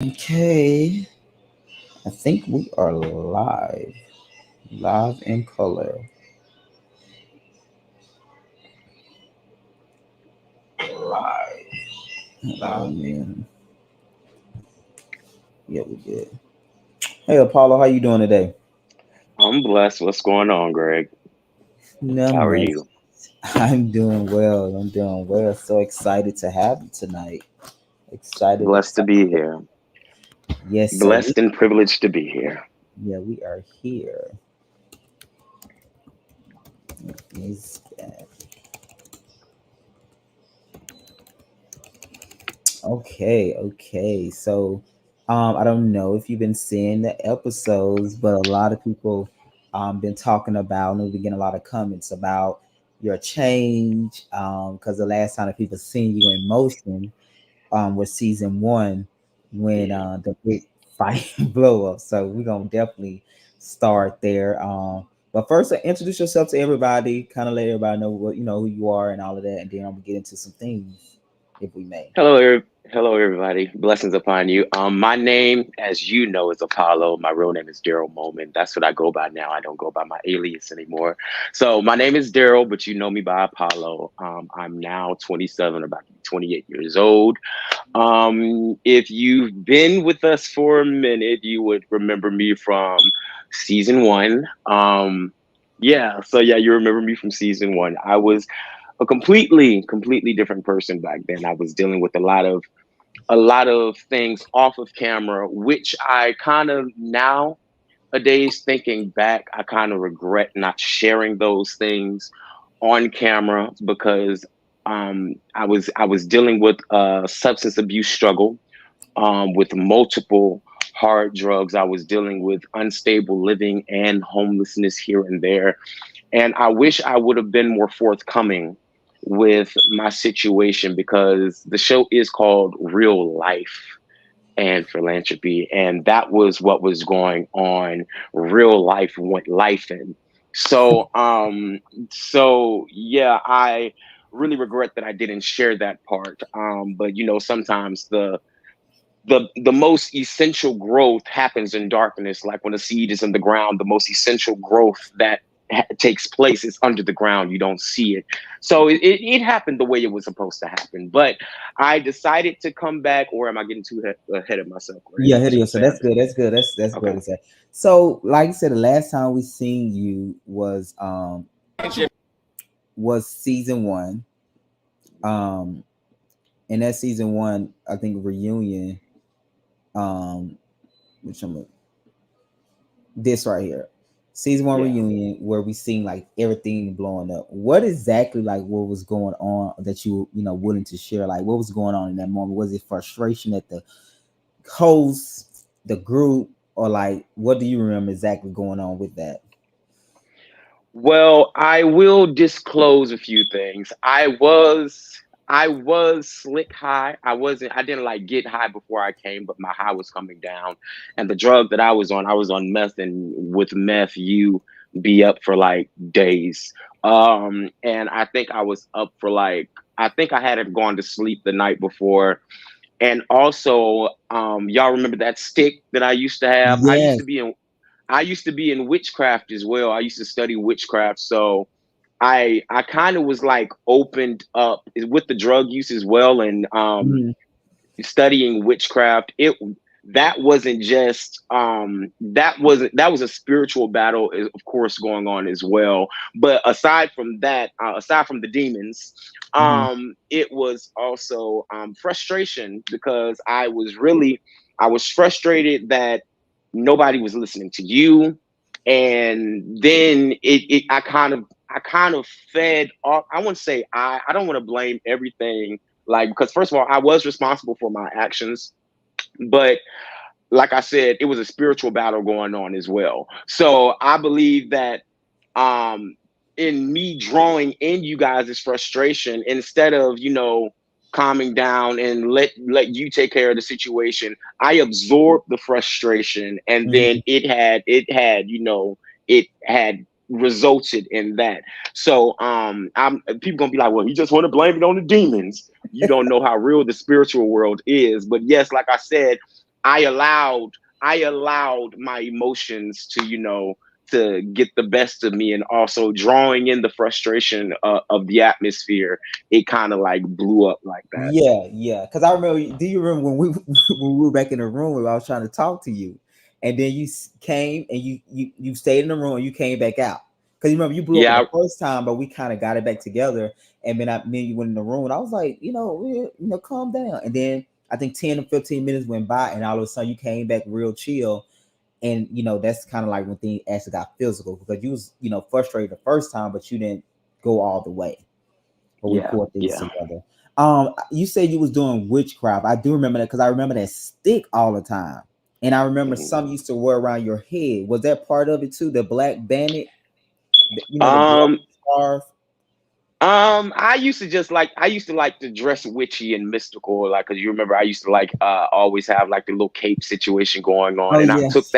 Okay, I think we are live in color. Oh man, yeah, we did. Hey Apollo, how you doing today? I'm blessed. What's going on, Greg? Not How are much. you? I'm doing well. I'm doing well. So excited to have you tonight. Excited, Blessed to excited. be here. Yes, sir. Blessed and privileged to be here. Yeah, we are here. Is okay, okay. So, I don't know if you've been seeing the episodes, but a lot of people been talking about, and we've been getting a lot of comments about your change. Because the last time that people seen you in motion was season one when Yeah. the big fight blow up. So we're gonna definitely start there. But first, introduce yourself to everybody. Kind of let everybody know what you know who you are and all of that, and then I'm gonna get into some things if we may. Hello, everybody. Blessings upon you. My name, as you know, is Apollo. My real name is Daryl Moment. That's what I go by now. I don't go by my alias anymore. So my name is Daryl, but you know me by Apollo. I'm now 27, about to be 28 years old. If you've been with us for a minute, you would remember me from season one. So you remember me from season one. I was a completely different person back then. I was dealing with a lot of things off of camera, which I kind of nowadays thinking back, I kind of regret not sharing those things on camera because I was dealing with a substance abuse struggle, with multiple hard drugs. I was dealing with unstable living and homelessness here and there. And I wish I would have been more forthcoming with my situation because the show is called Real Life and Philanthropy. And that was what was going on. Real life went life in. So, I really regret that I didn't share that part. But sometimes the most essential growth happens in darkness. Like when a seed is in the ground, the most essential growth that takes place is under the ground. You don't see it. So it happened the way it was supposed to happen. But I decided to come back, or am I getting too ahead of myself, Greg? Yeah, I here it should is. So say. that's good. That's good. That's Okay. great to say. So, like I said, the last time we seen you was season one. Um, and that season one, I think reunion. Um, which I'm this right here, season one Yeah. reunion where we seen like everything blowing up. What exactly like what was going on that you know willing to share? Like what was going on in that moment? Was it frustration at the host, the group, or like what do you remember exactly going on with that? Well, I will disclose a few things. I was slick high. I didn't like get high before I came, but my high was coming down. And the drug that I was on meth, and with meth you be up for like days. And I think I was up for like I think I hadn't gone to sleep the night before. And also, y'all remember that stick that I used to have? Yes. I used to be in witchcraft as well. I used to study witchcraft, so I kind of was like opened up with the drug use as well, and Mhm. studying witchcraft. It that wasn't just that was a spiritual battle, of course, going on as well. But aside from that, aside from the demons, Mhm. it was also frustration because I was frustrated that nobody was listening to you. And then I kind of fed off. I wouldn't say I don't want to blame everything, like, because first of all, I was responsible for my actions, but like I said, it was a spiritual battle going on as well. So I believe that um in me drawing in you guys' frustration, instead of calming down and let you take care of the situation, I absorbed the frustration, and then Mhm. it had resulted in that. So I'm people gonna be like, well, you just want to blame it on the demons. You don't know how real the spiritual world is. But yes, like I said, I allowed I allowed my emotions to, to get the best of me, and also drawing in the frustration of the atmosphere. It kind of like blew up like that. Yeah, yeah. Because I remember. Do you remember when we when we were back in the room where I was trying to talk to you, and then you came and you stayed in the room and you came back out. Because you remember you blew up Yeah, the first time, but we kind of got it back together. And then me and you went in the room, and I was like, calm down. And then I think 10 to 15 minutes went by, and all of a sudden you came back real chill. And that's kind of like when things actually got physical because you was frustrated the first time, but you didn't go all the way. But we yeah, pulled things yeah. together. You said you was doing witchcraft. I do remember that because I remember that stick all the time, and I remember Mhm. some used to wear around your head. Was that part of it too? The black bandit, the black Um, scarf. I used to like to dress witchy and mystical, like, cause you remember I used to like always have like the little cape situation going on, Oh and yes.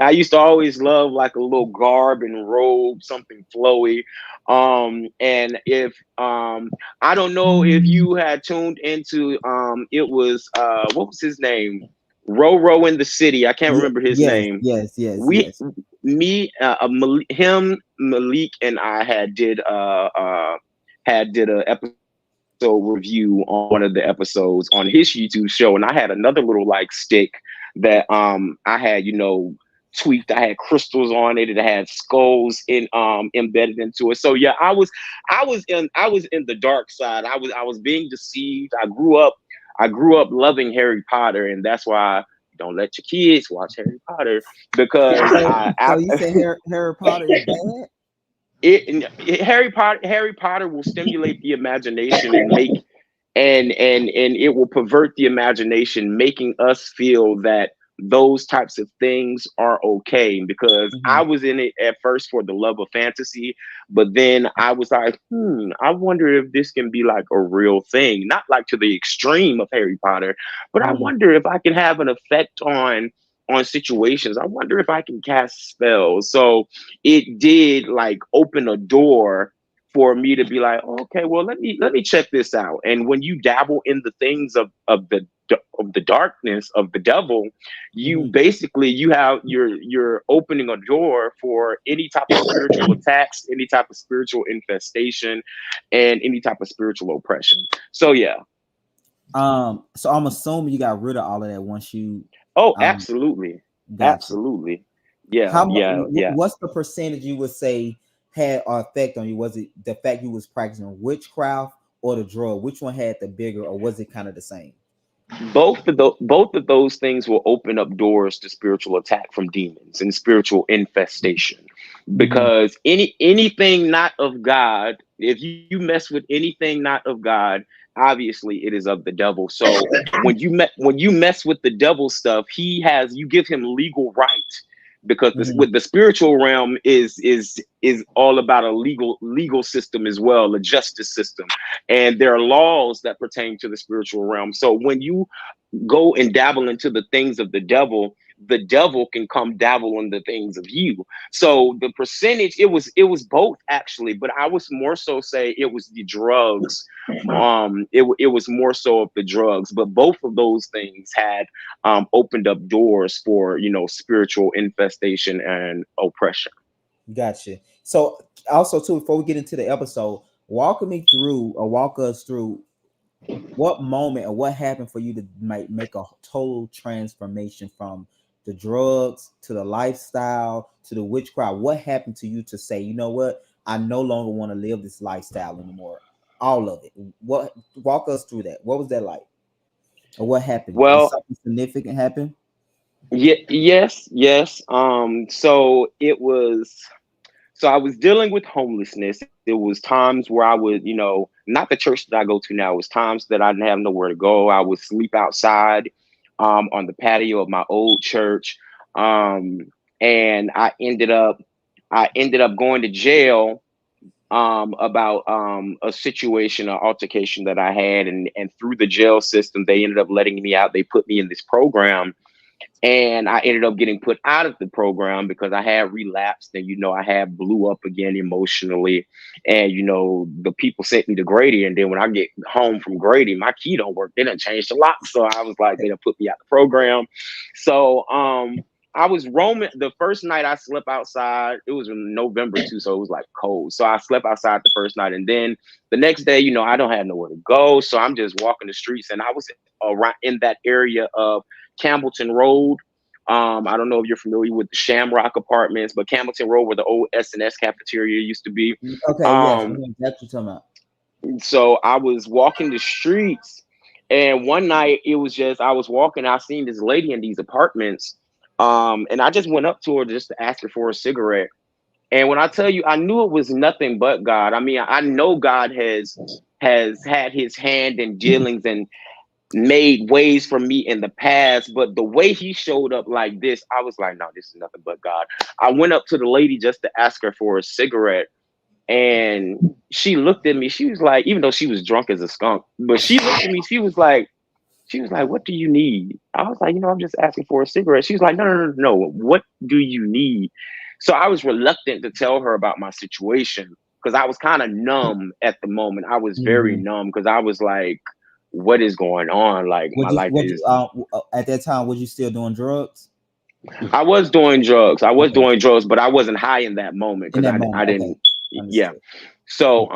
I used to always love like a little garb and robe, something flowy. And if I don't know if you had tuned into it was what was his name? Roro in the City. I can't Yeah, remember his yes, name. yes, yes, We yes. me him, Malik, and I had did a episode review on one of the episodes on his YouTube show, and I had another little like stick that I had, tweaked. I had crystals on it. It had skulls embedded into it. So yeah, I was in the dark side. I was being deceived. I grew up loving Harry Potter, and that's why don't let your kids watch Harry Potter, because So you say Harry Potter is bad? Harry Potter will stimulate the imagination and make and it will pervert the imagination, making us feel that those types of things are okay. Because I Hmm. was in it at first for the love of fantasy, but then I was like, I wonder if this can be like a real thing, not like to the extreme of Harry Potter, but I Hmm. wonder if I can have an effect on situations. I wonder if I can cast spells. So it did like open a door for me to be like, oh, okay, well, let me check this out. And when you dabble in the things of the darkness of the devil, you Hmm. basically you're opening a door for any type of spiritual attacks, any type of spiritual infestation, and any type of spiritual oppression. So yeah. So I'm assuming you got rid of all of that once you Oh, um absolutely. got you. Absolutely. Yeah, yeah, yeah. What's the percentage you would say had an effect on you? Was it the fact you was practicing witchcraft or the drug? Which one had the bigger, or was it kind of the same? Both of those things will open up doors to spiritual attack from demons and spiritual infestation. Hmm. Because anything not of God, if you mess with anything not of God, obviously it is of the devil. So when you mess with the devil stuff, you give him legal right, because Hmm. with the spiritual realm is all about a legal system as well, a justice system, and there are laws that pertain to the spiritual realm. So when you go and dabble into the things of the devil can come dabble in the things of you. So the percentage, it was both actually, but I was more so say it was the drugs. It was more so of the drugs, but both of those things had opened up doors for spiritual infestation and oppression. Gotcha. So also too, before we get into the episode, walk us through what moment or what happened for you to make a total transformation from the drugs to the lifestyle to the witchcraft. What happened to you to say, you know what, I no longer want to live this lifestyle anymore? All of it. What Walk us through that. What was that like? Or what happened? Did Well, something significant happen? yeah, yes, yes. So I was dealing with homelessness. It was times where I would, not the church that I go to now. It was times that I didn't have nowhere to go. I would sleep outside, on the patio of my old church, um, and I ended up going to jail, about a situation, an altercation that I had, and through the jail system, they ended up letting me out. They put me in this program, And I ended up getting put out of the program because I had relapsed and, I had blew up again emotionally. And, the people sent me to Grady. And then when I get home from Grady, my key don't work. They done changed a lot. So I was like, they done put me out the program. So, I was roaming the first night I slept outside. It was in November too, so it was like cold. So I slept outside the first night, and then the next day, I don't have nowhere to go. So I'm just walking the streets, and I was around in that area of Campbellton Road. I don't know if you're familiar with the Shamrock Apartments, but Campbellton Road, where the old S&S cafeteria used to be. Okay, yes, I Um, know exactly what you're talking about. so I was walking the streets, and one night it was just I was walking. I seen this lady in these apartments, and I just went up to her just to ask her for a cigarette. And when I tell you, I knew it was nothing but God. I mean, I know God has had His hand in dealings and made ways for me in the past, but the way He showed up like this, I was like, no, this is nothing but God. I went up to the lady just to ask her for a cigarette, and she looked at me. She was like, even though she was drunk as a skunk, but she looked at me. She was like, what do you need? I was like, I'm just asking for a cigarette. She was like, no, no, no, no. What do you need? So I was reluctant to tell her about my situation because I was kind of numb at the moment. I was very Mhm. numb because I was like, what is going on? Like, my life Would you is. at that time was you still doing drugs? I was doing drugs. I was Okay. doing drugs, but I wasn't high in that moment In because that I moment, okay. didn't. Yeah. Understood. So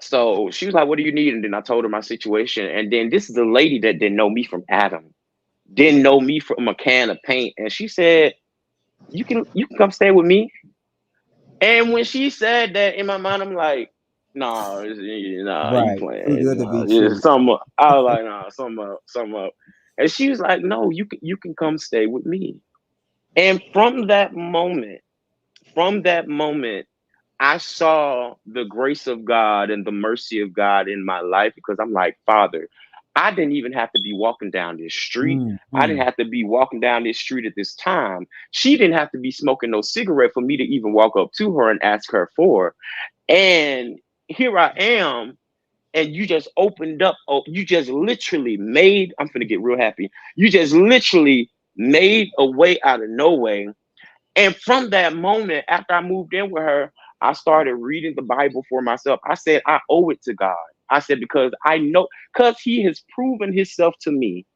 so she was like, what do you need? And then I told her my situation. And then this is a lady that didn't know me from Adam, didn't know me from a can of paint. And she said, you can come stay with me. And when she said that, in my mind, I'm like, nah, nah, you Right. Too playing. good to Nah, be yeah, true. something up. I was like, nah, something up, something up. And she was like, no, you can come stay with me. And from that moment, I saw the grace of God and the mercy of God in my life because I'm like, Father, I didn't even have to be walking down this street. I didn't Mm. have to be walking down this street at this time. She didn't have to be smoking no cigarette for me to even walk up to her and ask her for. And here I am. And you just opened up. Oh, you just literally made, I'm going to get real happy. You just literally made a way out of no way, and from that moment, after I moved in with her, I started reading the Bible for myself. I said, I owe it to God. I said, because I know, because He has proven Himself to me.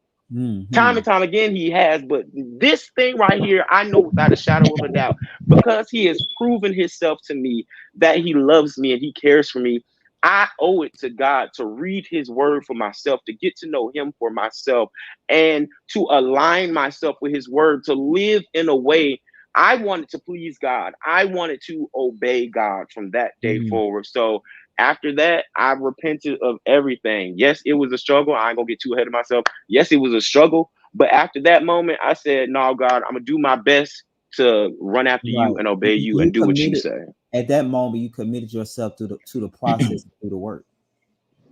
Time Mhm. and time again, He has. But this thing right here, I know without a shadow of a doubt, because He has proven Himself to me that He loves me and He cares for me. I owe it to God to read His word for myself, to get to know Him for myself, and to align myself with His word, to live in a way. I wanted to please God. I wanted to obey God from that day Mm. forward. So after that, I repented of everything. Yes, it was a struggle. I ain't gonna get too ahead of myself. Yes, it was a struggle. But after that moment, I said, no, God, I'm gonna do my best to run after you Right. and obey you You and do what you committed say. at that moment. You committed yourself to the process, through the work.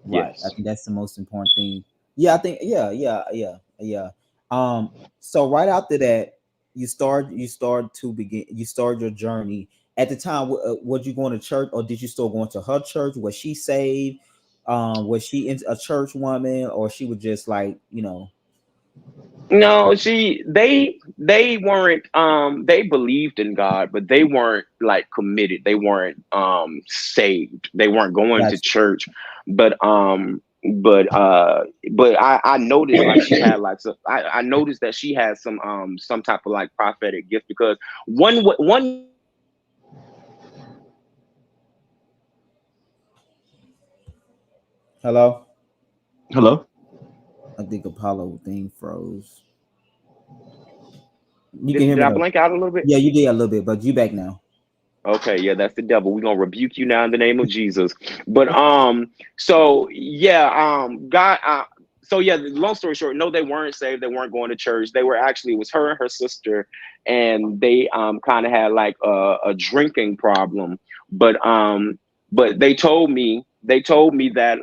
Right. I Yes. think that's the most important thing. Yeah, I think yeah. So right after that, you start your journey. At the time, was you going to church, or did you still going to her church? Was she saved? Was she a church woman, or she was just like, No, they weren't they believed in God, but they weren't like committed. They weren't saved. They weren't going to gotcha. church. But I noticed like she had like I noticed that she had some type of like prophetic gift because one year she was in my church and Hello? Hello. I think Apollo thing froze. You can did hear me I though. blank out a little bit? Yeah, you did a little bit, but you back now. Okay, yeah, that's the devil. We're gonna rebuke you now in the name of Jesus. But so yeah, God so yeah, long story short, no, they weren't saved, they weren't going to church. They were actually, it was her and her sister, and they kind of had like a drinking problem. But they told me that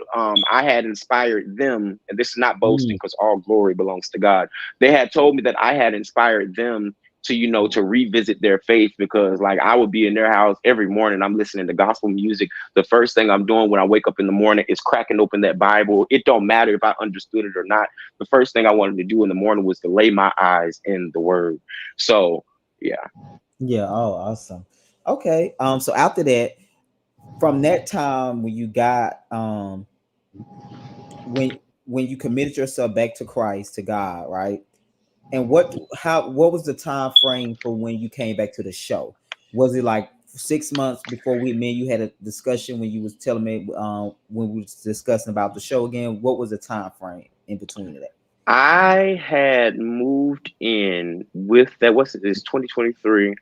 I had inspired them, and this is not boasting Mm. because all glory belongs to God. They had told me that I had inspired them to, you know, to revisit their faith, because like I would be in their house every morning. I'm listening to gospel music. The first thing I'm doing when I wake up in the morning is cracking open that Bible. It don't matter if I understood it or not. The first thing I wanted to do in the morning was to lay my eyes in the word. So yeah. Yeah. Oh, awesome. Okay. So after that, from that time when you got when you committed yourself back to Christ, to God, right? And what was the time frame for when you came back to the show? Was it like 6 months before we me and you had a discussion when you was telling me when we was discussing about the show again? What was the time frame in between that? I had moved in with that. What's it? It's 2023,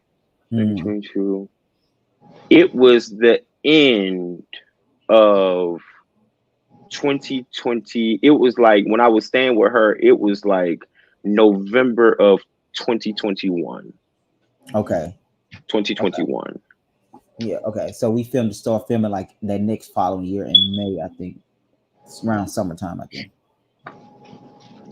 Mm, 2022. It was the end of 2020. It was like when I was staying with her, it was like November of 2021. okay. Okay. 2021. Yeah. Okay. So we start filming like that next following year in May, I think. It's around summertime, I think.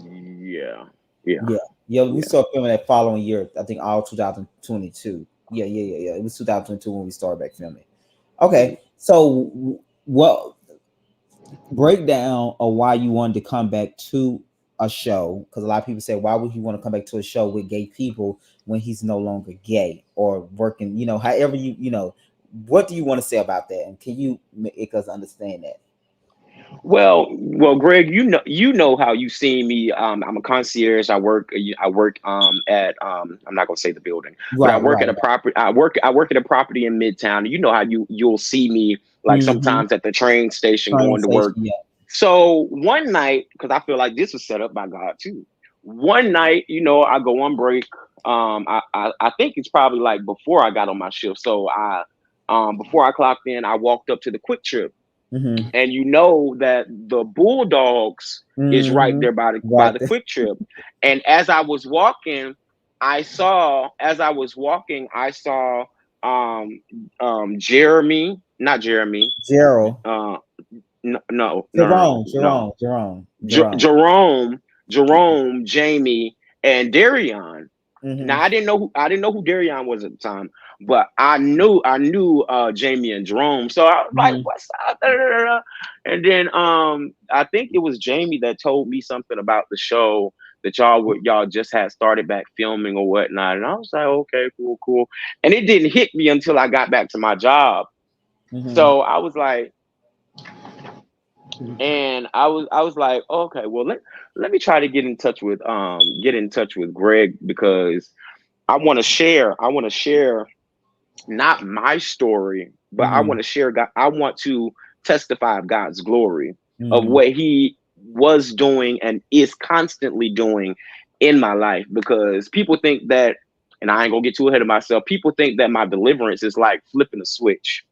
Yeah. Yeah. Yeah. Yeah. We Yeah. started filming that following year, I think all 2022. Yeah. Yeah. Yeah. Yeah. It was 2022 when we started back filming. Okay. So what breakdown of why you wanted to come back to a show? Because a lot of people say, why would he want to come back to a show with gay people when he's no longer gay or working? However what do you want to say about that? And can you make us understand that? Well, Greg, you know how you see me. I'm a concierge. I work at I'm not gonna say the building, but I Right. work Right. at a property. I work at a property in Midtown. You know how you'll see me like Mm-hmm. sometimes at the train station Train going to station. work. Yeah. So one night, because I feel like this was set up by God too. One night, you know, I go on break. I think it's probably like before I got on my shift. So I before I clocked in, I walked up to the Quick Trip, Mm-hmm. and you know that the Bulldogs is right Mm-hmm. there by Right. the Quick Trip. And as I was walking, I saw um Jeremy, not Jeremy, Gerald. uh no. Jerome. Jerome. Jerome. J- Jerome. Jerome, Jamie, and Darion. Mm-hmm. Now I didn't know who Darion was at the time, but I knew Jamie and Jerome. So I was like, Mm-hmm. "What's up?" Da, da, da, da. And then I think it was Jamie that told me something about the show that y'all just had started back filming or whatnot. And I was like, "Okay, cool, cool." And it didn't hit me until I got back to my job. Mm-hmm. So I was like, and I was like, okay, well let me try to get in touch with Greg, because I want to share not my story, but I Mm-hmm. want to share God. I want to testify of God's glory, of Mm-hmm. what he was doing and is constantly doing in my life, because people think that, and I ain't gonna get too ahead of myself, people think that my deliverance is like flipping a switch.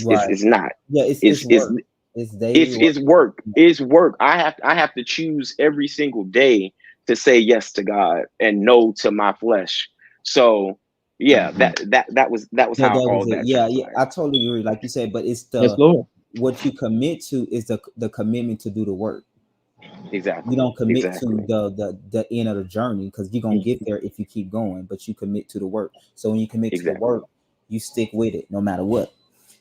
Right. It's not. Yeah, it's It's work. It's daily work. it's work. It's work. I have to choose every single day to say yes to God and no to my flesh. So yeah, that was Yeah, how that was all it. that Yeah, yeah, transpired. I totally agree. Like you said, but it's Yes, the Lord. what you commit to is the commitment to do the work. You Exactly. don't commit to Exactly. the end of the journey because you're gonna Mm. get there if you keep going, but you commit to the work. So when you commit to the Exactly. work, you stick with it no matter what.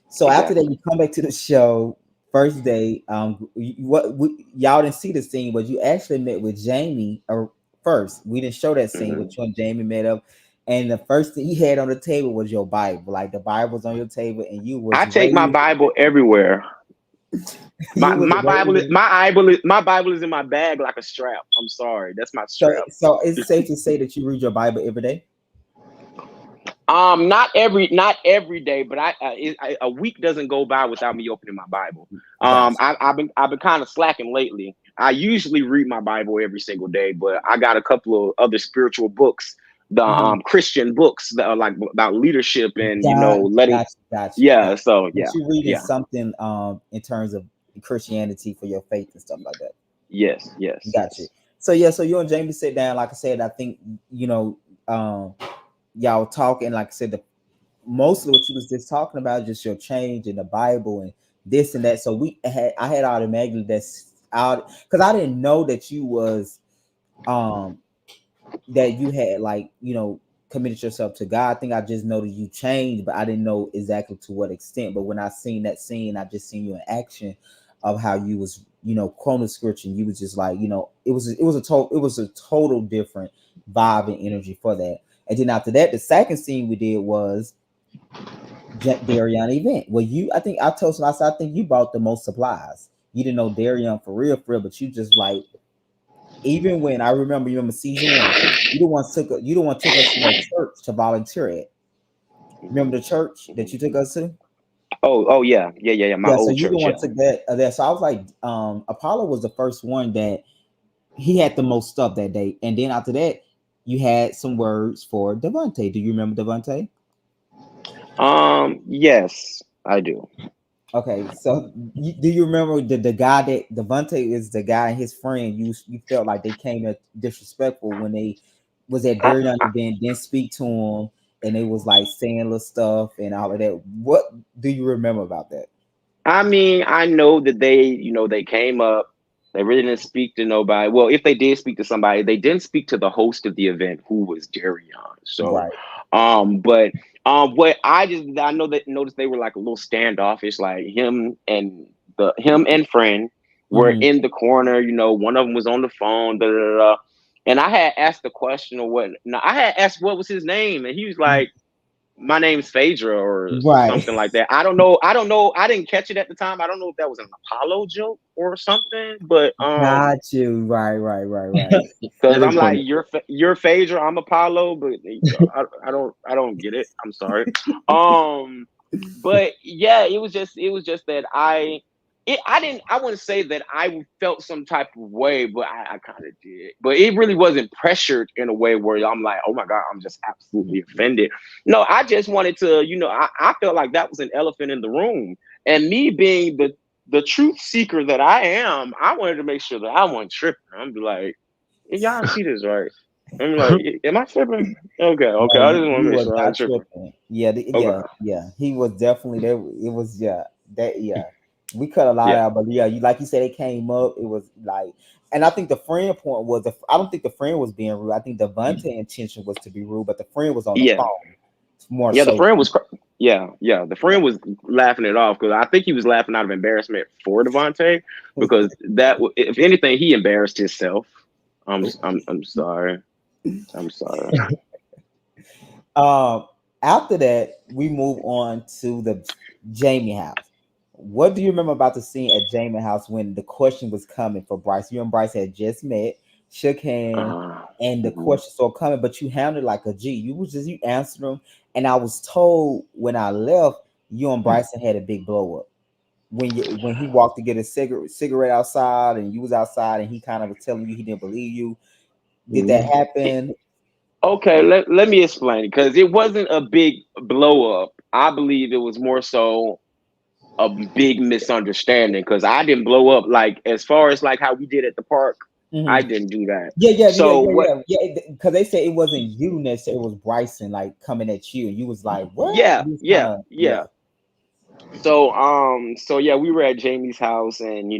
So after that, Exactly. you come back to the show. First day, y'all didn't see the scene, but you actually met with Jamie. Or first, we didn't show that scene, Hmm. but you and Jamie met up, and the first thing he had on the table was your Bible. Like the Bible was on your table, and you I was take my raised. Bible everywhere. You was raised. My Bible is in my bag like a strap. I'm sorry, that's my So, strap. so it's safe to say that you read your Bible every day. Not every day, but a week doesn't go by without me opening my Bible. Gotcha. I've been kind of slacking lately. I usually read my Bible every single day, but I got a couple of other spiritual books, the Mm-hmm. Christian books that are like about leadership and, you know, Got, letting. got. Yeah, so But yeah, you reading yeah, something in terms of Christianity for your faith and stuff like that. yes, yes, Got you. yes. So yeah, so you and Jamie sit down. Like I said, I think you know, um, y'all talking. Like I said, the mostly what you was just talking about, just your change in the Bible and this and that. So I had automatically that's out because I didn't know that you was um that you had like committed yourself to God. I think I just know that you changed, but I didn't know exactly to what extent. But when I seen that scene, I just seen you in action of how you was, quoting scripture. And you was just like, it was a total different vibe and energy for that. And then after that, the second scene we did was Darion event. Well, I think I told him, I said, I think you bought the most supplies. You didn't know Darion for real, but you just like, even when I remember season one, you the one took us to that church to volunteer at. Remember the church that you took us to? Oh yeah, yeah, yeah, yeah. My Yeah, so old you the church, one yeah. took that there. So I was like, Apollo was the first one that he had the most stuff that day, and then after that, you had some words for Devontae. Do you remember Devontae? Yes, I do. Okay, so do you remember the guy that Devontae is the guy and his friend? You felt like they came at disrespectful when they was at I, Darion I event, didn't speak to him, and they was like saying little stuff and all of that. What do you remember about that? I mean, I know that they came up. They really didn't speak to nobody. Well, if they did speak to somebody, they didn't speak to the host of the event, who was Darion. So, Right. but what I know that noticed they were like a little standoffish. Like him and friend were Hmm. in the corner. One of them was on the phone. Da, da, da, da. And I had asked the question or what. No, I had asked what was his name, and he was like, my name's Phaedra or Right. something like that. I don't know. I don't know. I didn't catch it at the time. I don't know if that was an Apollo joke or something. But Got you. Right. Right. Right. Right. because That I'm is like funny. you're Phaedra, I'm Apollo, but I don't get it. I'm sorry. Um, but yeah, it was just that I wouldn't say that I felt some type of way, but I kind of did. But it really wasn't pressured in a way where I'm like, oh my god, I'm just absolutely offended. No, I just wanted to, I felt like that was an elephant in the room, and me being the truth seeker that I am, I wanted to make sure that I wasn't tripping. I'm be like, y'all see this right? I'm like, am I tripping? Okay, okay. No, I you, just want to you make were sure I not ain't tripping. tripping. Yeah, Okay. yeah. He was definitely there. It was yeah. We cut a lot Yeah. out, but yeah, you like you said, it came up. It was like, and I think the friend point was, I don't think the friend was being rude. I think Devontae intention was to be rude, but the friend was on the Yeah. phone more Yeah. The so. friend was. Yeah. Yeah. The Yeah. friend was laughing it off because I think he was laughing out of embarrassment for Devontae because if anything, he embarrassed himself. I'm sorry. I'm sorry. Um, After that, we move on to the Jamie house. What do you remember about the scene at Jamie house when the question was coming for Bryce? You and Bryce had just met, shook hands, Uh, and the mhm. questions started coming, but you handled it like a G. You answered them, and I was told when I left, you and Bryson had a big blow up when he walked to get a cigarette outside, and you was outside, and he kind of was telling you he didn't believe you. Did that Mhm. happen? Okay, let me explain because it wasn't a big blow up. I believe it was more so a big misunderstanding because I didn't blow up like as far as like how we did at the park. I Mhm. didn't do that. Yeah, yeah, yeah, So yeah, what? yeah, yeah. Because they said it wasn't you necessarily; it was Bryson like coming at you, and you was like, "What?" Yeah, You was kind yeah, of, yeah. yeah. So yeah, we were at Jamie's house, and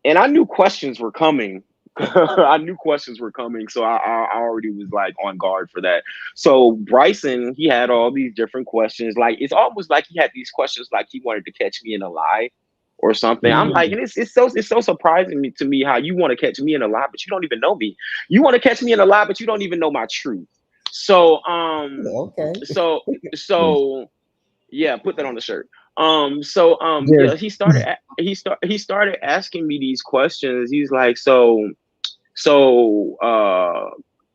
and I knew questions were coming. I knew questions were coming, so I already was like on guard for that. So Bryson, he had all these different questions. Like it's almost like he had these questions, like he wanted to catch me in a lie or something. I'm like, Mm, and it's so surprising to me how you want to catch me in a lie, but you don't even know me. You want to catch me in a lie, but you don't even know my truth. So okay. so Yes. so yeah, put that on the shirt. Yeah, Jerry. he started asking me these questions. He's like, so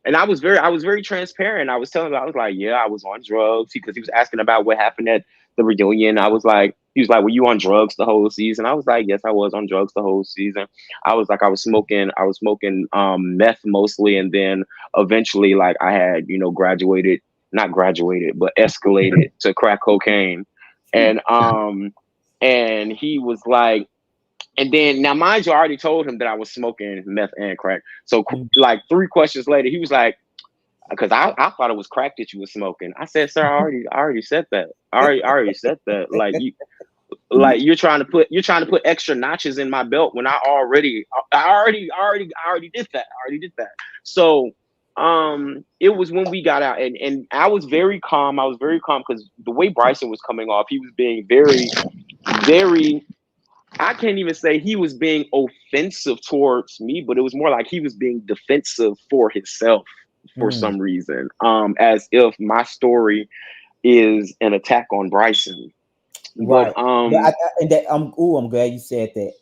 and I was very transparent. I was telling him, I was like, yeah, I was on drugs because he was asking about what happened at the reunion. He was like, were you on drugs the whole season? I was like, yes, I was on drugs the whole season. I was smoking meth mostly, and then eventually like I had, graduated, not graduated, but escalated to crack cocaine. And he was like, and then now, mind you, I already told him that I was smoking meth and crack. So, Mm, like 3 questions later, he was like, "Because I thought it was crack that you were smoking." I said, "Sir, I already said that. I already said that. Like you're trying to put extra notches in my belt when I already did that. I already did that." So, it was when we got out, and I was very calm. I was very calm because the way Bryson was coming off, he was being very, very. I can't even say he was being offensive towards me, but it was more like he was being defensive for himself for Mm. some reason. As if my story is an attack on Bryson. But Right. But and that I'm glad you said that.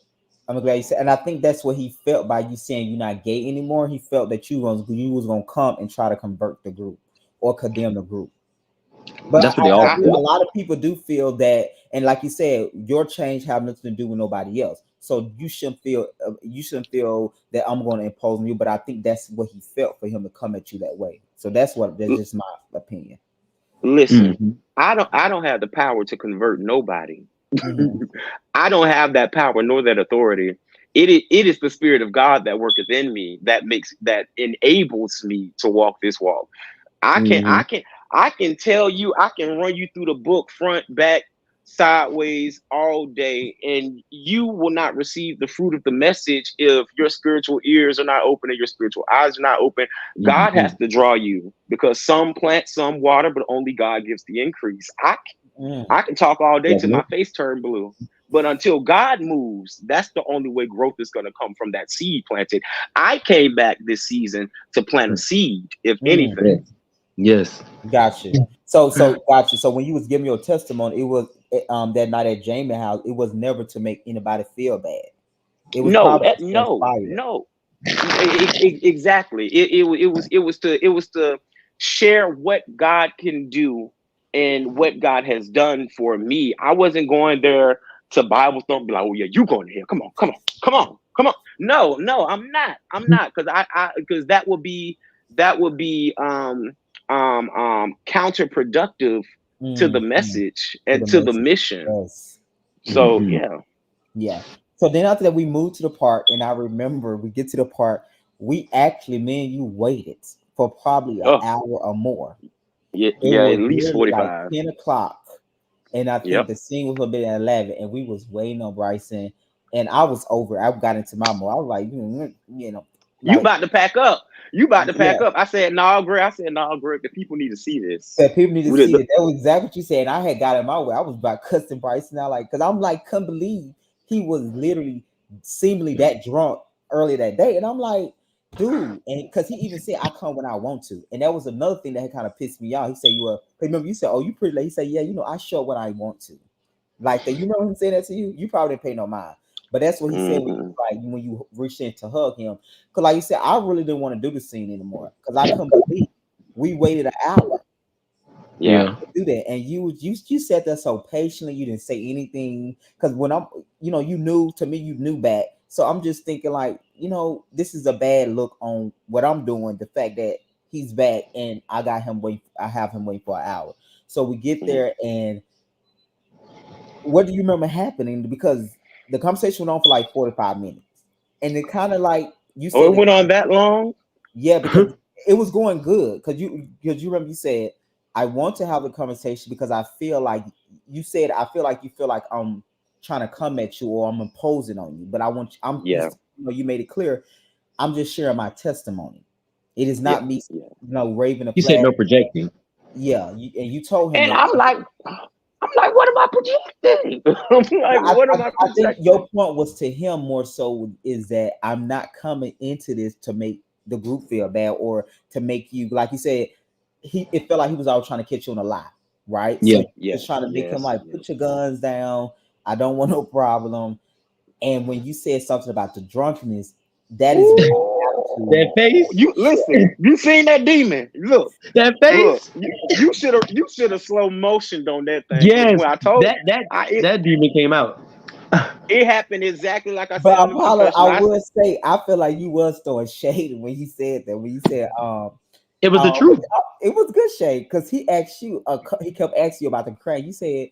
I'm glad you said, and I think that's what he felt by you saying you're not gay anymore. He felt that you was gonna come and try to convert the group or condemn the group. But That's what they I all I, agree. A feel. lot of people do feel that, and like you said, your change have nothing to do with nobody else. So you shouldn't feel that I'm going to impose on you. But I think that's what he felt for him to come at you that way. So that's just my opinion. listen, Hmm. I don't have the power to convert nobody. Hmm. I don't have that power nor that authority. It is the spirit of God that worketh in me that enables me to walk this walk. I can Hmm. I can I can tell you, I can run you through the book front, back, sideways all day, and you will not receive the fruit of the message if your spiritual ears are not open and your spiritual eyes are not open. God has Hmm. to draw you because some plant, some water, but only God gives the increase. Mm. I can talk all day till my Definitely. face turn blue. But until God moves, that's the only way growth is going to come from that seed planted. I came back this season to plant a seed, if Mm. anything. Yes. Yes. Gotcha. So gotcha. So when you was giving your testimony, it was that night at Jamie house. It was never to make anybody feel bad. It was No, probably just to no, inspire. no. Exactly. It was to share what God can do and what God has done for me. I wasn't going there to Bible thump, be like, oh yeah, you going to hell. Come on, come on, come on, come on. No, no, I'm not. I'm not because because that would be counterproductive to the Mm, mm, message to and the to the message. mission. Yes. So Hmm. yeah. Yeah. So then after that, we moved to the park, and I remember we get to the park. We actually, me and you waited for probably an Oh hour or more. yeah, It yeah, at was least literally like 45. 10 o'clock, and I think Yep. the scene was gonna be at 11, and we was waiting on Bryson, and I was over. I got into my mode. I was like, You like about to pack up. You about to pack yeah. up. I said, no, Greg. I said, no, Greg. The people need to see this. That people need to We did see the, that. That was exactly what you said. And I had got in my way. I was about cussing Bryson out, like, because I'm like, couldn't believe he was literally seemingly that drunk earlier that day. And I'm like, dude, and because he even said, I come when I want to. And that was another thing that had kind of pissed me off. He said, remember, you said, oh, you pretty late. He said, yeah, I show up when I want to. Like that, you remember him saying that to you? You probably didn't pay no mind. But that's what he said when mm-hmm. you reached in to hug him. Because like you said, I really didn't want to do the scene anymore. Because I couldn't believe we waited an hour Yeah. Yeah. do that, and you said that so patiently. You didn't say anything because when you knew to me, you knew back. So I'm just thinking like, this is a bad look on what I'm doing. The fact that he's back and I have him wait for an hour. So we get Mm-hmm. there, and what do you remember happening? Because the conversation went on for like 45 minutes, and it kind of like you Oh, said it went on that long? yeah, because it was going good. Because you remember you said I want to have a conversation because I feel like you said I feel like you feel like I'm trying to come at you or I'm imposing on you. But I want you, Yeah. you made it clear I'm just sharing my testimony. It is Yeah. not me, Yeah. raving a He said flag. no projecting. Yeah, and you told him And that. I'm like, what am I projecting? I'm No, like, what am I I think projecting? your point was to him more so is that I'm not coming into this to make the group feel bad or to make you like you said. It felt like he was always trying to catch you on a lie, right? So Yeah. you was Yes. trying to make him Yes. like Yes. put your guns down. I don't want no problem. And when you said something about the drunkenness, that is when you have Ooh. That to. face. You listen. You seen that demon? Look. That Look. face. You should have slow motioned on that thing because Yes. when I told That that I it, that demon came out. it happened exactly like I But said on the Apollo, I confession. I said, will say, I feel like you was throwing shade when you said that. When you said, It was the uh, truth. it was good shade because he asked you, he kept asking you about the crane. You said,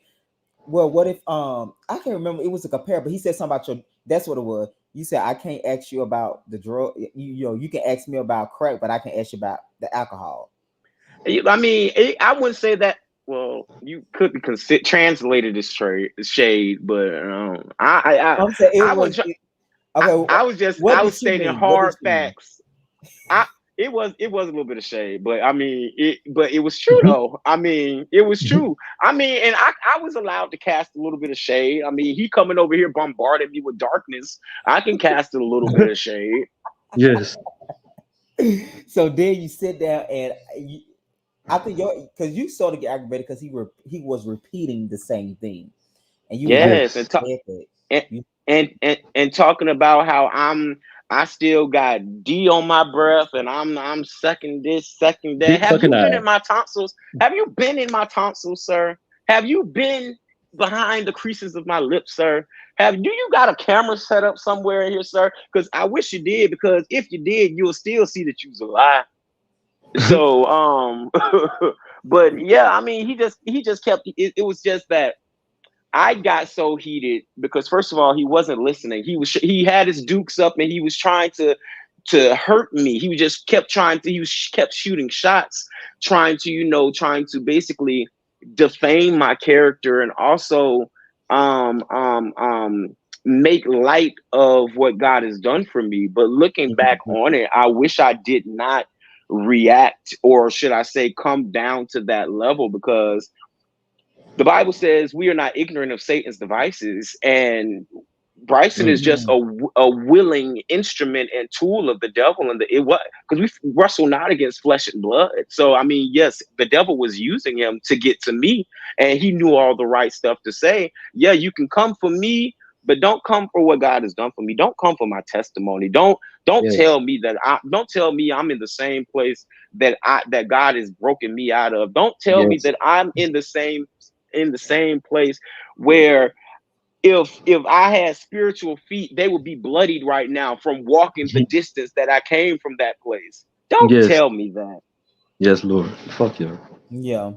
"Well, what if I can't remember. It was a compare, but he said something about your. That's what it was. You said I can't ask you about the drug. You can ask me about crack, but I can ask you about the alcohol. I mean, I wouldn't say that. Well, you could be translated as shade, but I'm saying it I was was, okay. I was just, What I did was she stating mean? What did hard she mean? facts. I it was a little bit of shade, but I mean but it was true though. I mean, it was true. I mean, and I was allowed to cast a little bit of shade. I mean, he coming over here bombarding me with darkness. I can cast a little bit of shade. Yes. So then you sit down and I think because you sort of get aggravated because he was repeating the same thing, and you was like, Yes, Yes. and talk "Said that." and, You, and talking about how I still got D on my breath and I'm sucking this, sucking that. Dick Have sucking you been in ass. my tonsils? Have you been in my tonsils, sir? Have you been behind the creases of my lips, sir? Do you got a camera set up somewhere in here, sir? Because I wish you did, because if you did, you'll still see that you was alive. So but yeah, I mean he just kept it was just that I got so heated because first of all, he wasn't listening. He had his dukes up and he was trying to hurt me. He just kept trying to. Kept shooting shots, trying to trying to basically defame my character and also um um um make light of what God has done for me. But looking back Mhm. on it, I wish I did not react, or should I say come down to that level, because the Bible says we are not ignorant of Satan's devices, and Bryson is just Mhm. a willing instrument and tool of the devil, and it was because we wrestle not against flesh and blood. So I mean, yes, the devil was using him to get to me, and he knew all the right stuff to say. Yeah, you can come for me, but don't come for what God has done for me. Don't come for my testimony. Don't Yes. tell me that I don't tell me I'm in the same place that God has broken me out of. Don't tell me Yes. that I'm in the same place where if I had spiritual feet, they would be bloodied right now from walking the distance that I came from that place. Don't Yes. tell me that. Yes, Lord. Fuck you. Yeah,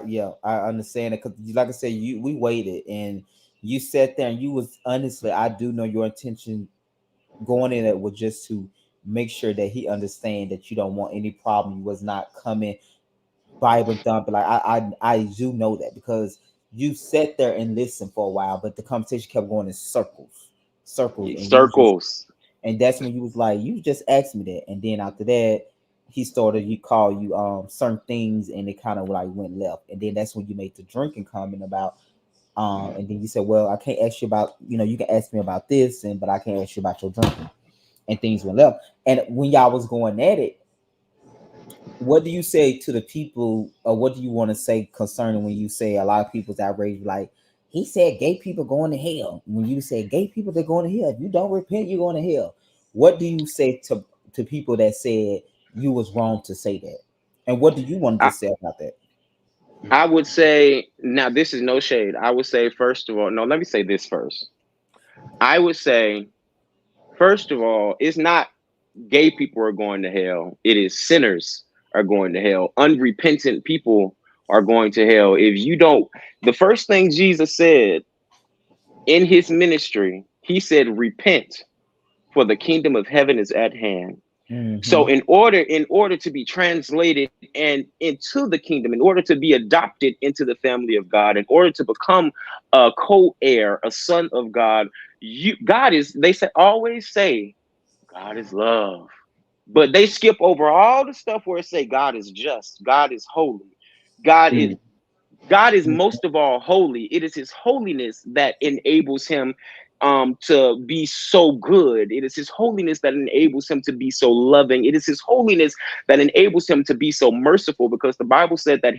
yeah, I understand it because, like I said, we waited and you sat there and you was honestly, I do know your intention going in it was just to make sure that he understand that you don't want any problem. You was not coming Bible thumping. Like I do know that because you sat there and listened for a while, but the conversation kept going in circles, circles, and you just Circles. and that's when you was like, you just asked me that, and then after that, he started you call you certain things, and it kind of like went left, and then that's when you made the drinking comment about and then you said, well, I can't ask you about you can ask me about this, and but I can't ask you about your drinking, and things went left, and when y'all was going at it, what do you say to the people, or what do you want to say concerning when you say a lot of people's outraged, like he said gay people going to hell? When you say gay people, they're going to hell. If you don't repent, you're going to hell. What do you say to people that said you was wrong to say that? And what do you want to I, just say about that? I would say, now this is no shade. I would say, first of all, no, let me say this first. I would say, first of all, it's not gay people are going to hell. It is sinners are going to hell. Unrepentant people are going to hell. If you don't, the first thing Jesus said in his ministry, he said, repent, for the kingdom of heaven is at hand. So Mm-hmm. in order to be translated and into the kingdom, in order to be adopted into the family of God, in order to become a co-heir, a son of God, God is, they say, always say God is love. But they skip over all the stuff where it say God is just, God is holy, God is Mm. God is most of all holy. It is his holiness that enables him to be so good. It is his holiness that enables him to be so loving. It is his holiness that enables him to be so merciful, because the Bible said that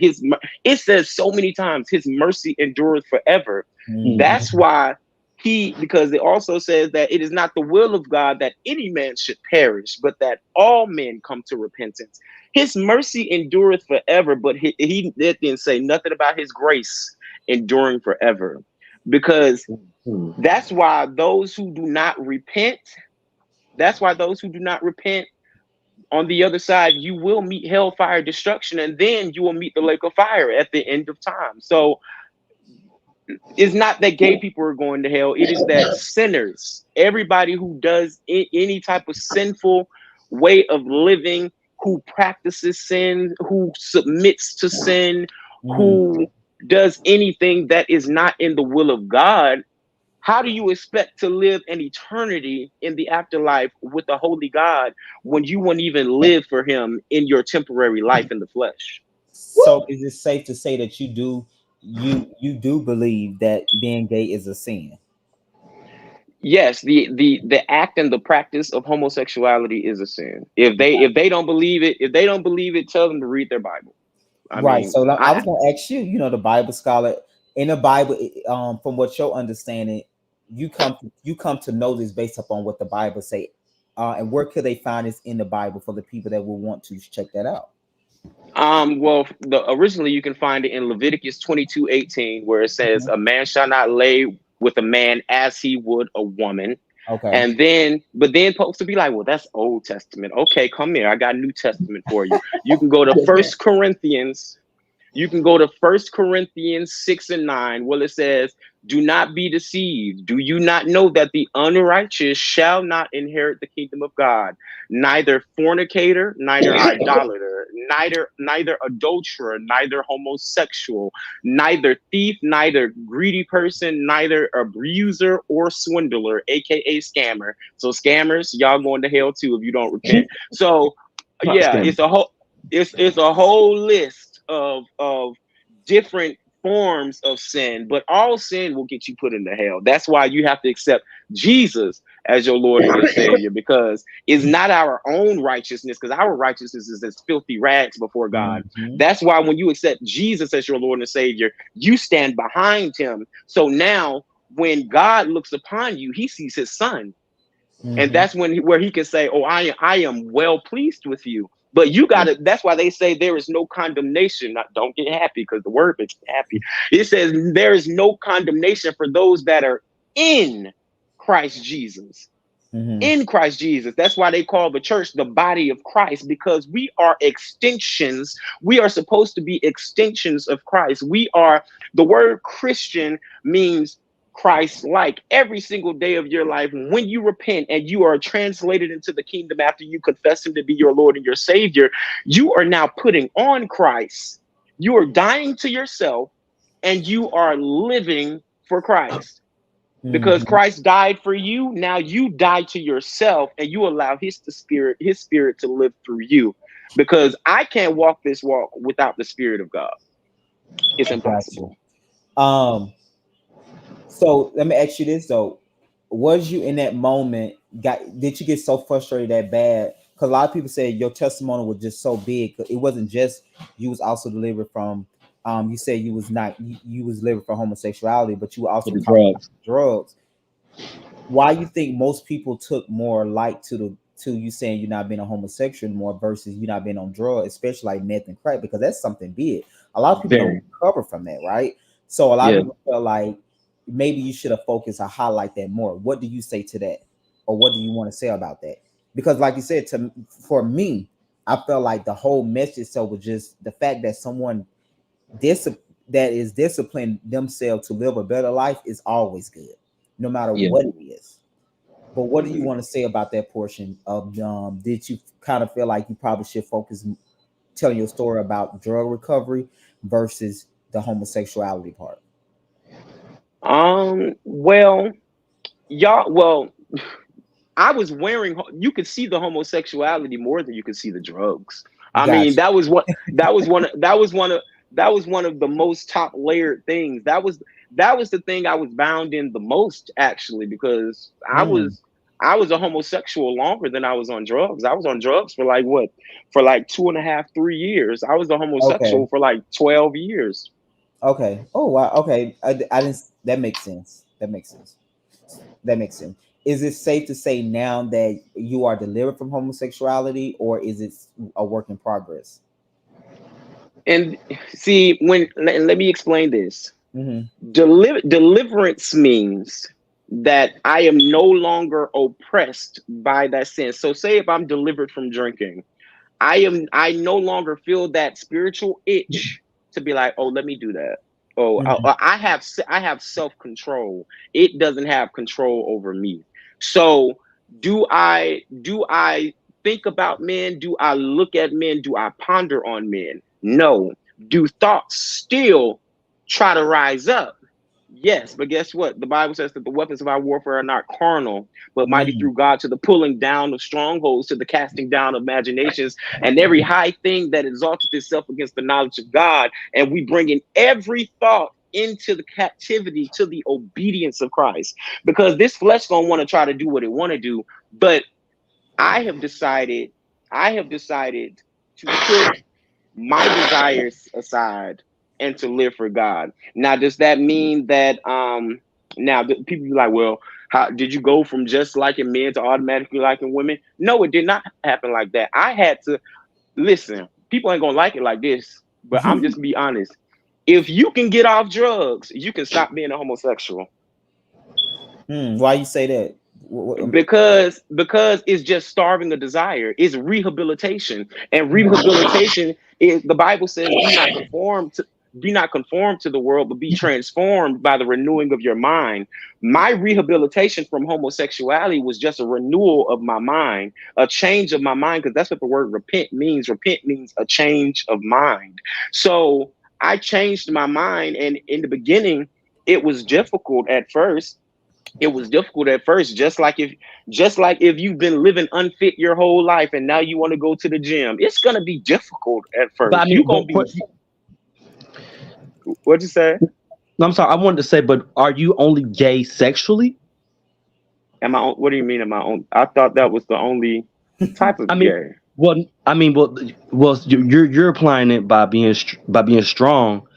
it says so many times his mercy endureth forever. Mm. That's why because it also says that it is not the will of God that any man should perish, but that all men come to repentance. His mercy endureth forever, but he didn't say nothing about his grace enduring forever. Because Mm. that's why those who do not repent, that's why those who do not repent, on the other side, you will meet hellfire destruction, and then you will meet the lake of fire at the end of time. So it's not that gay people are going to hell. It is that sinners, everybody who does any type of sinful way of living, who practices sin, who submits to sin, Mm-hmm. who does anything that is not in the will of God, How do you expect to live an eternity in the afterlife with a holy God when you won't even live for him in your temporary life in the flesh? So is it safe to say that you do believe that being gay is a sin? Yes, the act and the practice of homosexuality is a sin. If they don't believe it, tell them to read their Bible. I Right. mean, So I I was gonna ask you, the Bible scholar in the Bible, from what your understanding, you come to know this based upon what the Bible say, and where could they find this in the Bible for the people that will want to check that out? Well, originally you can find it in Leviticus 22:18, where it says, Mhm. "A man shall not lay with a man as he would a woman." Okay. And then, but then folks will be like, "Well, that's Old Testament." Okay, come here. I got New Testament for you. You can go to Yes, sir. First Corinthians. You can go to First Corinthians 6 and 9, where it says, "Do not be deceived. Do you not know that the unrighteous shall not inherit the kingdom of God? Neither fornicator, neither idolater, neither adulterer, neither homosexual, neither thief, neither greedy person, neither abuser or swindler," aka scammer. So scammers, y'all going to hell too if you don't repent. So Not yeah, scam. it's a whole list of different forms of sin, but all sin will get you put into hell. That's why you have to accept Jesus as your Lord and your Savior, because it's not our own righteousness, because our righteousness is as filthy rags before God. Hmm. That's why when you accept Jesus as your Lord and Savior, you stand behind him. So now when God looks upon you, he sees his son, and Hmm. that's where he can say, "Oh, I am well pleased with you." But you got to. That's why they say there is no condemnation. Not, don't get happy, because the word makes you happy. It says there is no condemnation for those that are in Christ Jesus. Hmm. In Christ Jesus. That's why they call the church the body of Christ, because we are extensions. We are supposed to be extensions of Christ. We are, the word Christian means Christ like. Every single day of your life, when you repent and you are translated into the kingdom after you confess him to be your Lord and your Savior, you are now putting on Christ. You are dying to yourself and you are living for Christ, because Hmm. Christ died for you. Now you die to yourself and you allow his spirit to live through you. Because I can't walk this walk without the spirit of God. It's Got you. impossible. Um, so let me ask you this though. Was you in that moment, did you get so frustrated that bad? Because a lot of people say your testimony was just so big. It wasn't just you was also delivered from you said you was not you was delivered from homosexuality, but you were For also the talking about drugs. drugs. Why you think most people took more light to you saying you're not being a homosexual more versus you not being on drugs, especially like meth and crack, because that's something big. A lot of people don't Very. recover from that, right? So a lot of Yeah. people feel like maybe you should have focused or highlight that more. What do you say to that, or what do you want to say about that? Because like you said, for me, I felt like the whole message so was just the fact that someone dis- that is disciplined themselves to live a better life is always good, no matter Yeah. what it is. But what do you Mhm. want to say about that portion of did you kind of feel like you probably should focus telling your story about drug recovery versus the homosexuality part? Well, y'all, well, I was wearing, you could see the homosexuality more than you could see the drugs. I mean, Gotcha. that was one of the most top layered things. That was the thing I was bound in the most, actually, because Mm, I was a homosexual longer than I was on drugs. I was on drugs for like what? For like 2.5, 3 years. I was a homosexual okay. for like 12 years. Okay. Oh wow. Okay. I didn't. That makes sense. That makes sense. That makes sense. Is it safe to say now that you are delivered from homosexuality, or is it a work in progress? And see, let me explain this. Mm-hmm. Deliverance means that I am no longer oppressed by that sin. So say if I'm delivered from drinking, I no longer feel that spiritual itch to be like, "Oh, let me do that." Oh, Mm-hmm. I have self-control. It doesn't have control over me. So do I think about men? Do I look at men? Do I ponder on men? No. Do thoughts still try to rise up? Yes, but guess what? The Bible says that the weapons of our warfare are not carnal, but mighty Mm. through God to the pulling down of strongholds, to the casting down of imaginations, and every high thing that exalted itself against the knowledge of God. And we bring in every thought into the captivity to the obedience of Christ. Because this flesh gonna want to try to do what it want to do, but I have decided, I have decided to put my desires aside and to live for God. Now, does that mean that now people be like, well, how did you go from just liking men to automatically liking women? No, it did not happen like that. I had to listen. People ain't gonna like it like this, but I'm just gonna be honest. If you can get off drugs, you can stop being a homosexual. Why you say that? Because it's just starving a desire. It's rehabilitation, and rehabilitation is, the Bible says, do not conform to the world, but be transformed by the renewing of your mind. My rehabilitation from homosexuality was just a renewal of my mind, a change of my mind, because that's what the word repent means. Repent means a change of mind. So I changed my mind, and in the beginning it was difficult at first. Just like if you've been living unfit your whole life and now you want to go to the gym, it's gonna be difficult at But I first. mean, You gonna be, what'd you say? no, I'm sorry. I wanted to say, but are you only gay sexually? Am I what do you mean am I on? I thought that was the only type I of mean, gay. well, I mean, you're applying it by by being strong.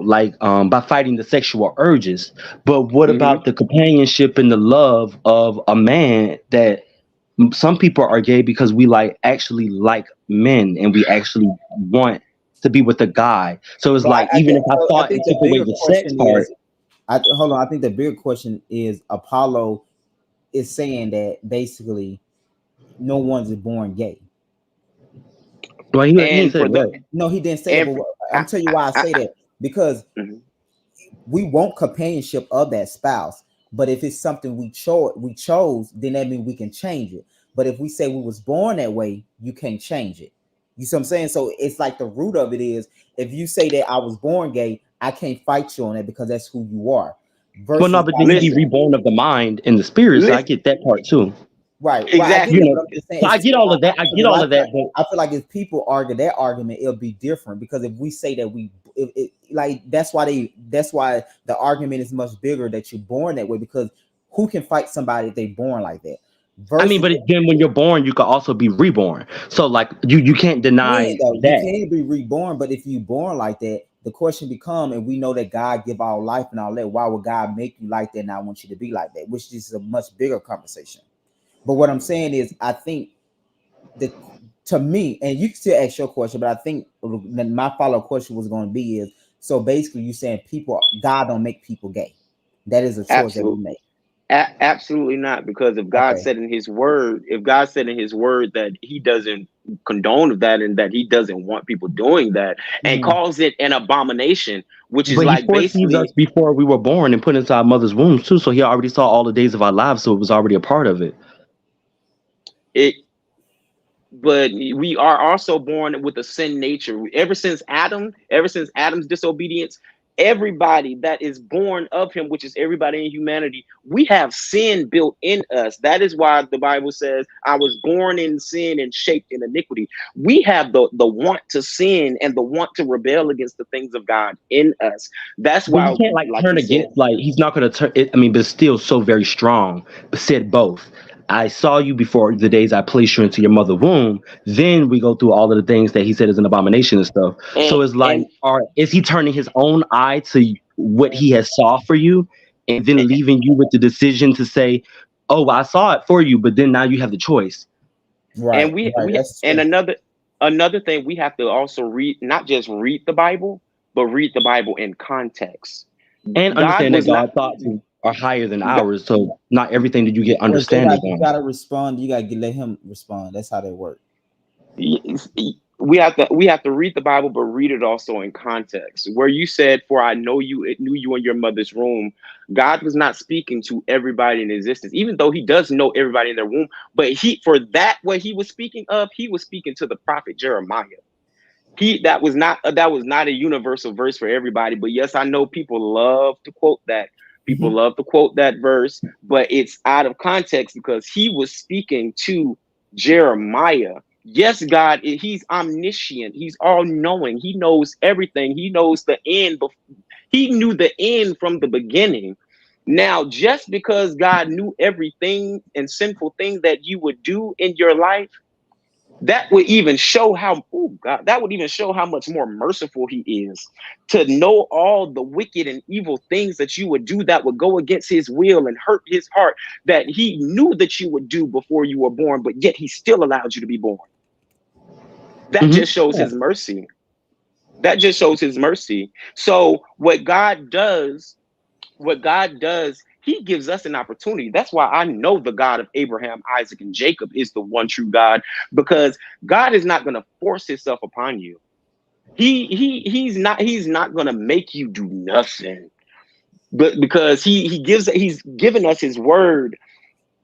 Like by fighting the sexual urges. But what Hmm. about the companionship and the love of a man that some people are gay because we actually like men and we actually want to be with a guy. So it's Right. like even if I I thought think it the took away bigger the sex question part, is, hold on. I think the bigger question is Apollo is saying that basically no one's born gay. well, he ain't And said for it the right. No, he didn't say that. and But for, I'm tell you why I say that, because mhm. we want companionship of that spouse. But if it's something we chose, then that means we can change it. But if we say we was born that way, you can't change it. You see what I'm saying? So it's like the root of it is, if you say that I was born gay, I can't fight you on that because that's who you are. Well, no, Versus but if I then you be say, Listen, reborn of the mind and the spirit, so I listen, get that part too. right, well, I get You that, exactly. but know, I'm just saying so I it's get all of that. I get because a all lot of of that, times but I feel like if people argue that argument, it'll be different. Because if we say that like that's why the argument is much bigger that you're born that way. Because who can fight somebody if they born like that? I mean, Versus, but then when you're born, you can also be reborn. So like you can't deny you that. can be reborn, but if you born like that, the question become, and we know that God give all life and all that, why would God make you like that and I want you to be like that? Which is a much bigger conversation. But what I'm saying is, I think the to me, and you can still ask your question, but I think my follow-up question was going to be is, so basically you saying people, God don't make people gay. That is a choice that we Absolutely. make. Absolutely not, because if God Okay. said in his word, if God said in his word that he doesn't condone of that and that he doesn't want people doing that and Mhm. calls it an abomination, which is But he like foresees us basically before we were born and put into our mother's womb too. So he already saw all the days of our lives, so it was already a part of it. it, but we are also born with a sin nature. Ever since Adam's disobedience, everybody that is born of him, which is everybody in humanity, we have sin built in us. That is why the Bible says, I was born in sin and shaped in iniquity. We have the want to sin and the want to rebel against the things of God in us. That's But you why, can't like turn you said, against, he's not gonna turn it. I mean, but still so very strong. But said both. I saw you before the days I placed you into your mother womb. Then we go through all of the things that he said is an abomination and stuff. and So it's like, and is he turning his own eye to what he has saw for you, and then leaving you with the decision to say, "Oh, well, I saw it for you," but then now you have the choice. Right, and we right. we That's and true. another thing, we have to also read, not just read the Bible, but read the Bible in context. And God understand that was not God's thoughts are higher than G- ours, so not everything that you get Well, they understanding like, you on. gotta respond. You gotta let him respond. That's how they work. we have to read the Bible, but read it also in context. Where you said, "For I know you, it knew you in your mother's womb," God was not speaking to everybody in existence, even though He does know everybody in their womb. But He, for that, what He was speaking of, He was speaking to the prophet Jeremiah. That was not a universal verse for everybody, but yes, I know people love to quote that. People Mhm. love to quote that verse, but it's out of context because he was speaking to Jeremiah. Yes, God, he's omniscient. He's all knowing. He knows everything. He knows the end. He knew the end from the beginning. Now, just because God knew everything and sinful thing that you would do in your life, that would even show how, oh God, that would even show how much more merciful he is to know all the wicked and evil things that you would do that would go against his will and hurt his heart, that he knew that you would do before you were born, but yet he still allowed you to be born. That Hmm. just shows his mercy. That just shows his mercy. So what God does, he gives us an opportunity. That's why I know the God of Abraham, Isaac, and Jacob is the one true God, because God is not going to force himself upon you. He's not going to make you do nothing. But because he's given us his word,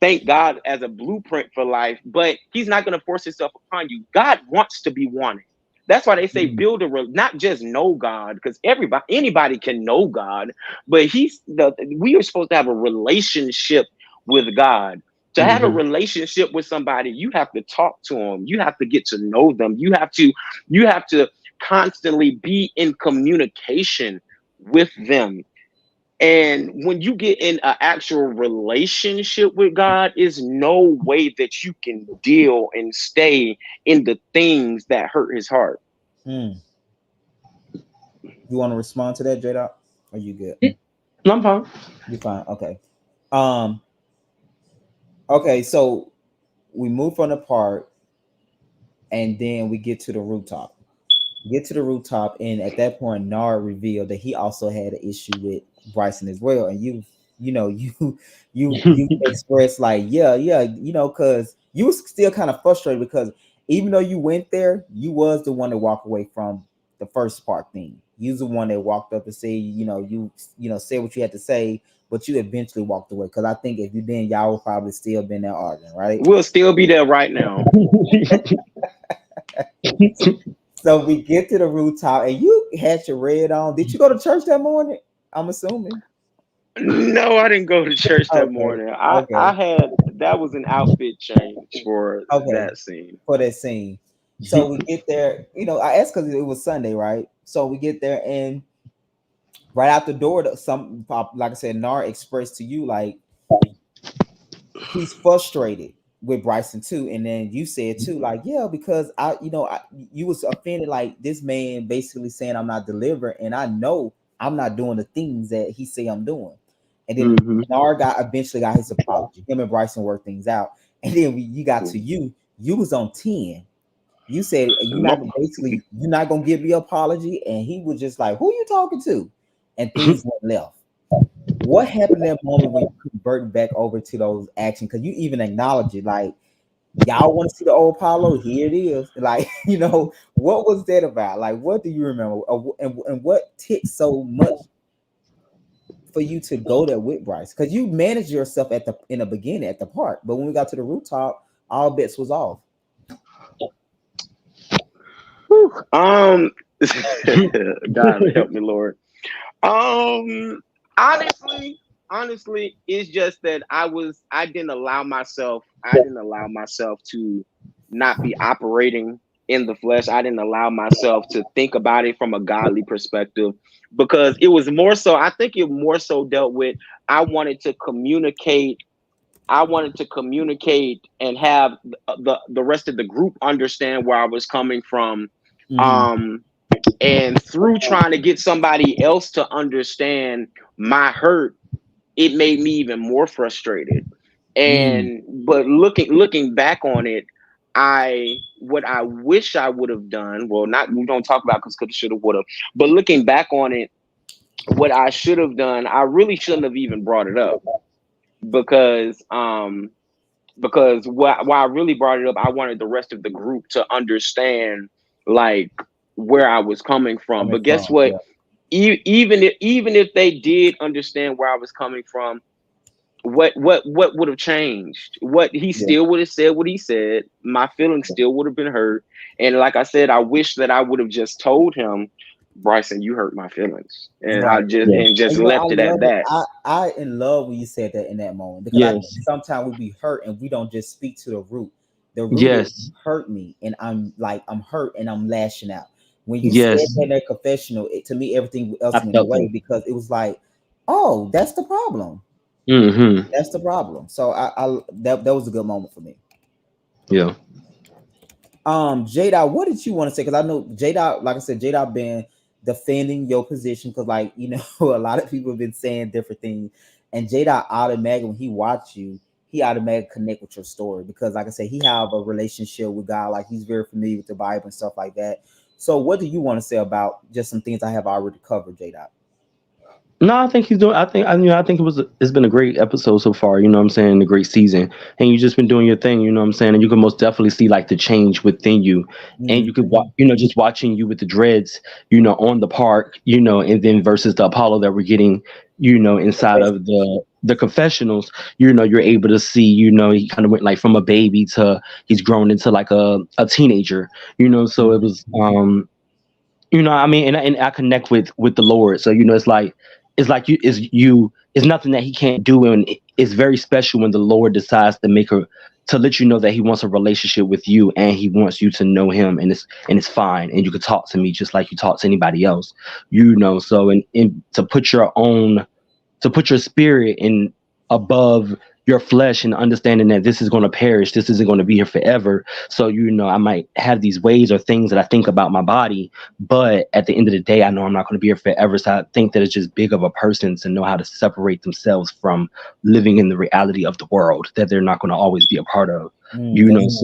thank God, as a blueprint for life, but he's not going to force himself upon you. God wants to be wanted. That's why they say Mhm. build not just know God, because anybody can know God, but we are supposed to have a relationship with God. To have a Hmm. relationship with somebody, you have to talk to them. You have to get to know them. You have to constantly be in communication with them. And when you get in an actual relationship with God, is no way that you can deal and stay in the things that hurt his heart. Mm. You want to respond to that, J Dot? Are you good? No, I'm fine. You fine? Okay. Um. Okay. So we move from the part, and then we get to the rooftop. Get to the rooftop, and at that point, Nard revealed that he also had an issue with Bryson as well. And you expressed like, yeah, yeah, because you was still kind of frustrated because even though you went there, you was the one to walk away from the first part thing. You was the one that walked up and say, said what you had to say, but you eventually walked away. Because I think if you didn't, y'all would probably still been there arguing, right? We'll still be there right now. So we get to the rooftop, and you had your red on. Did you go to church that morning? I'm assuming. No, I didn't go to church that Okay. morning. I Okay. had that was an outfit change for Okay. that scene. For that scene. So we get there. I asked because it was Sunday, right? So we get there, and right out the door, like I said, Nar expressed to you like he's frustrated with Bryson too, and then you said too, like, yeah, because you was offended, like this man basically saying I'm not delivering, and I know I'm not doing the things that he say I'm doing, and then Hmm. Nar eventually got his apology. Him and Bryson worked things out, and then you got to you was on 10. You said you're not gonna give me an apology, and he was just like, who you talking to, and things went left. What happened in that moment when you converted back over to those actions? Because you even acknowledge it, like y'all want to see the old Apollo. Here it is. Like what was that about? Like, what do you remember? And what ticked so much for you to go there with Bryce? Because you managed yourself in the beginning at the park, but when we got to the rooftop, all bets was off. Whew. God help me, Lord. Um, honestly, honestly, it's just that I didn't allow myself to not be operating in the flesh. I didn't allow myself to think about it from a godly perspective, because it was more so, I think it more so dealt with, I wanted to communicate. I wanted to communicate and have the rest of the group understand where I was coming from. Mm-hmm. Um, and through trying to get somebody else to understand my hurt, it made me even more frustrated. Mm. And but looking back on it, what I wish I would have done, well, not, we don't talk about because coulda, shoulda, woulda, but looking back on it, what I should have done, I really shouldn't have even brought it up, because why I really brought it up, I wanted the rest of the group to understand, like, where I was coming from. Coming But guess from, what? yeah. Even if they did understand where I was coming from, what would have changed? What he Yeah. still would have said what he said. My feelings still would have been hurt. And like I said, I wish that I would have just told him, Bryson, you hurt my feelings. And I Right. just Yeah. and just And I left it at love it. that. I in love when you said that in that moment because I think Yes. sometimes we be hurt and we don't just speak to the root. The root is Yes. hurt me and I'm hurt and I'm lashing out. When you said Yes. that in that confessional, to me everything I else went felt away it. because it was like, oh, that's the problem. Mm-hmm. That's the problem. So I that was a good moment for me. Yeah. Jada, what did you want to say? Because I know Jada, like I said, Jada been defending your position because, like, a lot of people have been saying different things, and Jada automatically when he watch you, he automatically connect with your story because, like I said, he have a relationship with God, like he's very familiar with the Bible and stuff like that. So, what do you want to say about just some things I have already covered, Jada? No, I think he's doing. I think it's been a great episode so far. You know what I'm saying? A great season, and you just been doing your thing. You know what I'm saying? And you can most definitely see like the change within you, and you could watch. Mm-hmm. Just watching you with the dreads. On the park. And then versus the Apollo that we're getting. Inside of the confessionals. You're able to see. He kind of went like from a baby to he's grown into like a teenager. So it was I mean, and I connect with the Lord. So it's like it's nothing that he can't do, and it's very special when the Lord decides to let you know that he wants a relationship with you and he wants you to know him, and it's fine, and you can talk to me just like you talk to anybody else. So and to put your spirit in above your flesh and understanding that this is going to perish, this isn't going to be here forever. So I might have these ways or things that I think about my body, but at the end of the day I know I'm not going to be here forever. So I think that it's just big of a person to know how to separate themselves from living in the reality of the world that they're not going to always be a part of. That's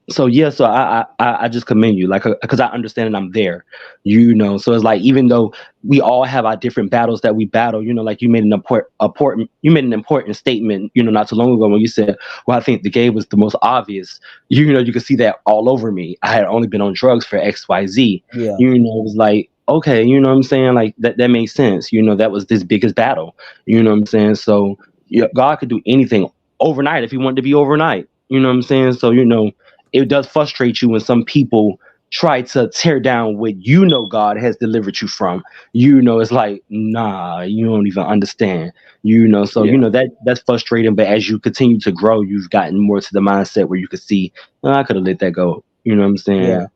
So yeah, so I just commend you, like, because I understand and I'm there. So it's like, even though we all have our different battles that we battle, like you made an important statement, not too long ago when you said, well, I think the gay was the most obvious. You could see that all over me. I had only been on drugs for XYZ. yeah, It was like, okay, what I'm saying, like that makes sense. That was this biggest battle. What I'm saying? So yeah, God could do anything overnight if he wanted to be overnight. What I'm saying? So it does frustrate you when some people try to tear down what God has delivered you from. It's like, nah, you don't even understand. So Yeah. that's frustrating. But as you continue to grow, you've gotten more to the mindset where you could see, "Oh, I could have let that go." You know what I'm yeah, saying?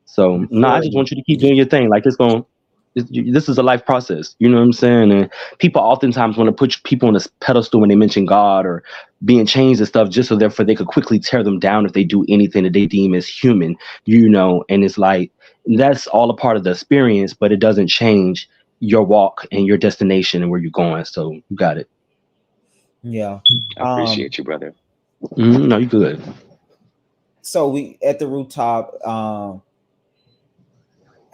So no, I just maturity. want you to keep doing your thing. Like this is a life process. You know what I'm saying? And people oftentimes want to put people on this pedestal when they mention God or being changed and stuff, just so therefore they could quickly tear them down if they do anything that they deem as human. And it's like that's all a part of the experience, but it doesn't change your walk and your destination and where you're going. So you got it. Yeah. I appreciate you, brother. No, you good. So we at the rooftop.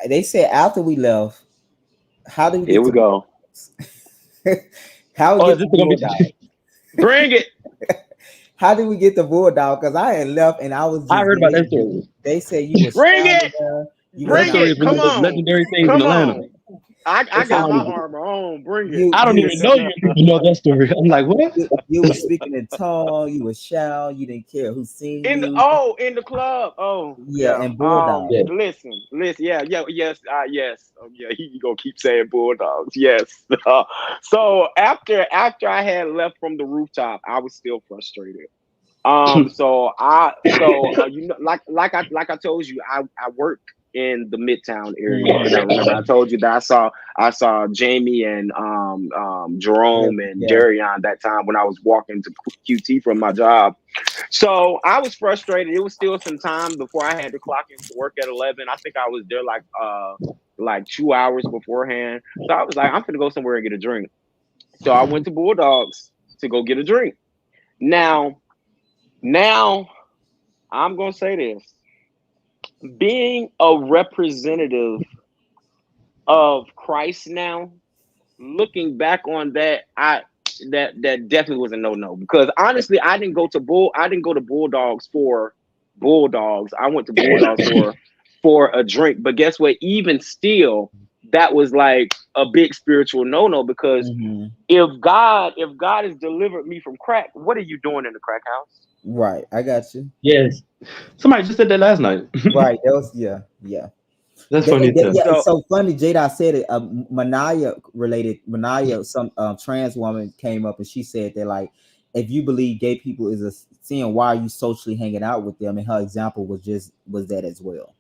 They said after we left, how did we Here get we to go. how we Oh, is get this to gonna Bulldog? be? Bring it. How did we get to Bulldog? Because I had left and I was I just heard about that listening. story. They said you were Bring shouting it. there. You was That Bring not story is it. one Come of the playing. on. legendary things in Come Atlanta. on. I It's I, got funny. my armor on. Bring it. I don't you even know you know that story. I'm like, what? you was speaking in tongue. You was shouting. You didn't care who seen you. In the club. Oh Yeah, yeah. and Bulldog. Yeah. Listen. Yes. Oh yeah. He gonna keep saying bulldogs. Yes. So after I had left from the rooftop, I was still frustrated. Like I told you, I work in the Midtown area, and I remember I told you that I saw Jamie and Yeah, Jerome and yeah. Darion that time when I was walking to QT from my job. So I was frustrated. It was still some time before I had to clock into work at 11. I think I was there like 2 hours beforehand. So I was like, I'm gonna go somewhere and get a drink. So I went to Bulldogs to go get a drink. Now, now I'm gonna say this: being a representative of Christ now, looking back on that, that definitely was a no because honestly, I didn't go to Bulldogs for Bulldogs. I went to Bulldogs for a drink. But guess what? Even still, that was like a big spiritual no-no, because Mm-hmm. if God has delivered me from crack, what are you doing in the crack house? Right. I got you. Yes. Somebody just said that last night. Right. That was yeah. Yeah. That's funny too. Yeah, it's So so funny. Jada said it. Manaya, some trans woman came up and she said that like, if you believe gay people is a sin, why are you socially hanging out with them? And her example was that as well.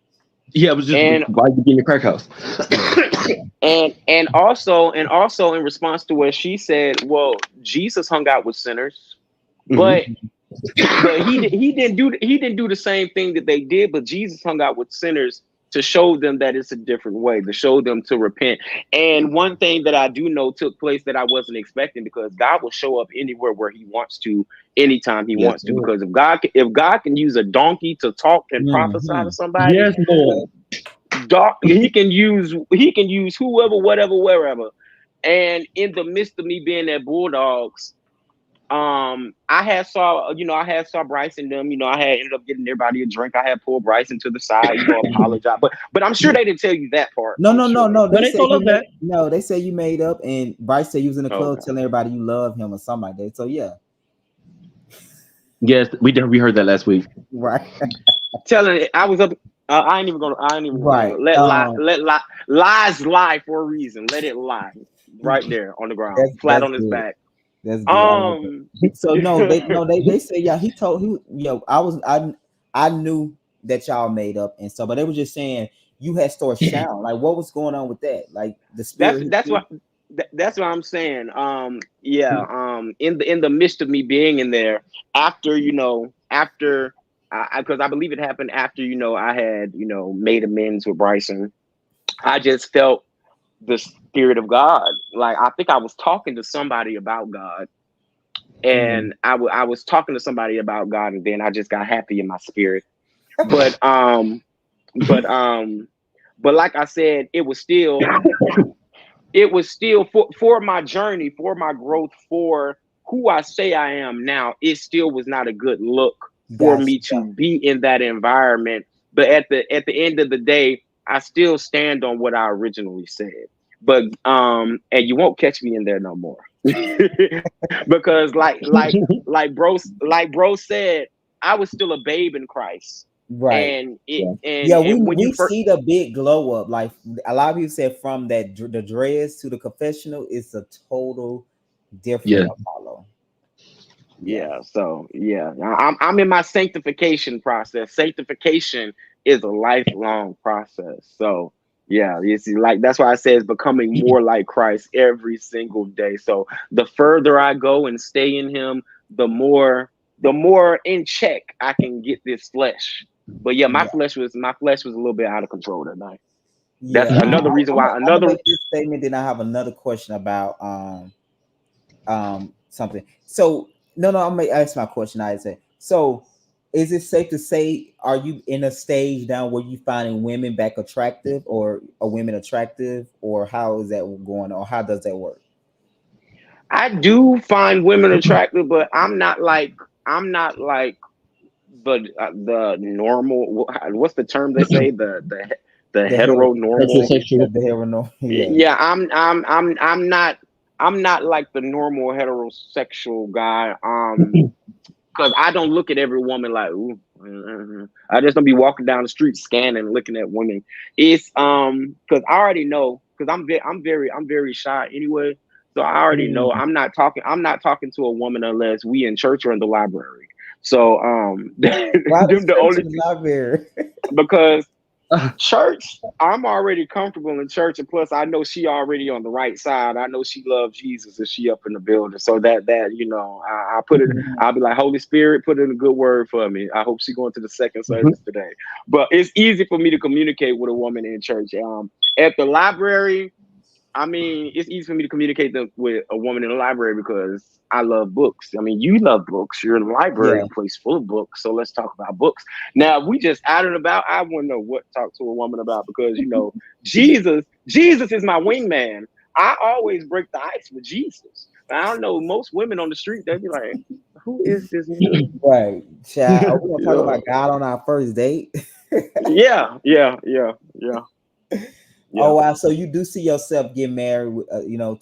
Yeah, it was just and why you be in the crack house. Yeah, yeah. and also in response to what she said, well, Jesus hung out with sinners, Hmm. but he didn't do the same thing that they did, but Jesus hung out with sinners to show them that it's a different way, to show them to repent. And one thing that I do know took place that I wasn't expecting, because God will show up anywhere where he wants to, anytime he Yes, wants to, Lord. because if God can use a donkey to talk and prophesy to Mm-hmm. somebody, Yes, Lord. he can use whoever, whatever, wherever. And in the midst of me being at Bulldogs, I had saw Bryson them. I had ended up getting everybody a drink. I had pulled Bryson to the side, apologize. But I'm sure they didn't tell you that part. No, I'm no, sure no, they no. No, They they said told you us made that. no. They said you made up, and Bryce said you was in the club Okay. telling everybody you love him or something like that. So yeah, Yes, we did. We heard that last week. right, Telling I was up. I ain't even gonna right. let lies lie for a reason. Let it lie right there on the ground, flat That's on his good. back. That's good. I like it. Um, So no, they say yeah. He told he I knew that y'all made up and stuff, but they were just saying you had started shouting. Like what was going on with that? Like the that's spirit hit that's you? what that's what I'm saying. Yeah. In the midst of me being in there, after because I believe it happened after I had made amends with Bryson. I just felt the spirit of God. Like, I think I was talking to somebody about God, Mm, and I was talking to somebody about God, and then I just got happy in my spirit. But but um, but like I said, it was still for my journey, for my growth, for who I say I am now. It still was not a good look for gotcha. me to be in that environment. But at the end of the day, I still stand on what I originally said. But and you won't catch me in there no more. Because like bro said, I was still a babe in Christ. Right. And it Yeah. and Yeah, and when you we first see the big glow up. Like a lot of people said, from the dreads to the confessional, it's a total Yeah. different Apollo. Yeah. Yeah, so yeah, I'm in my sanctification process. Sanctification is a lifelong process. So yeah, you see, like that's why I say it's becoming more like Christ every single day. So the further I go and stay in Him, the more in check I can get this flesh. But yeah, my Yeah. flesh was a little bit out of control that night. That's Yeah. another reason I'm why. gonna Another make this statement. Then I have another question about something. So no, I'm gonna ask my question. I say so. Is it safe to say, are you in a stage now where you finding women back attractive, or are women attractive, or how is that going, or how does that work? I do find women attractive, but I'm not like the normal. What's the term they say? The The hero, heteronormal. Heterosexual. the hero, no, yeah. Yeah, I'm not like the normal heterosexual guy. Because I don't look at every woman like, ooh. I just don't be walking down the street scanning, looking at women. It's because I already know, because I'm very shy anyway. So I already know Mm. I'm not talking to a woman unless we in church or in the library. So Why them does the church only is not there? because church, I'm already comfortable in church, and plus I know she already on the right side. I know she loves Jesus and she up in the building. So that I put it. I'll be like, Holy Spirit, put in a good word for me. I hope she going to the second service today. But it's easy for me to communicate with a woman in church. At the library, I mean, it's easy for me to communicate with a woman in the library because I love books. I mean, you love books. You're in the library, Yeah, a place full of books. So let's talk about books. Now, if we just out and about, I wouldn't know what to talk to a woman about, because Jesus is my wingman. I always break the ice with Jesus. I don't know, most women on the street, they'd be like, who is this nigga? right. Child, are we gonna talk Yeah, about God on our first date? yeah, yeah, yeah, yeah. Oh Yeah. wow, so you do see yourself getting married,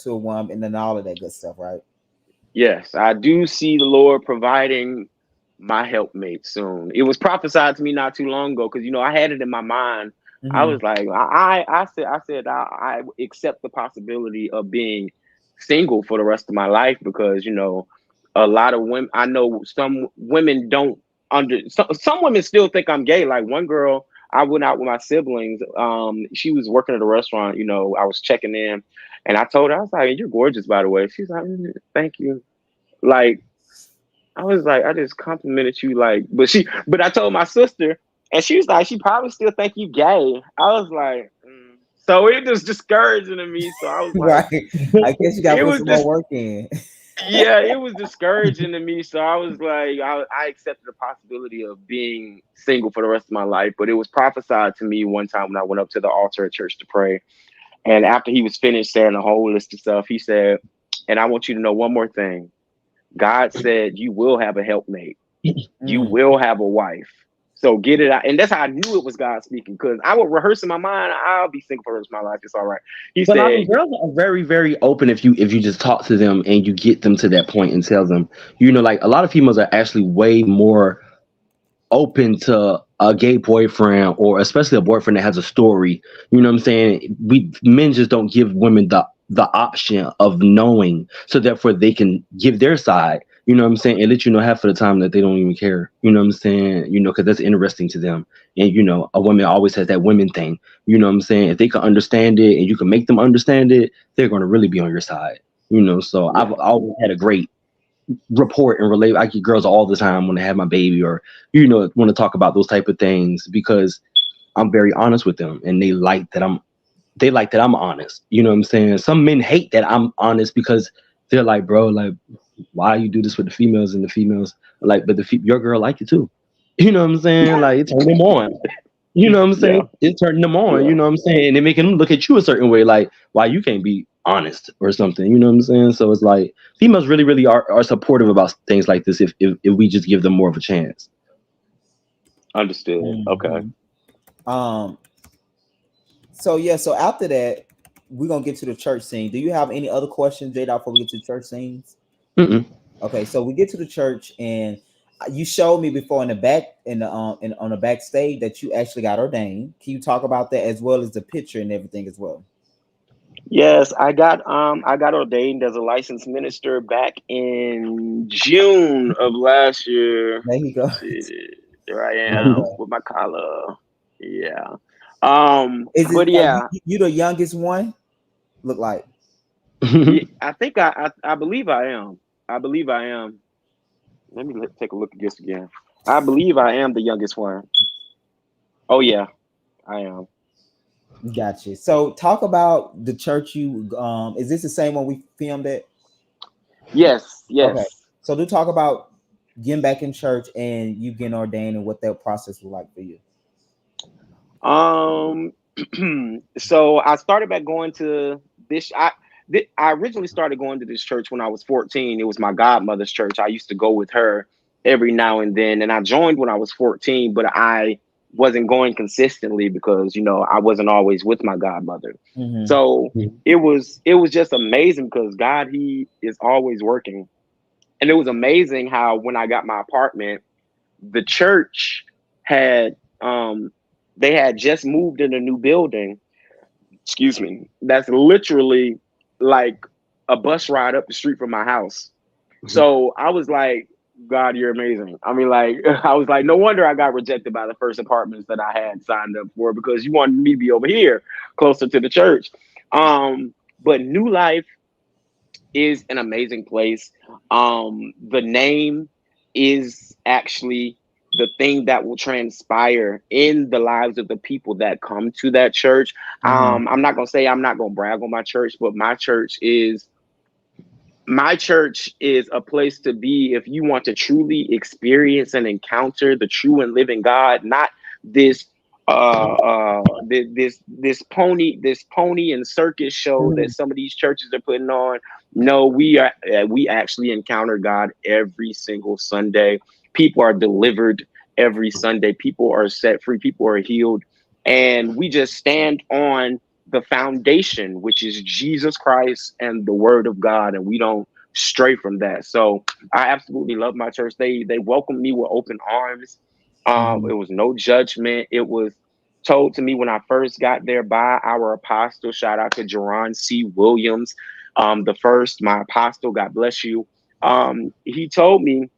to a woman and then all of that good stuff, right? Yes, I do see the Lord providing my helpmate soon. It was prophesied to me not too long ago because I had it in my mind. I Mm-hmm. was like, I said I accept the possibility of being single for the rest of my life because a lot of women. I know some women don't some women still think I'm gay. Like one girl, I went out with my siblings. She was working at a restaurant. I was checking in, and I told her, I was like, "You're gorgeous, by the way." She's like, "Thank you." Like I was like, I just complimented you, like, but I told my sister, and she was like, she probably still think you gay. I was like, so it was discouraging to me. So I was like, Right. I guess you got to it put was some more just, work in. yeah, it was discouraging to me. So I was like, I accepted the possibility of being single for the rest of my life. But it was prophesied to me one time when I went up to the altar at church to pray. And after he was finished saying a whole list of stuff, he said, and I want you to know one more thing. God said you will have a helpmate. You Mm. will have a wife. So get it out. And that's how I knew it was God speaking because I would rehearse in my mind, I'll be single for the rest of my life. It's all right. He But I said, mean, girls are very, very open if you just talk to them and you get them to that point and tell them, like a lot of females are actually way more open to a gay boyfriend or especially a boyfriend that has a story. You know what I'm saying? We men just don't give women the option of knowing, so therefore they can give their side. You know what I'm saying? And let you know half of the time that they don't even care. You know what I'm saying? Because that's interesting to them. And a woman always has that women thing. You know what I'm saying? If they can understand it and you can make them understand it, they're going to really be on your side. So I've yeah, always had a great report and relate. I get girls all the time when I have my baby or want to talk about those type of things because I'm very honest with them and they like that I'm honest. You know what I'm saying? Some men hate that I'm honest because they're like, bro, like, why you do this with the females and the females like, but your girl like it too. You know what I'm saying? Like it turned them on. You know what I'm saying? yeah, It's turning them on. yeah. You know what I'm saying? And it making them look at you a certain way, like why you can't be honest or something. You know what I'm saying? So it's like females really, really are supportive about things like this if we just give them more of a chance. Understood. Okay. Hmm. Um. So yeah. So after that, we're gonna get to the church scene. Do you have any other questions, Jada, before we get to the church scenes? Mm-mm. Okay. So we get to the church, and you showed me before in the back on the backstage that you actually got ordained. Can you talk about that as well as the picture and everything as well? Yes, I got ordained as a licensed minister back in June of last year. There you go. Let's see. There I There you am go. with my collar. Yeah. Is it But yeah, you the youngest one? Look like. yeah, I think I believe I am. I believe I am. Let me take a look at this again. I believe I am the youngest one. Oh yeah, I am. Gotcha. So talk about the church you is this the same one we filmed at? Yes, Okay. yes. So do talk about getting back in church and you getting ordained and what that process was like for you. Um, so I started back going to this. I originally started going to this church when I was 14. It was my godmother's church. I used to go with her every now and then, and I joined when I was 14, but I wasn't going consistently because I wasn't always with my godmother. Mm-hmm. So it was just amazing because God, He is always working, and it was amazing how when I got my apartment, the church had they had just moved in a new building, excuse me, that's literally like a bus ride up the street from my house. So I was like, God, you're amazing. I mean, like, I was like, no wonder I got rejected by the first apartments that I had signed up for because you wanted me to be over here closer to the church. But New Life is an amazing place. The name is actually the thing that will transpire in the lives of the people that come to that church. Mm-hmm. I'm not gonna say I'm not gonna brag on my church, but my church is a place to be if you want to truly experience and encounter the true and living God, not this this pony and circus show that some of these churches are putting on. No, we actually encounter God every single Sunday. People are delivered every Sunday. People are set free. People are healed, and we just stand on the foundation, which is Jesus Christ and the Word of God, and we don't stray from that. So I absolutely love my church. They welcomed me with open arms. Mm-hmm. It was no judgment. It was told to me when I first got there by our apostle. Shout out to Jerron C. Williams, the first, my apostle. God bless you. He told me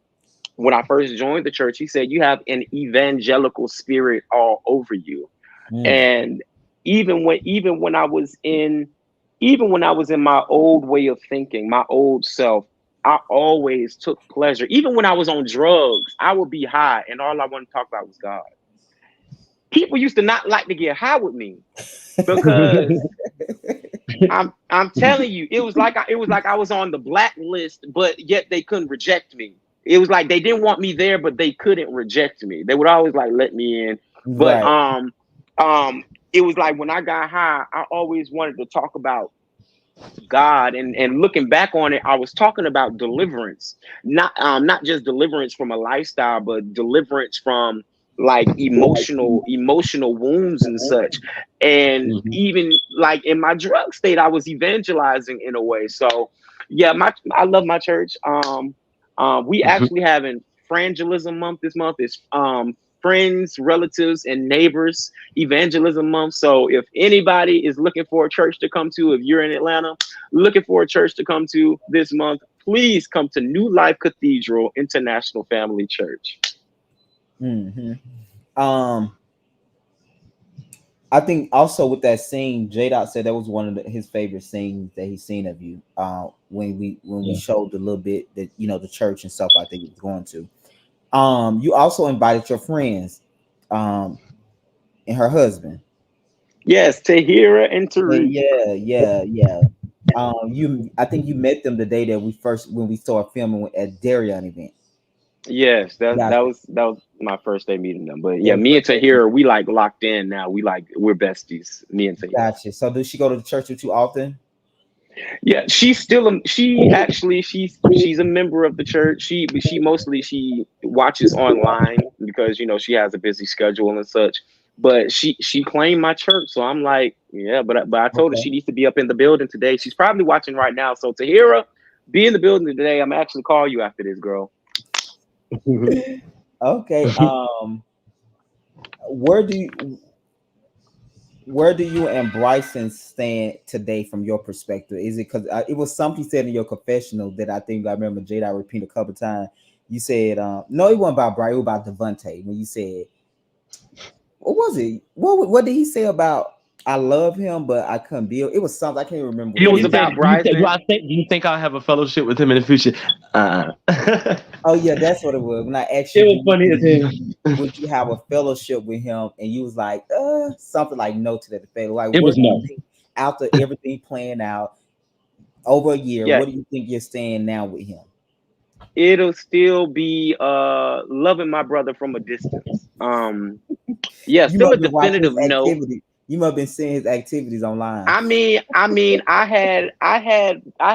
when I first joined the church, he said, "You have an evangelical spirit all over you." Mm. And even when I was in my old way of thinking, my old self, I always took pleasure. Even when I was on drugs, I would be high and all I wanted to talk about was God. People used to not like to get high with me because I'm telling you, it was like I was on the blacklist, but yet they couldn't reject me. It was like they didn't want me there, but they couldn't reject me. They would always like let me in. But Right. um it was like when I got high, I always wanted to talk about God, and looking back on it, I was talking about deliverance, not just deliverance from a lifestyle, but deliverance from like emotional wounds and such. And Mhm. even like in my drug state, I was evangelizing in a way. So yeah, I love my church. We Mhm. actually having Frangelism month this month. Is friends, relatives, and neighbors evangelism month. So if anybody is looking for a church to come to, if you're in Atlanta looking for a church to come to this month, please come to New Life Cathedral International Family Church. Mm-hmm. Um, I think also with that scene, J Dot said that was one of his favorite scenes that he's seen of you. When we Yeah. showed a little bit that the church and stuff like that he was going to. You also invited your friends, um, and her husband. Yes, Tahira and Tariq. Yeah, yeah, yeah. I think you met them the day that when we started filming at Darien event. Yes, Gotcha. that was my first day meeting them. But Yeah, yeah, the me and first day. Tahira, we like locked in now. We're besties. Me and Tahira. Gotcha. So does she go to the church with you often? Yeah, she's still she actually she's a member of the church. She mostly she watches online because she has a busy schedule and such. But she claimed my church, so I'm like, yeah. But I told her she Okay. needs to be up in the building today. She's probably watching right now. So Tahira, be in the building today. I'm actually call you after this, girl. Okay. Where do you where do you and Bryson stand today from your perspective? Is it because it was something said in your confessional that I think I remember Jada repeated a couple times. You said, no, it wasn't about Bryson, it was about Devontae. When you said, what was it? What did he say about I love him, but I couldn't be? It was something I can't remember what It he was You said. said, about Bryson. do you think I'll have a fellowship with him in the future? Uh, Oh yeah, that's what it was. When I asked it you, was funny as hell. would you have a fellowship with him? And you was like, something like no to that effect. Like, It where was do you no. think after everything playing out over a year, Yeah, what do you think you're staying now with him? it'll still be loving my brother from a distance. Yeah, You still must a have been watching definitive his no. activity. You must have been seeing his activities online. I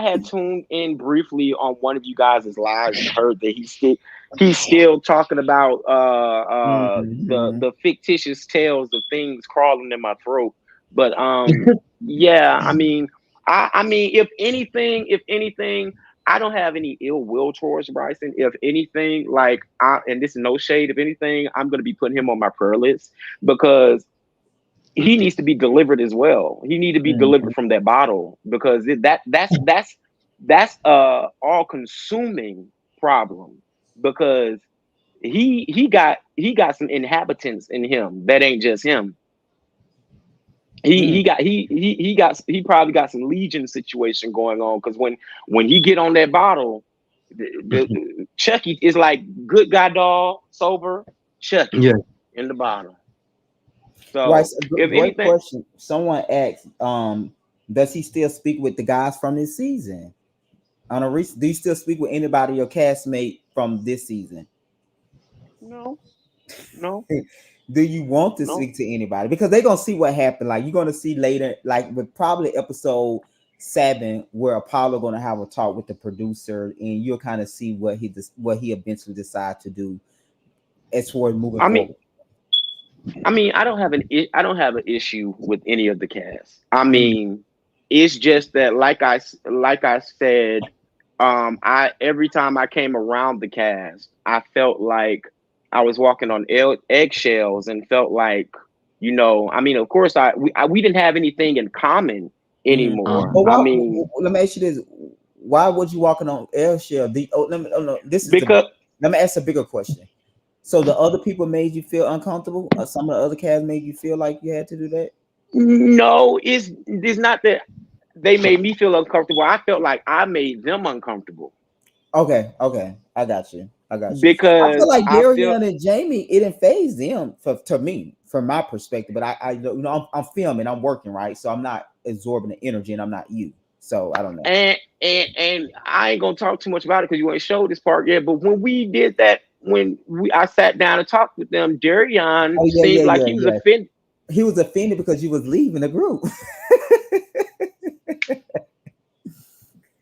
had tuned in briefly on one of you guys' lives and heard that he's still talking about Mm-hmm. the fictitious tales of things crawling in my throat. But yeah, I mean, if anything, I don't have any ill will towards Bryson. If anything, like and this is no shade. If anything, I'm gonna be putting him on my prayer list because he needs to be delivered as well. He need to be Mm-hmm. delivered from that bottle because that's all consuming problem because he got some inhabitants in him that ain't just him. He probably got some legion situation going on because when he get on that bottle, Chucky is like good guy dog sober Chucky Yeah. in the bottle. Right. So So if great anything, question. Someone asked, does he still speak with the guys from this season? On a recent, do you still speak with anybody your castmate from this season? no, no, Do you want to no. speak to anybody? Because they're gonna see what happened. Like you're gonna see later, like with probably episode 7, where Apollo gonna have a talk with the producer, and you'll kind of see what he eventually decide to do as far as moving I mean, forward. I mean, I don't have an issue with any of the cast. I Mm. mean, it's just that like I said, I every time I came around the cast, I felt like I was walking on eggshells and felt like, I mean, of course we didn't have anything in common Mm. anymore. But I why? mean, Let me ask you this: why was you walking on air shell? Let me. Oh no, this is the. because Let me ask a bigger question. So the other people made you feel uncomfortable, or some of the other cast made you feel like you had to do that? no, it's not that they made me feel uncomfortable. I felt like I made them uncomfortable Okay, okay, I got you. I got you. I feel because like I feel Darian and Jamie, it didn't phase them to me, from my perspective. But I'm filming, I'm working, right? So I'm not absorbing the energy, and I'm not you. So I don't know. and I ain't gonna talk too much about it because you ain't showed this part yet. But when we did that, I sat down and talked with them, Darian Oh yeah, seemed yeah, like yeah, he was yeah. offended. He was offended because you was leaving the group.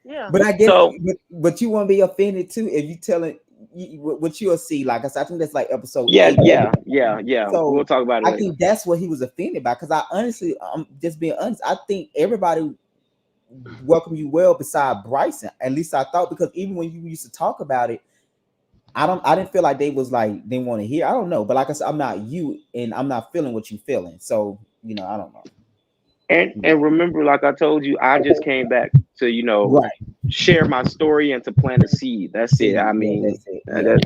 Yeah. But I guess, So but you won't be offended too if you telling what you'll see. Like I said, I think that's like episode yeah, 8. yeah. We'll So talk about it I later. think that's what he was offended by. Because I honestly, I'm just being honest. I think everybody welcomed you well, beside Bryson. At least I thought, because even when you used to talk about it, I didn't feel like they was like they want to hear. I don't know, but like I said, I'm not you, and I'm not feeling what you feeling. So I don't know. And remember, like I told you, I just came back to Right. share my story and to plant a seed. That's it. See, I yeah, mean, that's it. Yeah.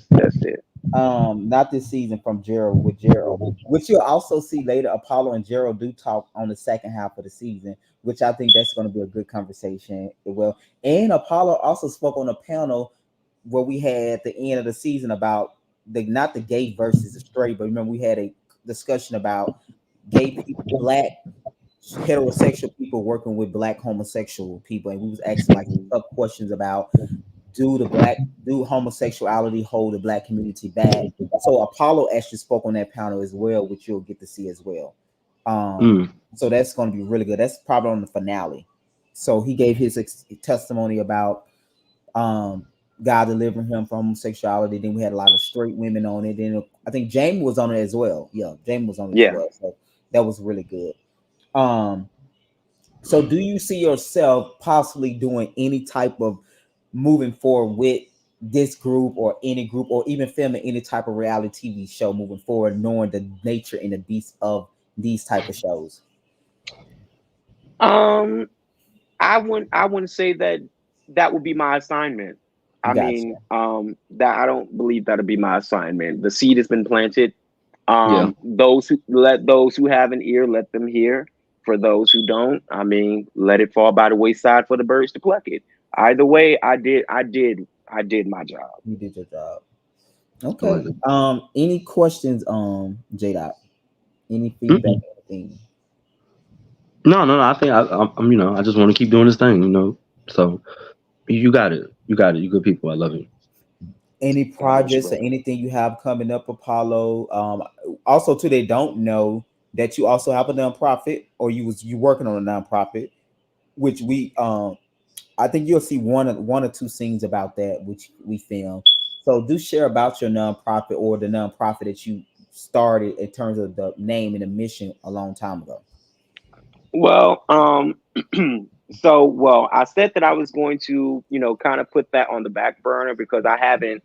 that's it. Not this season from Gerald with Gerald, which you'll also see later. Apollo and Gerald do talk on the second half of the season, which I think that's going to be a good conversation. Well, and Apollo also spoke on a panel where we had at the end of the season about the not the gay versus the straight, but remember we had a discussion about gay people, black heterosexual people working with black homosexual people, and we was asking like tough questions about do homosexuality hold the black community back? So Apollo actually spoke on that panel as well, which you'll get to see as well. Um, Mm. so that's going to be really good. That's probably on the finale. So he gave his testimony about um God delivering him from homosexuality. Then we had a lot of straight women on it. Then I think Jamie was on it as well. Yeah, Jamie was on it as Yeah. well. So that was really good. Um, so do you see yourself possibly doing any type of moving forward with this group or any group, or even filming any type of reality TV show moving forward, knowing the nature and the beast of these type of shows? Um, I wouldn't say that that would be my assignment. I Gotcha. mean, that I don't believe that'll be my assignment. The seed has been planted. Yeah. Those who have an ear, let them hear. For those who don't, I mean, let it fall by the wayside for the birds to pluck it. Either way, I did my job. You did your job. I like Okay. it. Any questions, J Dot? Any feedback, Mm-mm. anything? No, no, no. I think I'm. I just want to keep doing this thing. So you got it. You got it. You good people. I love it. Any God bless you, projects or brother. anything you have coming up, Apollo? Also too, they don't know that you also have a nonprofit, or you working on a nonprofit, which we I think you'll see one or two scenes about that, which we film. So do share about your nonprofit, or the nonprofit that you started, in terms of the name and the mission a long time ago. Well, I said that I was going to, kind of put that on the back burner because I've had it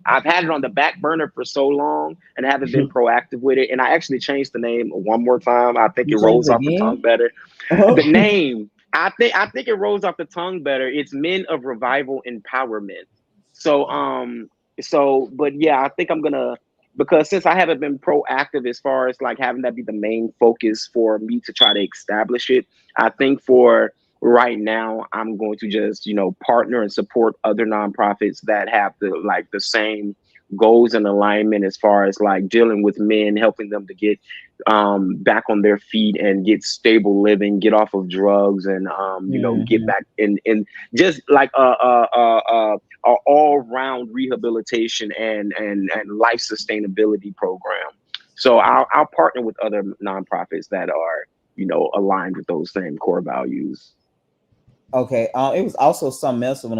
on the back burner for so long and haven't been proactive with it. And I actually changed the name one more time. I think You it changed rolls it off the tongue again? better. Uh-huh. The name, I think it rolls off the tongue better. It's Men of Revival Empowerment. So, but yeah, I think I'm gonna, because since I haven't been proactive as far as like having that be the main focus for me to try to establish it, I think for right now I'm going to just partner and support other nonprofits that have the same goals and alignment as far as like dealing with men, helping them to get back on their feet and get stable living, get off of drugs, and get Mhm. back in just like a all round rehabilitation and life sustainability program. So I'll partner with other nonprofits that are aligned with those same core values. Okay. It was also something else when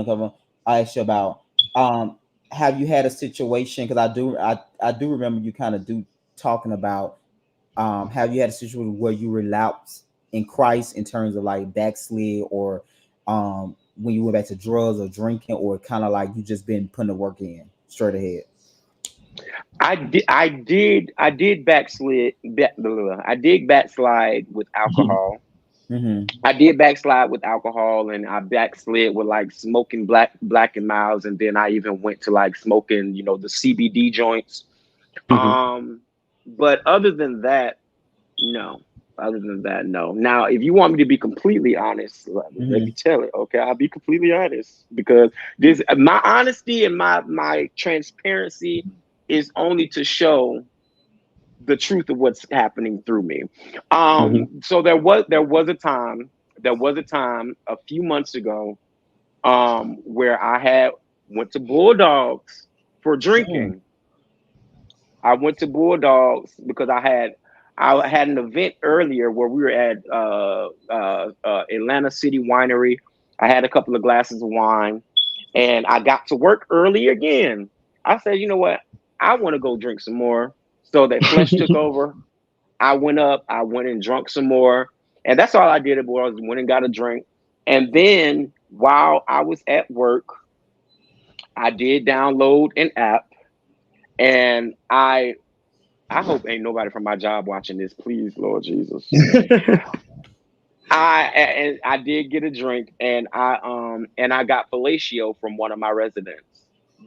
I asked you about. Um, have you had a situation? Because I do remember you kind of do talking about have you had a situation where you relapsed in Christ in terms of like backslid, or when you went back to drugs or drinking, or kind of like you just been putting the work in straight ahead? I did I did backslide with alcohol. Mm-hmm. I did backslide with alcohol, and I backslid with like smoking black and miles, and then I even went to like smoking, the CBD joints. Mhm. Um, but other than that, no. Other than that, no. Now, if you want me to be completely honest, let me Mm-hmm. tell it. Okay, I'll be completely honest, because this my honesty and my transparency is only to show the truth of what's happening through me. Mhm. So there was a time a few months ago, where I had went to Bulldogs for Mm-hmm. drinking. I went to Bulldogs because I had an event earlier where we were at Atlanta City Winery. I had a couple of glasses of wine, and I got to work early again. I said, you know what? I want to go drink some more. So that flesh took over. I went up. I went and drunk some more, and that's all I did. Was went and got a drink, and then while I was at work, I did download an app, and I hope ain't nobody from my job watching this. Please, Lord Jesus. I did get a drink, and I got fellatio from one of my residents.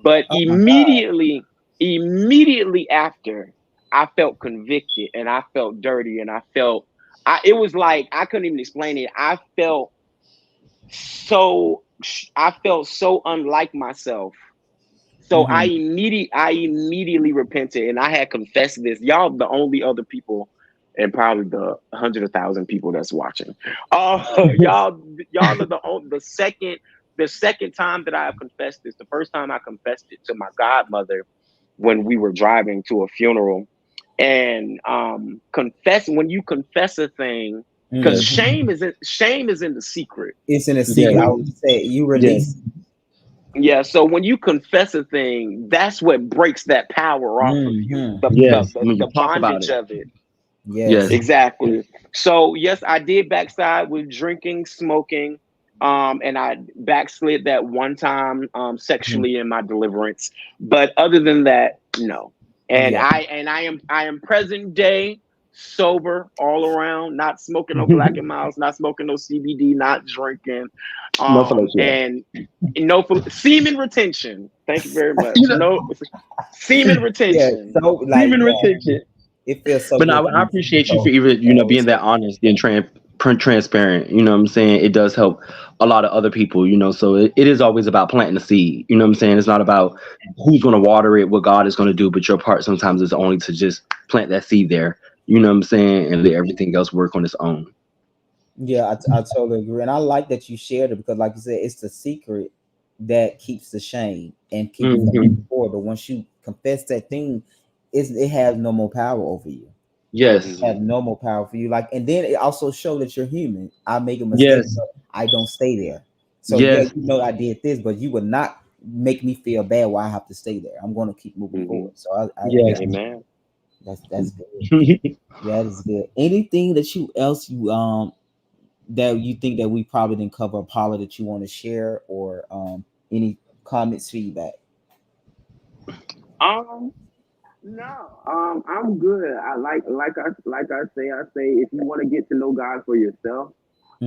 But Oh my God. immediately after, I felt convicted, and I felt dirty, and it was like I couldn't even explain it. So I felt so unlike myself. So I Mm-hmm. immediately repented, and I had confessed this. Y'all, the only other people, and probably the 100,000 people that's watching. Y'all are the second time that I have confessed this. The first time I confessed it to my godmother when we were driving to a funeral, and confess when you confess a thing, because Mm. shame is in the secret. It's in a secret. Yeah. I When would say you Yeah. release. Yeah, so when you confess a thing, that's what breaks that power off of you, Mm-hmm. the the Yes. the, When you the talk about bondage it. of it. Yes. Yes. Exactly. So yes, I did backside with drinking, smoking, and I backslid that one time Mhm. sexually in my deliverance. But other than that, no. And Yeah. I am present day sober all around, not smoking no black and miles, not smoking no CBD, not drinking, No fellatio. and no semen retention. Thank you very much. You know, No semen Yeah. retention. So like, semen yeah, retention. it feels so But no, good to I be appreciate you for so even being that honest and transparent. You know what I'm saying? It does help a lot of other people. So it is always about planting the seed. You know what I'm saying? It's not about who's going to water it, what God is going to do, but your part sometimes is only to just plant that seed there. You know what I'm saying? And let everything else work on its own. Yeah, I totally agree, and I like that you shared it because, like you said, it's the secret that keeps the shame and keep you from moving Hmm. forward. But once you confess that thing, it has no more power over you. Yes. Have Mhm. no more power for you. Like, and then it also shows that you're human. I make a mistake, Yes. but I don't stay there. So yeah, Yes. you know I did this, but you would not make me feel bad why I have to stay there. I'm going to keep moving Mhm. forward. So I Yes. Amen. that's good. Yeah, that is good. Anything that you else you that you think that we probably didn't cover, Paula, that you want to share, or any comments, feedback? Um, no, I'm good. I like I say, if you want to get to know God for yourself,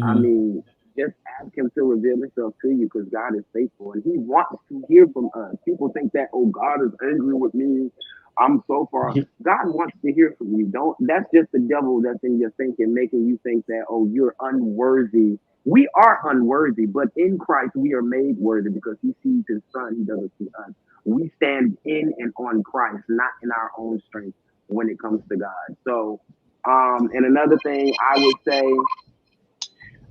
I Mm-hmm. mean, just ask Him to reveal Himself to you, because God is faithful and He wants to hear from us. People think that, oh, God is angry with me. I'm so far. God wants to hear from you. Don't. That's just the devil that's in your thinking, making you think that, oh, you're unworthy. We are unworthy, but in Christ we are made worthy because He sees His Son. He doesn't see us. We stand in and on Christ, not in our own strength when it comes to God. So, and another thing I would say,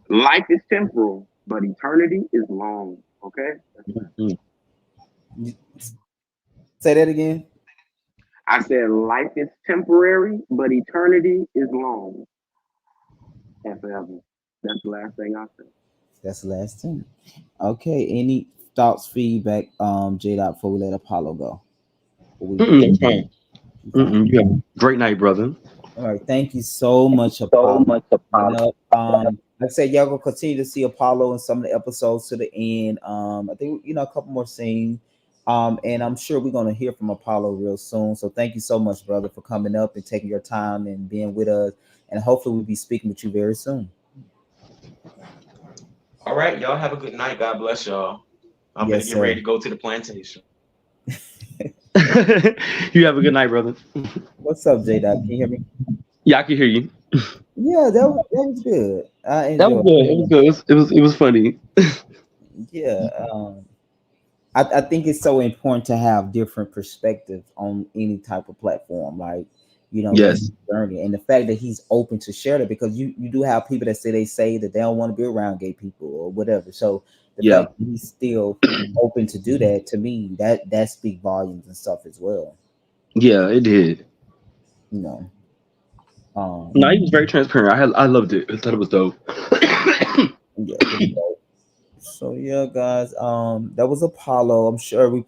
life is temporal, but eternity is long. Okay? That's what I Mhm. Say that again. I said life is temporary, but eternity is long and forever. That's the last thing I said. That's the last thing. Okay. Any thoughts, feedback, J Dot, before we let Apollo go? Before we Mm-mm, get that's fine. fine. You have a great night, brother. All right, thank you so much, So Apollo. much Coming apology. up. Like I said, y'all gonna continue to see Apollo in some of the episodes to the end. I think a couple more scenes. And I'm sure we're gonna hear from Apollo real soon. So thank you so much, brother, for coming up and taking your time and being with us. And hopefully we'll be speaking with you very soon. All right, y'all have a good night. God bless y'all. I'm gonna Yes, get ready sir. to go to the plantation. You have a good night, brother. What's up, J Dot? Can you hear me? Yeah, I can hear you. Yeah, that was good. I That was enjoyed good. It was good. It was funny. it. Yeah. I think it's so important to have different perspectives on any type of platform. Like, that's Yes. his journey. And the fact that he's open to share that, because you do have people that say that they don't want to be around gay people or whatever. So the Yeah. fact that he's still open to do that, to me, that speak volumes and stuff as well. Yeah, it did. You know. Um No, he was very transparent. I loved it. I thought it was dope. yeah, pretty dope. So yeah, guys, that was Apollo. I'm sure we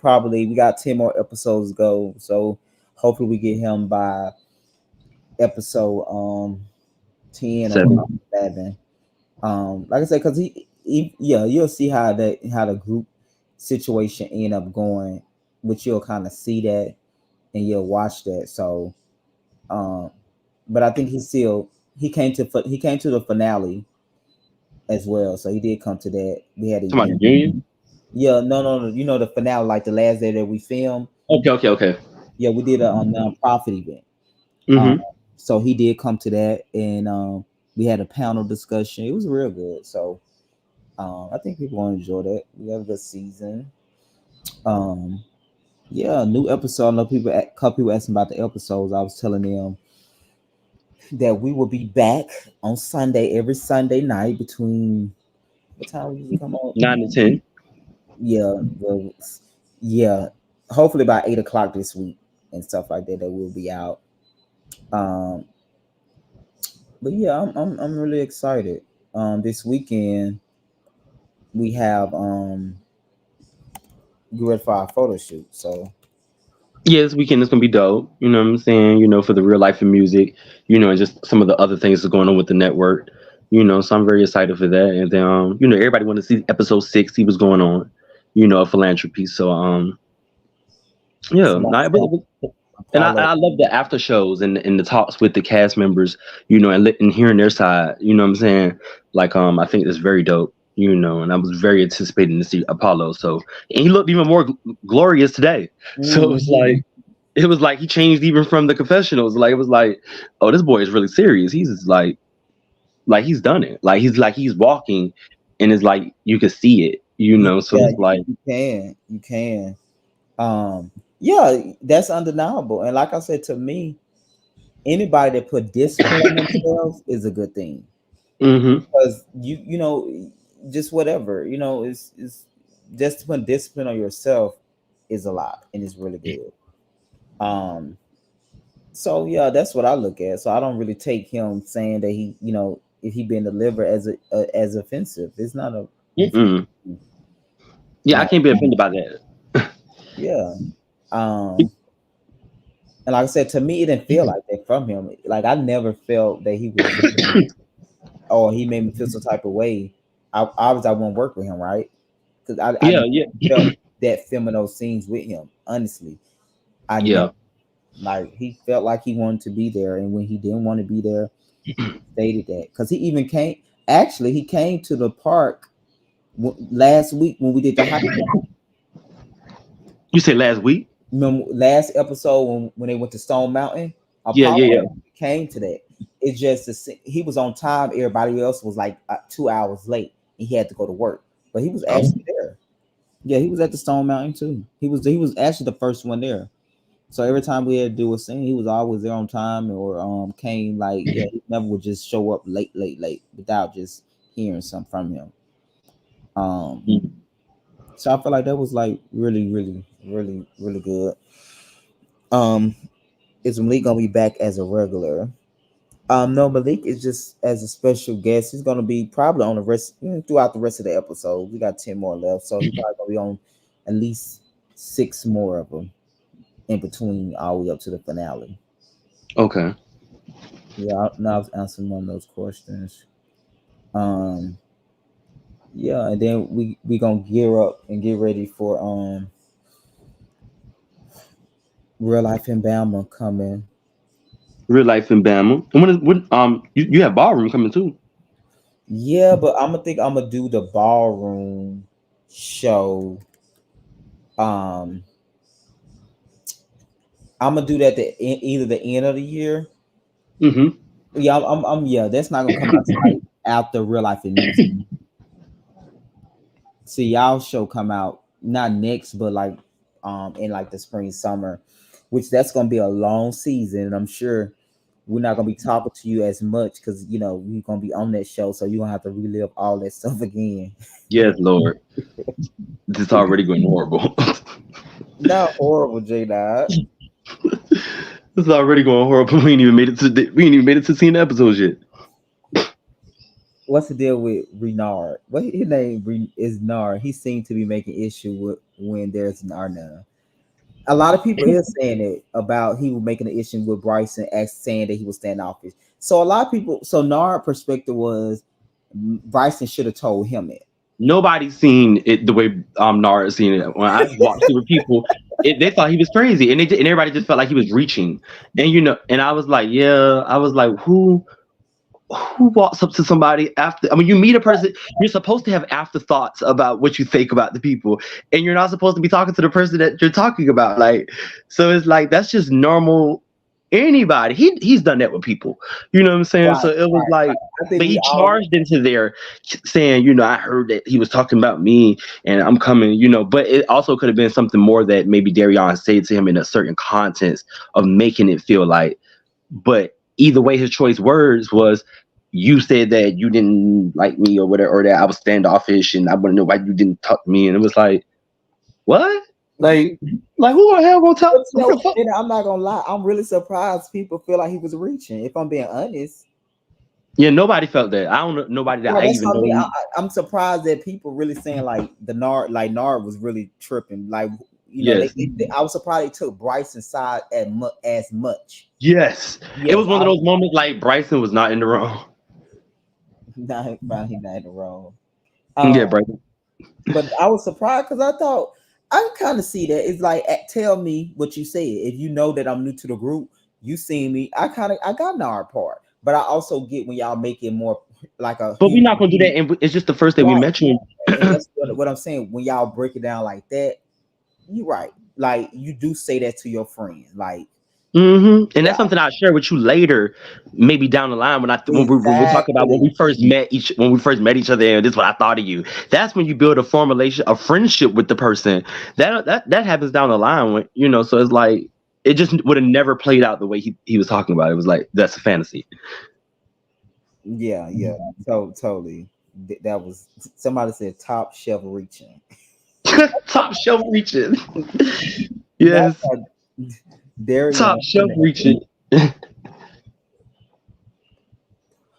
got 10 more episodes to go. So hopefully we get him by episode 10 or 7. 11. Like I said, because yeah, you'll see how the group situation end up going, which you'll kind of see that and you'll watch that. So um but I think he came to the finale as well. So he did come to that. We had an Come on, event. Union. Yeah, no. The finale, like the last day that we filmed. Okay, okay, okay. Yeah, we did a non-profit event. Um, Mm-hmm. so he did come to that, and we had a panel discussion. It was real good. So I think people will enjoy that. We have a good season. Um, yeah, new episode. I know couple people asking about the episodes. I was telling them that we will be back on Sunday, every Sunday night between what time we usually come on? 9 to 10. Yeah, well, yeah. Hopefully by 8 o'clock this week and stuff like that. That will be out. Um, but yeah, I'm really excited. This weekend we have get ready for our photo shoot. So Yeah, this weekend is gonna be dope. You know what I'm saying? For the real life of music, and just some of the other things that's going on with the network. So I'm very excited for that. And then everybody wanted to see episode 6. He was going on, philanthropy. So yeah, somebody no, said and Apollo. I love the after shows and the talks with the cast members, and hearing their side. You know what I'm saying? Like I think it's very dope. And I was very anticipating to see Apollo. So and he looked even more glorious today. So Mhm. it was like he changed even from the confessionals. Like it was like, oh, this boy is really serious. He's like he's done it. Like he's walking, and it's like you could see it. So Yeah, it's like, you can. Yeah, that's undeniable. And like I said, to me, anybody that put discipline on themselves is a good thing. hmm Because just whatever, it's just to put discipline on yourself is a lot and it's really good. Um, so yeah, that's what I look at. So I don't really take him saying that if he been delivered as offensive. It's not a offensive. mm yeah, I Like can't be offended by that. yeah. Um, and like I said, to me, it didn't feel like that from him. Like I never felt that he was or he made me feel some type of way. I won't work with him, right? Because I Yeah, never yeah, felt that film in those scenes with him. Honestly, I never yeah. like he felt like he wanted to be there, and when he didn't want to be there, he stated that. Because he even came. Actually, he came to the park last week when we did the hike. You said last week? Remember last episode when they went to Stone Mountain? Yeah, yeah, Apollo yeah. came to that. It's just he was on time. Everybody else was like 2 hours late, and he had to go to work. But he was Oh, actually there. Yeah, he was at the Stone Mountain too. He was actually the first one there. So every time we had to do a scene, he was always there on time or came like yeah, he never would just show up late without just hearing something from him. Um mm. so I feel like that was like really, really, really, really good. Um is Malik gonna be back as a regular? No, Malik is just as a special guest. He's gonna be probably on the rest throughout the rest of the episode. We got 10 more left, so he's probably gonna be on at least 6 more of them in between all the way up to the finale. Okay. Yeah, now I was answering one of those questions. Um, yeah, and then we gonna gear up and get ready for real life in Bama coming. Real life in Bama. And you have ballroom coming too. Yeah, but I'm gonna do the ballroom show. Um, I'm gonna do that either the end of the year. Hmm. Yeah, yeah. That's not gonna come out till like after real life in music. See, y'all show come out not next, but like in like the spring summer, which that's gonna be a long season, and I'm sure we're not gonna be talking to you as much because we're gonna be on that show, so you're gonna have to relive all that stuff again. Yes, Lord. This is already going horrible. Not horrible, J Dot. This is already going horrible. We ain't even made it to seeing the episodes yet. What's the deal with Renard? What his name is Nard. He seemed to be making issue with when there's Narna. A lot of people is saying it about he was making an issue with Bryson as saying that he was standoffish. So a lot of people, so Nard perspective was Bryson should have told him it. Nobody's seen it the way Nara seen it. When I watched it with people, they thought he was crazy, and everybody just felt like he was reaching. And and I was like, yeah, I was like, who walks up to somebody after? I mean, you meet a person, you're supposed to have afterthoughts about what you think about the people, and you're not supposed to be talking to the person that you're talking about. Like, so it's like that's just normal. Anybody, he's done that with people. You know what I'm saying? Right, So it was right, like, right. I think but we he all charged into there saying, I heard that he was talking about me and I'm coming, but it also could have been something more that maybe Darion said to him in a certain context of making it feel like, but either way, his choice words was, you said that you didn't like me or whatever, or that I was standoffish and I want to know why you didn't talk to me. And it was like, what? Like, who the hell gonna talk? but I'm not gonna lie, I'm really surprised people feel like he was reaching, if I'm being honest. Yeah, nobody felt that. I don't know nobody that Yeah, I that's even what I know. mean. I'm surprised that people really saying like Nard was really tripping. Like Yes, I was surprised they took Bryson's side as much. yes. It Yes, was one of those moments like Bryson was not in the wrong. not found him not in the wrong. Yeah, Um, Bryson. but I was surprised because I thought I kind of see that it's like tell me what you said. If you know that I'm new to the group, you see me. I got Nard part, but I also get when y'all make it more like a But we're not gonna do human. that. And it's just the first day we Right. met you. And that's what I'm saying. When y'all break it down like that, you're right. Like you do say that to your friend. Like, And yeah, that's something I'll share with you later, maybe down the line when we talk about exactly. when we first met each other, and this is what I thought of you. That's when you build a formulation, a friendship with the person. That happens down the line when So it's like it just would have never played out the way he was talking about it. It was like that's a fantasy. Yeah, yeah. So totally. That was somebody said top shelf reaching. Top shelf reaching. That's Yes, like Darian. top shelf reaching.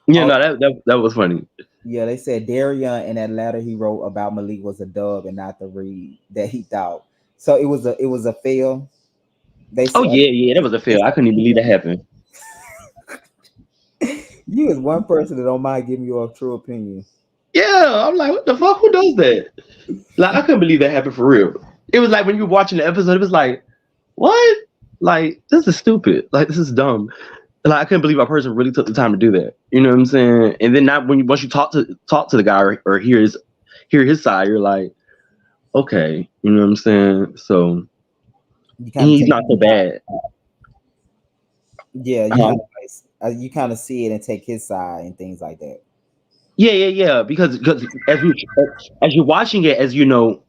Yeah, Oh, no, that was funny. yeah, they said Darian in that letter he wrote about Malik was a dub and not the read that he thought. So it was a fail. They Oh said yeah, yeah, that was a they fail. I couldn't even believe that happened. you is one person that don't mind giving you a true opinion. Yeah, I'm like, what the fuck? Who does that? Like, I couldn't believe that happened for real. It was like when you were watching the episode, it was like, what? Like, this is stupid. Like, this is dumb. Like, I couldn't believe a person really took the time to do that. You know what I'm saying? And then not when once you talk to the guy or hear his side, you're like, okay, you know what I'm saying? So You kind of he's take not so bad. yeah, you Uh-huh. kind of you kind of see it and take his side and things like that. Yeah, yeah, yeah. Because as you're watching it, as you know,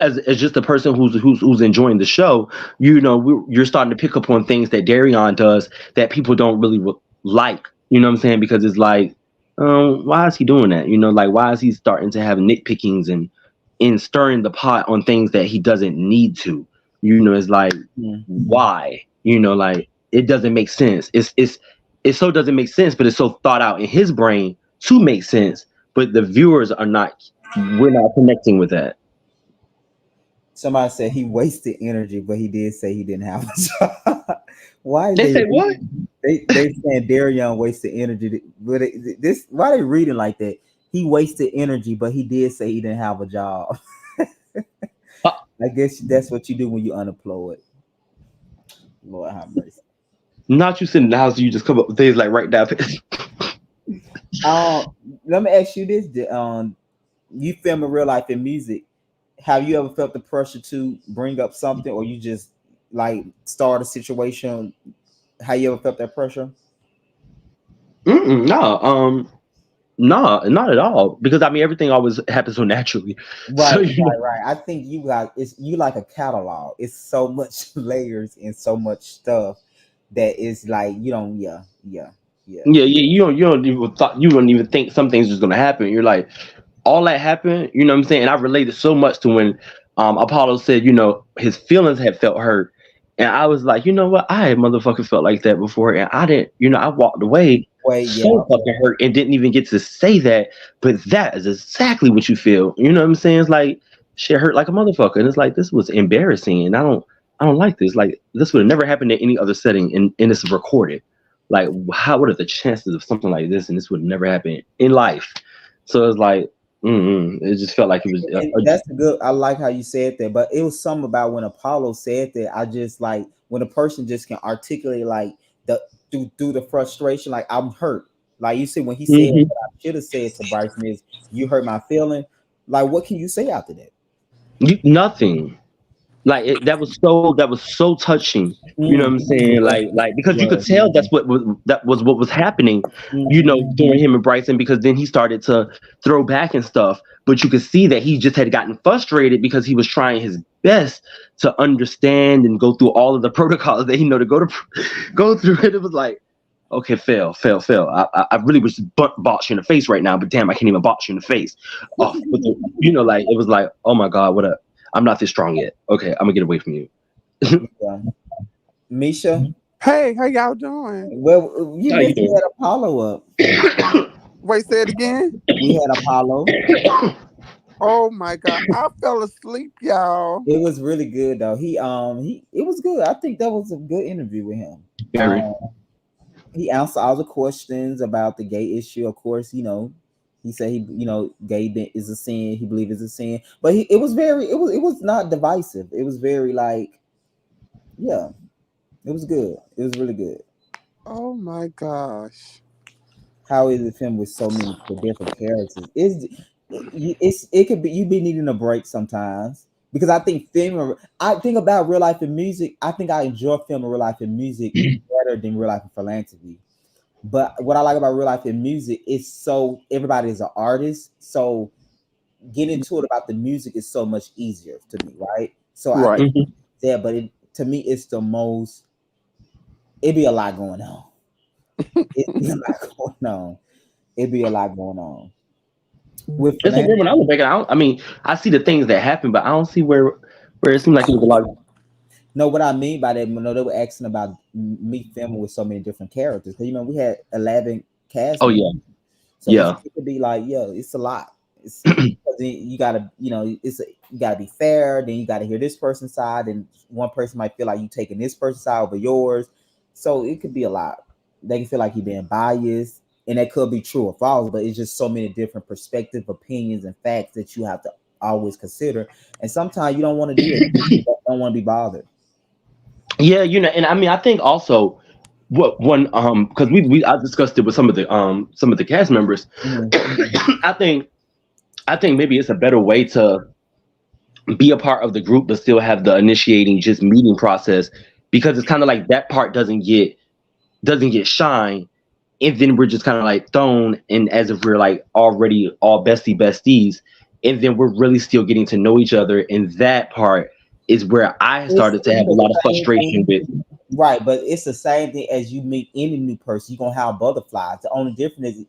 as just a person who's enjoying the show, you're starting to pick up on things that Darion does that people don't really like. You know what I'm saying? Because it's like, why is he doing that? Like why is he starting to have nitpickings and stirring the pot on things that he doesn't need to? It's like Mm. why? Like it doesn't make sense. It so doesn't make sense, but it's so thought out in his brain to make sense, but the viewers are not. We're not connecting with that. Somebody said he wasted energy, but he did say he didn't have a job. Why is They they say what? They saying Darion wasted energy. But this why they reading like that? He wasted energy, but he did say he didn't have a job. Uh, I guess that's what you do when you unemployed. Lord have mercy. Not you sitting in the house, you just come up with things like right now. Um, Let me ask you this: you film in real life in music. Have you ever felt the pressure to bring up something, or you just like start a situation? How you ever felt that pressure? No, no, not at all. Because I mean, everything always happens so naturally. So Right, you know, right. I think you got it's you like a catalog. It's so much layers and so much stuff that is like you don't. Yeah, yeah, yeah. yeah, yeah. You don't even think some things is gonna happen. You're like, all that happened. You know what I'm saying? And I related so much to when Apollo said, his feelings had felt hurt, and I was like, you know what? I had motherfucking felt like that before, and I didn't. I walked away Wait, yeah, so fucking hurt and didn't even get to say that. But that is exactly what you feel. You know what I'm saying? It's like shit hurt like a motherfucker, and it's like this was embarrassing, and I don't like this. Like this would have never happened in any other setting, and it's recorded. Like what are the chances of something like this, and this would never happen in life? So it's like, it just felt like it was. and that's good. I like how you said that, but it was something about when Apollo said that. I just like when a person just can articulate like the through the frustration. Like I'm hurt. Like you see when he said Mhm. what I should have said to Bryson is you hurt my feeling. Like what can you say after that? Nothing. Like that was so touching. You know what I'm saying? Like It because you could was. tell that was what was happening. Mhm. During him and Bryson, because then he started to throw back and stuff. But you could see that he just had gotten frustrated because he was trying his best to understand and go through all of the protocols that he know to go to go through. And it was like, okay, fail, fail, fail. I really wish to box you in the face right now, but damn, I can't even box you in the face. Oh, but like it was like, oh my god, what a I'm not this strong yet. Okay, I'm gonna get away from you. Yeah. Misha, Hey, how y'all doing? well, you How you missed we doing? had Apollo up. Wait, say it again. We had Apollo. Oh my God, I fell asleep, y'all. It was really good though. He it was good. I think that was a good interview with him. Very. Um, he answered all the questions about the gay issue. Of course, he said is a sin. He believed it's a sin, but it was it was not divisive. It was very like yeah, it was good. It was really good. Oh my gosh. How is it film with so many different characters? It could be you be needing a break sometimes because I think film. I think about real life and music. I think I enjoy film and real life and music better than real life and philanthropy. But what I like about real life and music is so everybody is an artist. So getting into it about the music is so much easier to me, right? So I Right. think Mhm. yeah, but to me it's the most. It be a lot going on. It be a lot going on. It be a lot going on with It's a philanthropy. weird when I look back. I mean, I see the things that happen, but I don't see where it seemed like it was a lot. No, what I mean by that, they were asking about me filming with so many different characters. Because we had 11 cast Oh members, yeah, so yeah. it could be like, yeah, it's a lot. It's 'cause then you gotta, you gotta be fair. Then you gotta hear this person's side, and one person might feel like you taking this person's side over yours. So it could be a lot. They can feel like you're being biased, and that could be true or false. But it's just so many different perspective, opinions, and facts that you have to always consider. And sometimes you don't want to do it. You don't want to be bothered. Yeah, and I mean, I think also what one because we I discussed it with some of the cast members. Mhm. I think maybe it's a better way to be a part of the group, but still have the initiating just meeting process, because it's kind of like that part doesn't get shine, and then we're just kind of like thrown in as if we're like already all besties, and then we're really still getting to know each other, and that part is where I It's started to have a the lot of same frustration thing, with. right? But it's the same thing as you meet any new person. You're gonna have butterflies. The only difference is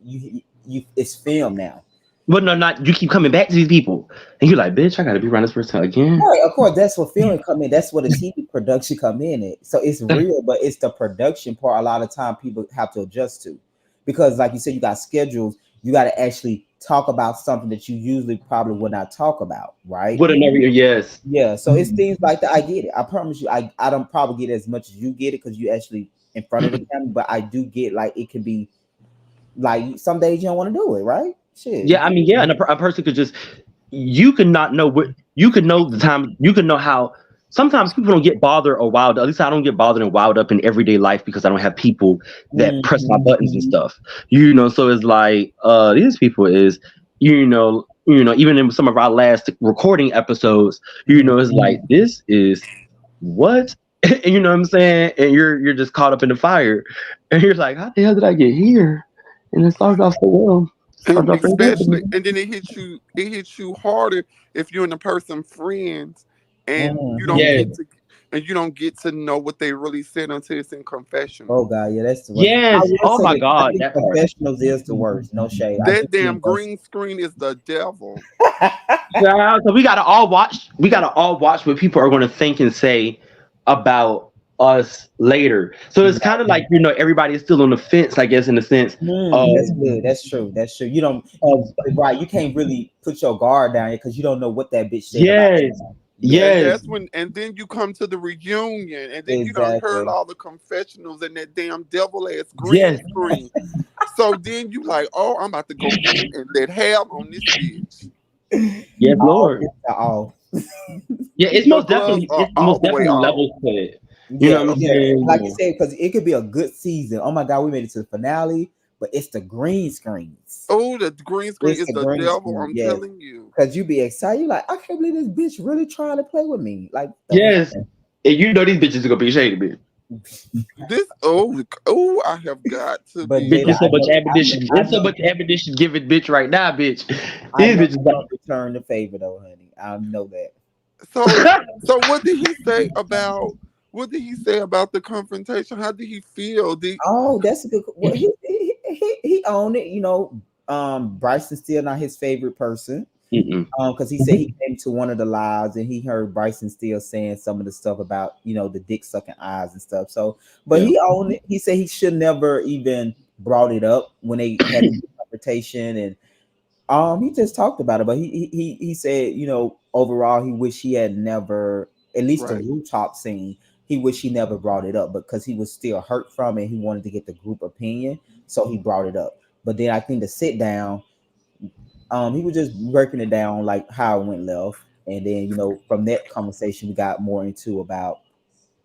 you it's film now. But no, not you keep coming back to these people, and you're like, bitch, I gotta be around this person again. Right, of course, that's what film come in. That's what a TV production come in at. So it's real, but it's the production part. A lot of time people have to adjust to, because like you said, you got schedules. You got to actually talk about something that you usually probably would not talk about, right? Would have never, yes. Yeah, so it's things like that. I get it. I promise you, I don't probably get as much as you get it because you actually in front of the camera, but I do get like it can be like some days you don't want to do it, right? Shit. Yeah, I mean, yeah, and a person could just, you could not know what, you could know the time, you could know how. Sometimes people don't get bothered or wild. At least I don't get bothered and wild up in everyday life because I don't have people that press my buttons and stuff. So it's like these people is, even in some of our last recording episodes, it's like this is what. And you know what I'm saying? And you're just caught up in the fire, and you're like, how the hell did I get here? And it started off so well. And Started off very especially, good. and then it hits you harder if you and the person friends, and you don't Yes, get to, and you don't get to know what they really said until it's in Oh confessional. God, yeah, that's the worst. I yes. will Oh say my that I God, think that part. professionals is the worst. No shade. I do That damn think those. green screen is the devil. Yeah, so we gotta all watch. We gotta all watch what people are going to think and say about us later. So it's kind of like everybody is still on the fence, I guess, in the sense of That's good. That's true. That's true. You don't, of right? You can't really put your guard down because you don't know what that bitch said about yes, you. Yeah, And yes, that's when, and then you come to the reunion, and then you done heard exactly. all the confessionals and that damn devil ass green yes, screen. So then you like, oh, I'm about to go in and let have on this bitch. yes, All Lord. bits are off. Yeah, it's The most gloves definitely, are it's all most the way definitely off. levels to it. You Yeah, know what I'm yeah. Like you saying? said, because it could be a good season. Oh my God, we made it to the finale, but it's the green screens. Oh, the green screen It's is the the green devil. screen. I'm Yes, telling you. because you be excited. You like, I can't believe this bitch really trying to play with me. Like the Yes, and these bitches are gonna be shady, bitch. This oh, I have got to but be. Bitch, Jada, there's so much ammunition. I There's so know, much ammunition giving bitch right now, bitch. I These know bitches you're gonna return the favor though, honey. I know that. So like, so what did he say about the confrontation? How did he feel? Oh, that's a good. Well, he owned it. Bryson's still not his favorite person. mm-mm. Because he said he came to one of the lives and he heard Bryson still saying some of the stuff about the dick sucking eyes and stuff. So, but Yeah. he owned it. He said he should never even brought it up when they had the confrontation, and he just talked about it. But he said overall he wished he had never, at least the Right. rooftop scene. He wished he never brought it up because he was still hurt from it. He wanted to get the group opinion, so he brought it up. But then I think the sit down, he was just breaking it down like how it went left, and then from that conversation we got more into about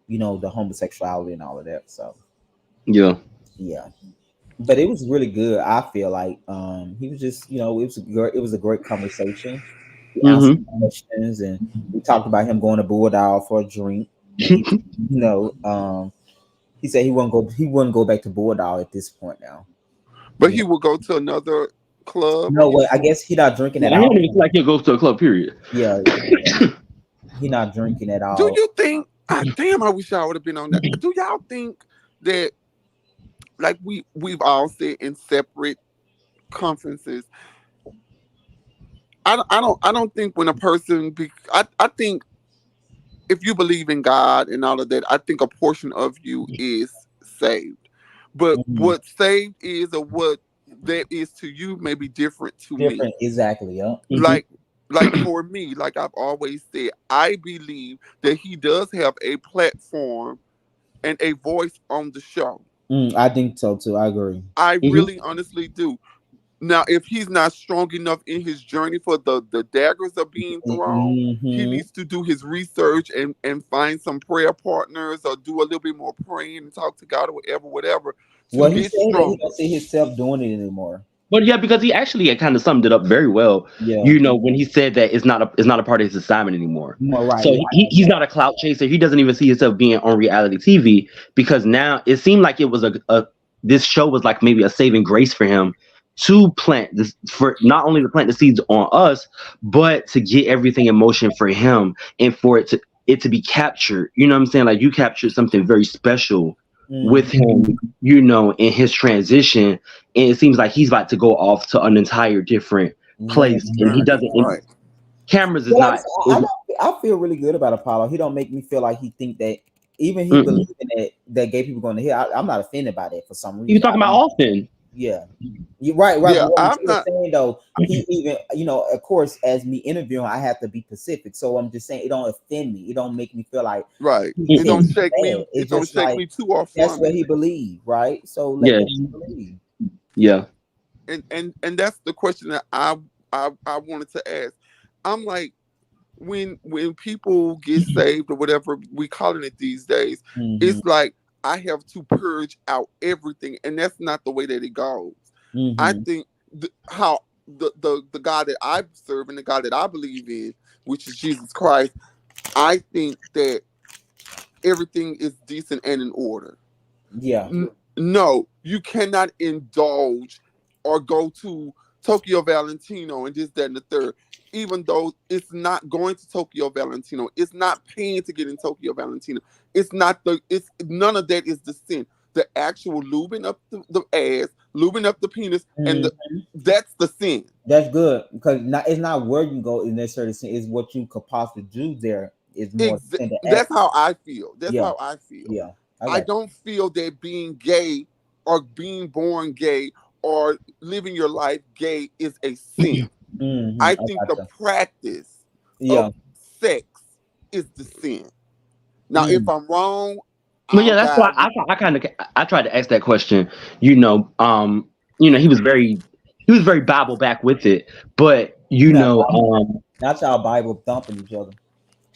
the homosexuality and all of that. So Yeah. yeah, but it was really good. I feel like he was just it was a great conversation. He answered Mm-hmm. questions, and we talked about him going to Bulldog for a drink, and he said he wouldn't go back to Bulldog at this point now. But he will go to another club, or No you way. I said. guess he not drinking at Yeah, he don't all. even feel like he'll go to a club. Period. Yeah, he not drinking at Do all. you think? Damn, I wish I would have been on that. Do y'all think that, like we've all said in separate conferences, I don't think when a person I think if you believe in God and all of that, I think a portion of you is saved. But Mhm. what saved is, or what that is to you, may be different to me. Different, exactly. Yeah. Mm-hmm. Like for me, like I've always said, I believe that he does have a platform and a voice on the show. I think so too. I agree. I Mm-hmm. really honestly do. Now, if he's not strong enough in his journey for the daggers are being thrown, he Hmm. needs to do his research and find some prayer partners, or do a little bit more praying and talk to God, or whatever, to Well, he get said that he stronger. don't see himself doing it anymore. But yeah, because he actually kind of summed it up very well. Yeah. When he said that it's not a part of his assignment anymore. More right. So Yeah. he's not a clout chaser. He doesn't even see himself being on reality TV because now it seemed like it was a this show was like maybe a saving grace for him to plant this, for not only to plant the seeds on us, but to get everything in motion for him and for it to be captured. You know what I'm saying? Like you captured something very special with Mm, him, in his transition, and it seems like he's about to go off to an entire different yeah. place, and he doesn't. And Right. cameras is Well, like I not. said, I feel really good about Apollo. He don't make me feel like he think that even he Mm-mm. believing that gay people going to hell. I'm not offended by that for some He was reason. talking about Austin. Yeah. You're right, right. Yeah, But what I'm I'm still not saying though, he even, of course, as me interviewing, I have to be specific. So I'm just saying it don't offend me. It don't make me feel like right. he It thinks don't Mm-mm. it's shake me. bad. It It's don't just shake like me too or that's from what it. he believed, right? So let Yeah, that be believe. yeah. And that's the question that I wanted to ask. I'm like, when people get saved or whatever we calling it these days, Mm-hmm. it's like I have to purge out everything, and that's not the way that it goes. I Mm-hmm. think how the God that I serve and the God that I believe in, which is Jesus Christ, I think that everything is decent and in order. Yeah. No, you cannot indulge or go to Tokyo Valentino and this, that, and the third. Even though it's not going to Tokyo Valentino, it's not paying to get in Tokyo Valentino. It's not it's none of that is the sin. The actual lubing up the ass, lubing up the penis, and Mm. that's the sin. That's good because it's not where you go in necessarily sin, it's what you could possibly do there is more than the That's act. how I feel. That's Yeah, how I feel. yeah. I I got don't feel that being gay or being born gay or living your life gay is a sin. you. Mm-hmm. I I think the got you. practice of Yeah. sex is the sin. Now, if Mm. I'm wrong, But I'll yeah, that's why guide you. I kind of I tried to ask that question. You know, he was very Bible back with it, but Not Bible, not y'all Bible thumping each other.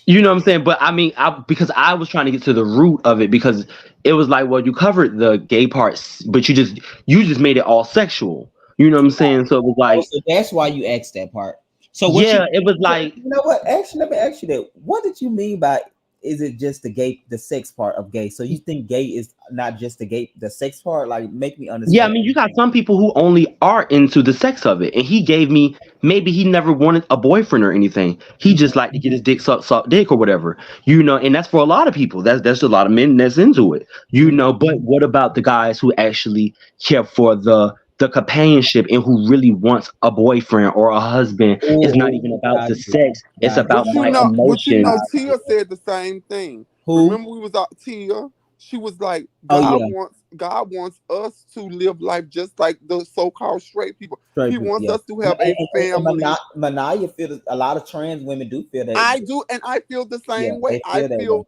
you know what I'm saying. But I mean, because I was trying to get to the root of it because it was like, well, you covered the gay parts, but you just made it all sexual. You know what I'm saying? So it was Oh, like, so that's why you asked that part. So what yeah, it was you like, know what? Actually, let me ask you that. What did you mean by is it just the sex part of gay? So you think gay is not just the sex part? Like make me yeah, I understand. mean, you got some people who only are into the sex of it, and he gave me maybe he never wanted a boyfriend or anything. He just liked to get his dick suck dick or whatever, you know. And that's for a lot of people. That's a lot of men that's into it, you Mm-hmm. know. But what about the guys who actually care for the companionship and who really wants a boyfriend or a husband? It's not Oh, even about got the you. sex; it's Got you. about my But you know, emotions. Tia said the same thing. Who? Remember, we was out Tia. She was like, Oh yeah, God wants us to live life just like the so-called straight people. straight He people. wants Yeah. us to have a family. Manaya feel a lot of trans women do feel that. I do, and I feel the Yeah, same way. they feel that way.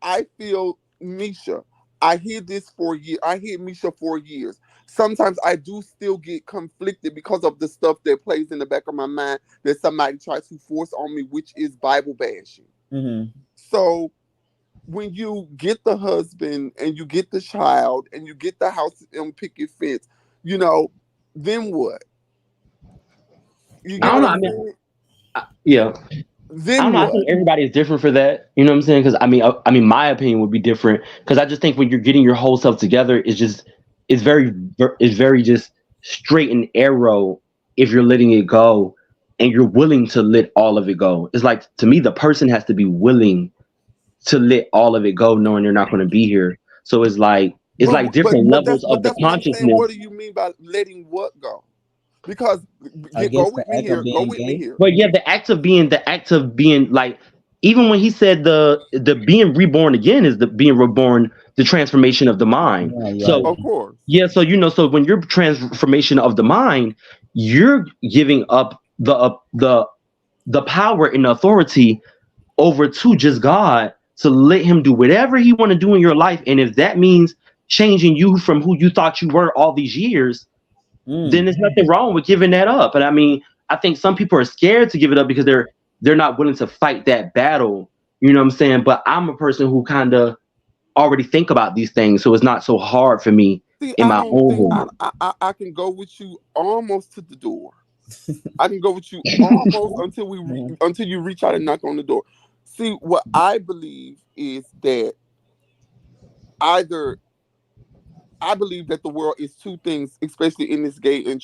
I feel Misha. I hear this for years. I hear Misha for years. Sometimes I do still get conflicted because of the stuff that plays in the back of my mind that somebody tries to force on me, which is Bible bashing. Mm-hmm. So when you get the husband and you get the child and you get the house and picket fence, you know, then what? You I get don't what know. I'm I mean, saying? yeah. I don't Then know. I what? think everybody is different for that. You know what I'm saying? Because I mean, my opinion would be different. Because I just think when you're getting your whole self together, it's very just straight and arrow. If you're letting it go, and you're willing to let all of it go, it's like to me, the person has to be willing to let all of it go, knowing they're not going to be here. So it's like different levels of But the that's what I'm saying. consciousness. What do you mean by letting what go? Because go Against the with me act of here. Go being with me gay. here. But yeah, the act of being like, even when he said the being reborn again is the being reborn, the transformation of the mind. Yeah, yeah, So Of course. yeah, so you know, so when you're transformation of the mind, you're giving up the power and authority over to just God to let Him do whatever He want to do in your life, and if that means changing you from who you thought you were all these years, then Mm. there's nothing wrong with giving that up. And I mean, I think some people are scared to give it up because they're not willing to fight that battle. You know what I'm saying? But I'm a person who kind of already think about these things, so it's not so hard for me See, in I my don't own think home. I can go with you almost to the door. I can go with you almost Mhm. until you reach out and knock on the door. See, what I believe is that either I believe that the world is two things, especially in this gay and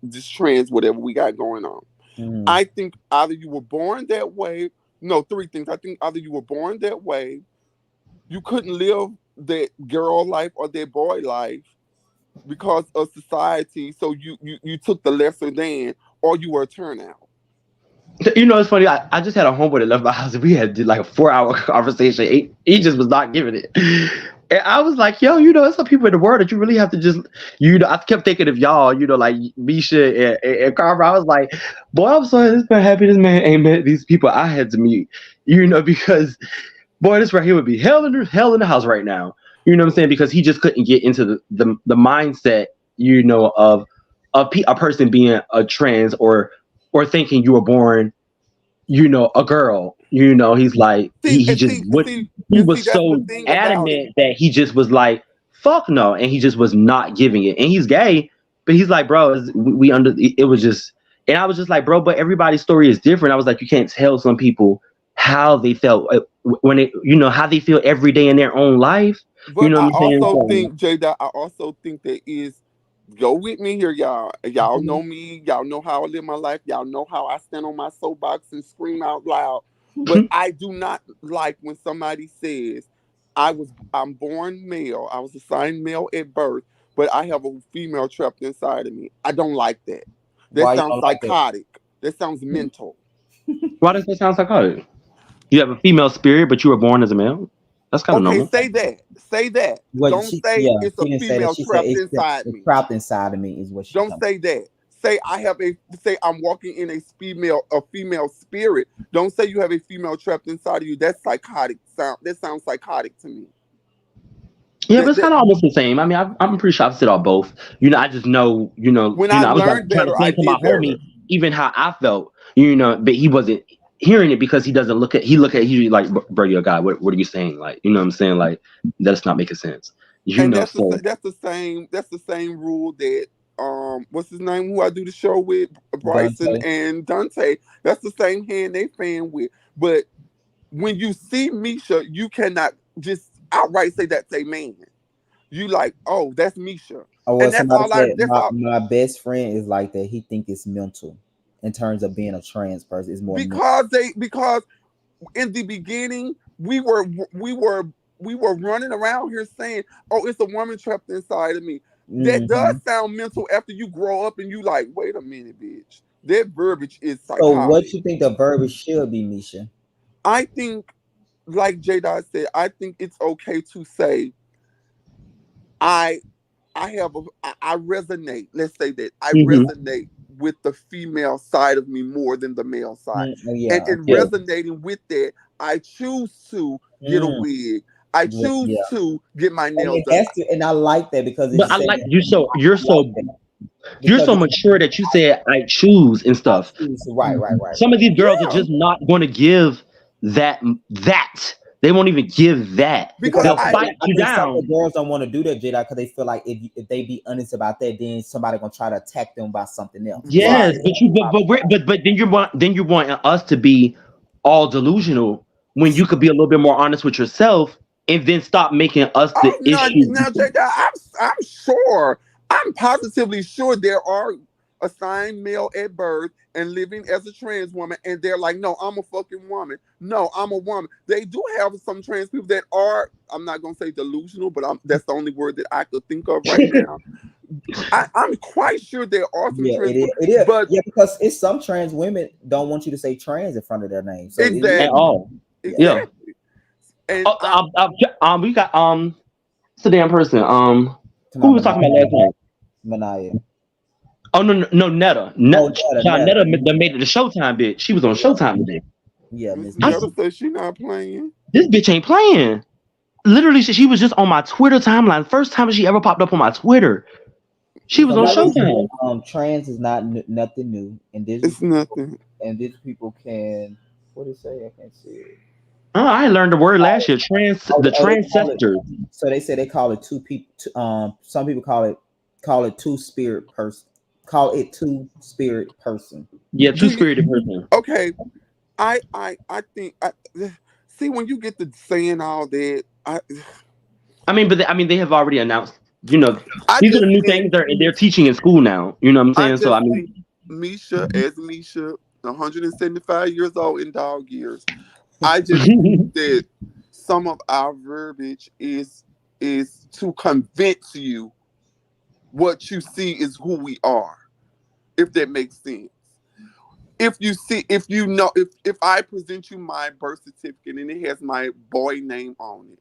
this trans whatever we got going on. Mhm. I think either you were born that way. No, three things. I think either you were born that way, you couldn't live that girl life or that boy life because of society, so you took the lesser than, or you were a turnout. You know, it's funny. I just had a homeboy that left my house, and we had did like a 4 hour conversation. He just was not giving it. And I was like, yo, there's some people in the world that you really have to just, I kept thinking of y'all, like Misha and Carver. I was like, boy, I'm sorry, this man happy. This man ain't met these people I had to meet, because boy, this right here would be hell in the house right now. You know what I'm saying? Because he just couldn't get into the mindset, of a person being a trans or thinking you were born, a girl. He's like See, he and just see, would. see, He and see. was That's the so thing about it. adamant that he just was like, fuck no, and he just was not giving it. And he's gay, but he's like, bro, we under it was just. And I was just like, bro, but everybody's story is different. I was like, you can't tell some people how they felt when it, how they feel every day in their own life. You But know what I I'm saying? also So, think, Jada, I also think there is, go with me here, y'all. Y'all know me. Y'all know how I live my life. Y'all know how I stand on my soapbox and scream out loud. But I do not like when somebody says, I'm born male. I was assigned male at birth, but I have a female trapped inside of me. I don't like that. That Why you sounds don't like that? psychotic. That sounds mental. why does that sound psychotic? You have a female spirit, but you were born as a male. That's kind of Okay, normal. say that. Say that. What Don't she? say Yeah, it's a she didn't say that. female She said trapped inside it's me. trapped inside of me is what she Don't told me. say that. Say I have a say I'm walking in a female spirit. Don't say you have a female trapped inside of you. That's psychotic sound. That sounds psychotic to me. Yeah, but That it's that kind of almost the same. I mean, I'm pretty sure I've said all both. I just know, when I I was like learned trying to better, I explain to my did better. homie even how I felt, but he wasn't hearing it because he doesn't he's like, bro, you're a guy. What are you saying? Like, you know what I'm saying? Like, that's not making sense. And that's the So same rule that what's his name who I do the show with, Bryson Dante. and Dante. That's the same hand they fan with. But when you see Misha, you cannot just outright say that's a man. You like, oh, that's Misha. Oh well, And that's somebody all I said that's all my best friend is like that. He think it's mental in terms of being a trans person. It's more mental. because in the beginning we were running around here saying, oh, it's a woman trapped inside of me. That Hmm. does sound mental after you grow up and you like, wait a minute, bitch. That verbiage is So what psychotic. you think the verbiage should be, Misha? I think, like J Dot said, I think it's okay to say I I resonate. Let's say that I hmm resonate with the female side of me more than the male side. Oh And yeah, in yeah. resonating with that, I choose to get a mm, wig. I choose yeah. to get my nails And done. that's and I like that because it But I says like you so I like that you're because so mature that you said I choose and I stuff. choose right. Some of these girls are Yeah. just not going to give that. They won't even give that. Because because They'll fight I you think some of down. the girls don't want to do that, Jada, because they feel like if they be honest about that, then somebody gonna try to attack them about something else. So Yes, right. but then you want us to be all delusional when you could be a little bit more honest with yourself and then stop making us the Oh no, issue. now Jada, I'm sure, I'm positively sure there are assigned male at birth and living as a trans woman, and they're like, no, I'm a fucking woman. No, I'm a woman. They do have some trans people that are, I'm not gonna say delusional, but that's the only word that I could think of right now. I'm quite sure there are some yeah, trans, it is. but Yeah, because it's some trans women don't want you to say trans in front of their name. So it is At exactly, all. yeah. Yeah. exactly, and Oh, we got it's a damn person. Come Who we on, was talking about last night? Manaya. Oh no, Netta. Oh, Netta. Netta that made it to Showtime, bitch. She was on Yeah, Showtime today. yeah, Miss Miss I, Netta. Netta says she not playing. this bitch ain't playing. Literally, she was just on my Twitter timeline. First time she ever popped up on my Twitter. She Miss was on Somebody Netta, said Showtime. trans is not nothing new, and it's nothing. people can what did it say? I can't see it. Oh, I learned the word last year. The They call it. transcestors. So they say they call it two people. Some people call it two spirit person. Call it two spirit person. Yeah, Do two you spirited person. okay? I think see when you get to saying all that, I mean, I mean, they have already announced. I These are the just new think things they're teaching in school now. You know what I'm I saying? So just I mean, think Misha as Misha, 175 years old in dog years. I just think that some of our verbiage is to convince you what you see is who we are, if that makes sense. If you see, if you know, if I present you my birth certificate and it has my boy name on it,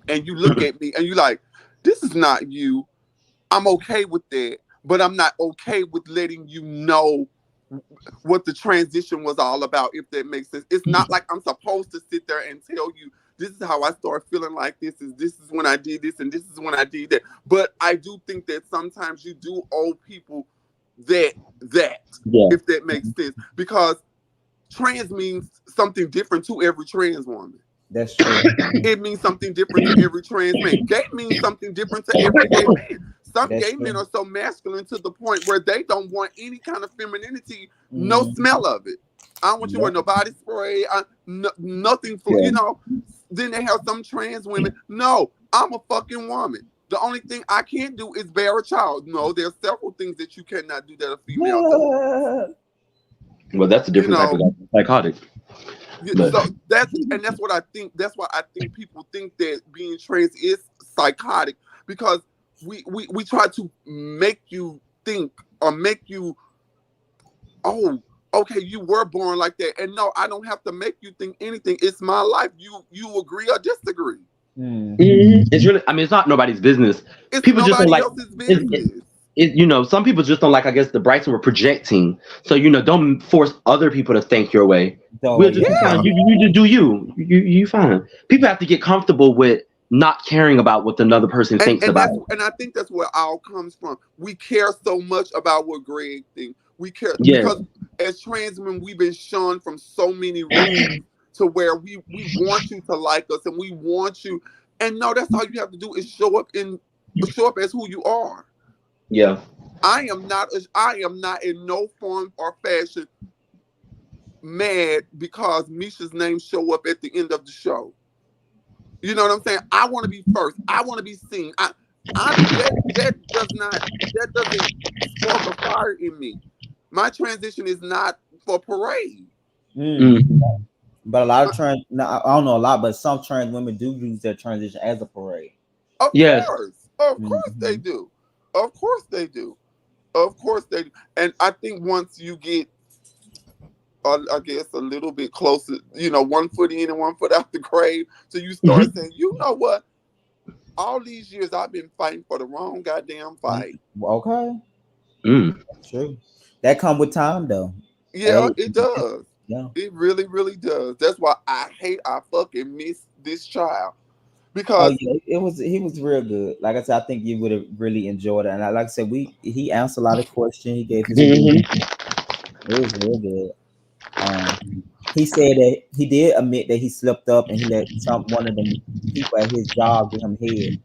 and you look at me and you like, this is not you. I'm okay with that, but I'm not okay with letting you know what the transition was all about, if that makes sense. It's not like I'm supposed to sit there and tell you this is how I start feeling like this is when I did this and this is when I did that. But I do think that sometimes you do owe people that Yeah. if that makes sense, because trans means something different to every trans woman. That's true. It means something different to every trans man. Gay means something different to every gay man. Some That's gay men true. are so masculine to the point where they don't want any kind of femininity, no Mm, smell of it. I don't want you to wear yep. no body spray, nothing for, Yeah. Then they have some trans women. No, I'm a fucking woman. The only thing I can't do is bear a child. No, there's several things that you cannot do that a female does. Well, that's a You different type know, of psychotic. But so that's what I think. That's why I think people think that being trans is psychotic, because we try to make you think, or make you, oh, okay, you were born like that, and no, I don't have to make you think anything. It's my life. You agree or disagree. Mm, it's really, I mean, it's not nobody's business. It's People just don't nobody like else's it, business. some people just don't like, I guess, the Bryson were projecting. So, don't force other people to think your way. so We'll just be yeah. fine. You just do you fine. People have to get comfortable with not caring about what another person and thinks and about that's it. and I think that's where all comes from. We care so much about what Greg thinks. We care Yeah. because as trans men, we've been shunned from so many rooms to where we want you to like us, and we want you. And no, that's all you have to do is show up as who you are. Yeah. I am not in no form or fashion mad because Misha's name show up at the end of the show. You know what I'm saying? I want to be first. I want to be seen. That doesn't spark a fire in me. My transition is not for parade. Mm. Mm. But a lot My- of trans, no, I don't know a lot, but some trans women do use their transition as a parade. Yes. Of course they Hmm. do. Of course they do. Of course they do. And I think once you get, I guess, a little bit closer, 1 foot in and 1 foot out the grave, so you start saying, you know what? All these years I've been fighting for the wrong goddamn fight. Okay, Mm. true. That come with time though. Yeah, Hey, it does. yeah. It really, really does. That's why I fucking miss this child. Oh Because yeah, it was he was real good. Like I said, I think you would have really enjoyed it. And like I said, he answered a lot of questions. He gave his spiel. Mhm. It was real good. Um, he said that he did admit that he slipped up and he let one of them people at his job give him head.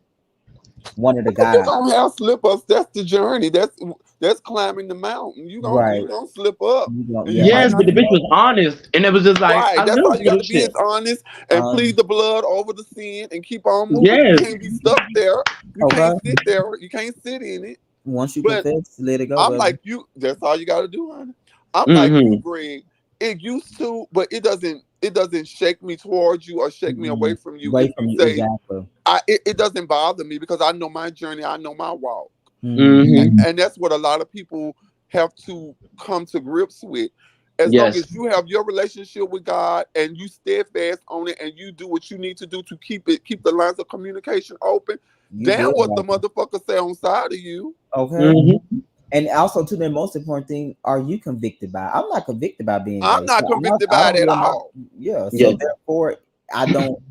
One of the you guys, gonna have slip ups. That's the journey. That's climbing the mountain. You right? gonna slip up, You know, and you yeah, might Yes, not. but the bitch was honest, and it was just like, Right. I That's really all you got feel to be, is shit. honest and um, plead the blood over the sin and keep on moving. You Yes. can't be stuck there. You can't okay. sit there. You can't sit in it. Once you But confess, let it go, I'm baby. like you. That's all you got to do, honey. I'm like you, Hmm. Greg. It used to, but it doesn't. It doesn't shake me towards you or shake me away Mm-mm. from you if Away you from you, say exactly. it doesn't bother me because I know my journey. I know my walk. Mm-hmm. Hmm. And that's what a lot of people have to come to grips with. As long Yes. as you have your relationship with God and you steadfast on it and you do what you need to do to keep the lines of communication open, You damn good, what the Walter. motherfucker say on side of you. Okay. Hmm. And also, to the most important thing, are you convicted by? I'm not convicted by being I'm gay. So not convicted I by it don't at let my all. yeah. So Yeah. therefore, I don't.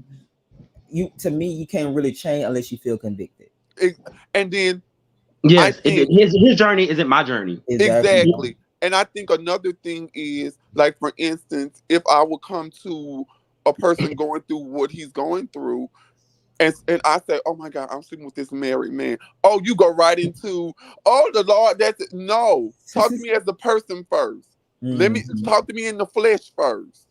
You to me, you can't really change unless you feel convicted. It- and then I Yes. think His journey isn't my journey. Exactly. exactly. And I think another thing is, like, for instance, if I would come to a person going through what he's going through, and I say, "Oh my God, I'm sleeping with this married man." Oh, you go right into, "Oh, the Lord." That's it. No, talk to me as the person first. Let me Mm-hmm. talk to me in the flesh first,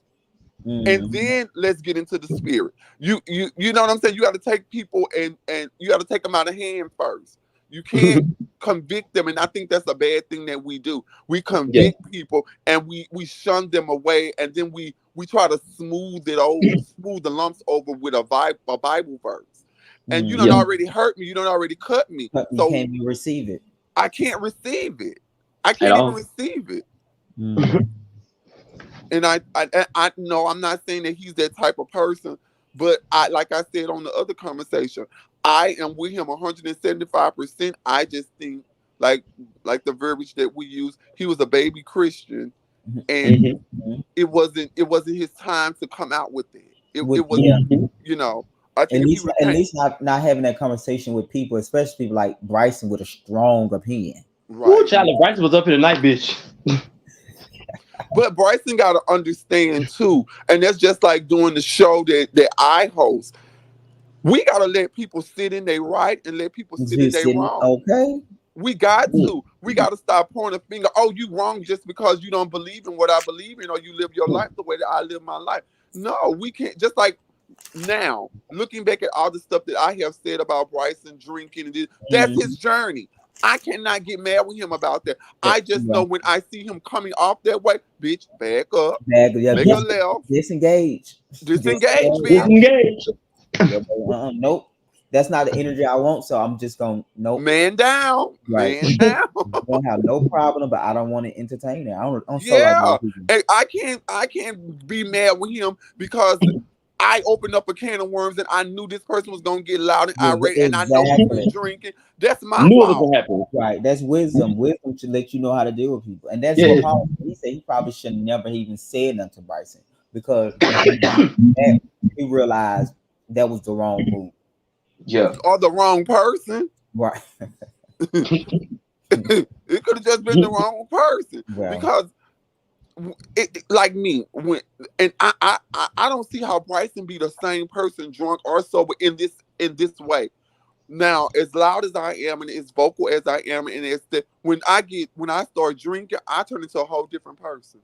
and Mm-hmm. then let's get into the spirit. You know what I'm saying? You got to take people and you got to take them out of hand first. You can't convict them, and I think that's a bad thing that we do. We Yeah. convict people and we shun them away, and then we try to smooth the lumps over with a Bible verse. And you don't Yeah. Mm-hmm. already hurt me. You don't already cut me. But you So can't even receive it. I can't receive it. I At can't even all. receive it. Mm-hmm. And I know I'm not saying that he's that type of person, But like I said on the other conversation, I am with him 175%. I just think like like the verbiage that we use, he was a baby Christian, and Mm-hmm. it wasn't his time to come out with it. With It yeah, wasn't, you know. I at think if he least would at have came least not having that conversation with people, especially people like Bryson with a strong opinion. Ooh, right. Charlie Bryson was up in the night, bitch. But Bryson got to understand too, and that's just like doing the show that I host. We got to let people sit in their right and let people sit in Just their sitting, wrong. okay. We got Mm. to. We got to stop pointing a finger. Oh, you wrong just because you don't believe in what I believe in, or you live your life the way that I live my life. No, we can't. Just like now, looking back at all the stuff that I have said about Bryson drinking, and this, that's his Mhm. journey. I cannot get mad with him about that. Yeah, I just yeah. know when I see him coming off that way, bitch, back up, Bag, yeah, make a left, disengage. disengage, Disengage. bitch, Disengaged. Yeah, but, nope. That's not the energy I want. So I'm just gonna nope. man down, Right. man down. Don't have no problem, but I don't want to entertain it. I'm so like Yeah, those people. and I can't be mad with him because I opened up a can of worms and I knew this person was gonna get loud and Yeah, irate, and I know he was exactly. drinking. That's my Knew it was fault. gonna happen. Right. That's wisdom. Wisdom should let you know how to deal with people. And that's what Yeah. Paul he said he probably should never even said nothing to Bryson because when he did that, he realized that was the wrong move. Yeah. Or the wrong person. Right. It could have just been the wrong person Well, because like me when and I don't see how Bryson be the same person drunk or sober in this way. Now, as loud as I am and as vocal as I am, and it's the when I start drinking, I turn into a whole different person.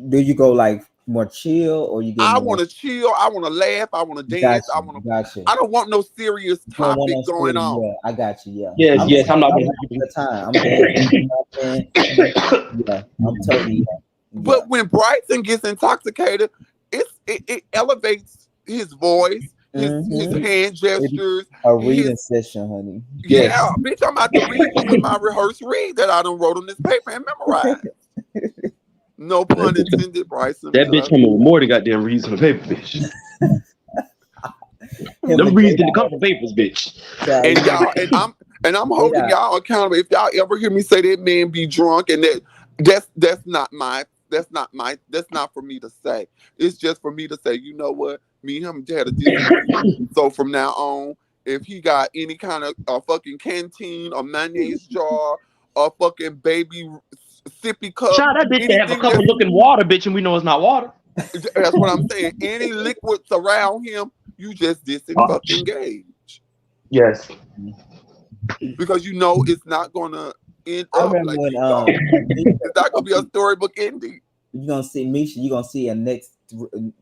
do you go like more chill or you get I more want to chill. I want to laugh. I want to dance. got you, got you. I don't want no serious You don't want no topic going city, on. yeah, I got you, yeah. Yes, I'm yes. I'm not I'm gonna having the time. I'm dancing, jumping, yeah, I'm totally yeah. But when Bryson gets intoxicated, it elevates his voice, his Mm-hmm. hand gestures, A his reading session, honey. Yes. yeah, bitch. I'm about to read you in my rehearsed read that I done wrote on this paper and memorized. No That pun bitch, intended, Bryson. We that bitch love coming you. with more than goddamn reads on the paper, bitch. Him Them and reads Jada, didn't come from papers, bitch. child, And him y'all, and I'm and holding Jada. y'all accountable. If y'all ever hear me say that man be drunk, and that's not for me to say. It's just for me to say, you know what? Me and him had a disagreement. So from now on, if he got any kind of a fucking canteen, a mayonnaise jar, a fucking baby sippy cup, Child, that bitch can have a anything cup of looking water, bitch, and we know it's not water. that's what I'm saying. Any liquids around him, you just Oh, disengage yes. because you know it's not gonna end I up remember like when he thought. Misha, It's not gonna be a storybook ending. you gonna see Misha, you gonna see a next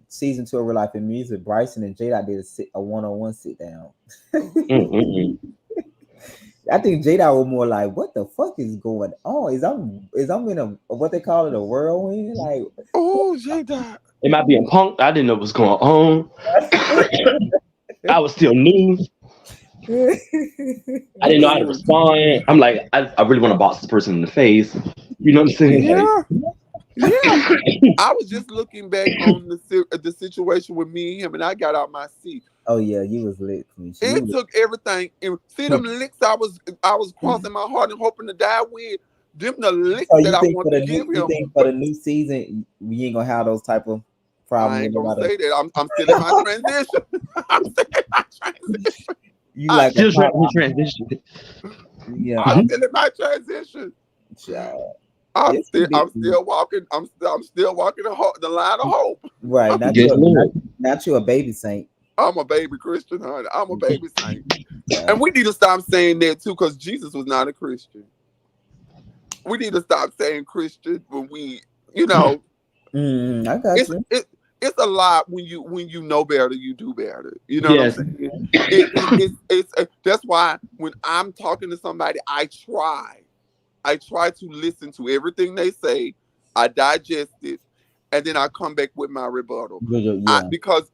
season 2 of Real Life in Music. Bryson and Jada did a one-on-one sit down. Mm-mm-mm. I think Jada was more like, "What the fuck is going on? Is I'm in a what they call it a whirlwind?" Like, Oh, J Dot. It might be a punk. I didn't know what was going on. I was still new. I didn't know how to respond. I'm like, I really want to box this person in the face. You know what I'm saying? Like, Yeah, yeah. I was just looking back on the situation with me and him, and I got out my seat. oh yeah, you was lit, Misha. You It was, took everything. And see them licks I was crossing my heart and hoping to die with. Them the licks so that you I think want for to the new give you him. think for the new season we ain't gonna have those type of I problems with ain't gonna nobody. say that. I'm still in my transition. I'm still in my transition. You I, like a still trying pop, to transition. yeah, I'm still in my transition. child. I'm It's still big, I'm still walking. I'm still walking the line of hope. right? Not Yes, you, Lord. not you a baby saint. I'm a baby Christian, honey. I'm a baby saint. Yeah. And we need to stop saying that too, because Jesus was not a Christian. We need to stop saying Christian when you know, I got it's you. it, it's a lot when you know better, you do better. You know what I'm Yes. saying? That's why when I'm talking to somebody, I try to listen to everything they say. I digest it, and then I come back with my rebuttal. Yeah. Because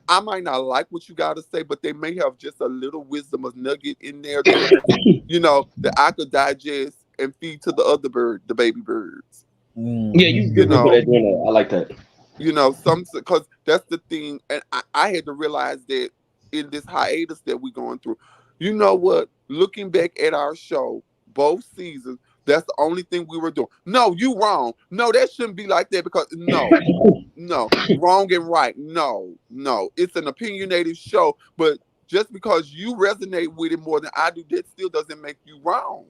I might not like what you got to say, but they may have just a little wisdom, a nugget in there that I could digest and feed to the other bird, the baby birds. Yeah, Mm-hmm. you You good at know, doing that. I like that. Some, because that's the thing, and I had to realize that in this hiatus that we're going through. You know what? Looking back at our show, both seasons, that's the only thing we were doing. No, you wrong. No, that shouldn't be like that because no, wrong and right. No, it's an opinionated show, but just because you resonate with it more than I do, that still doesn't make you wrong.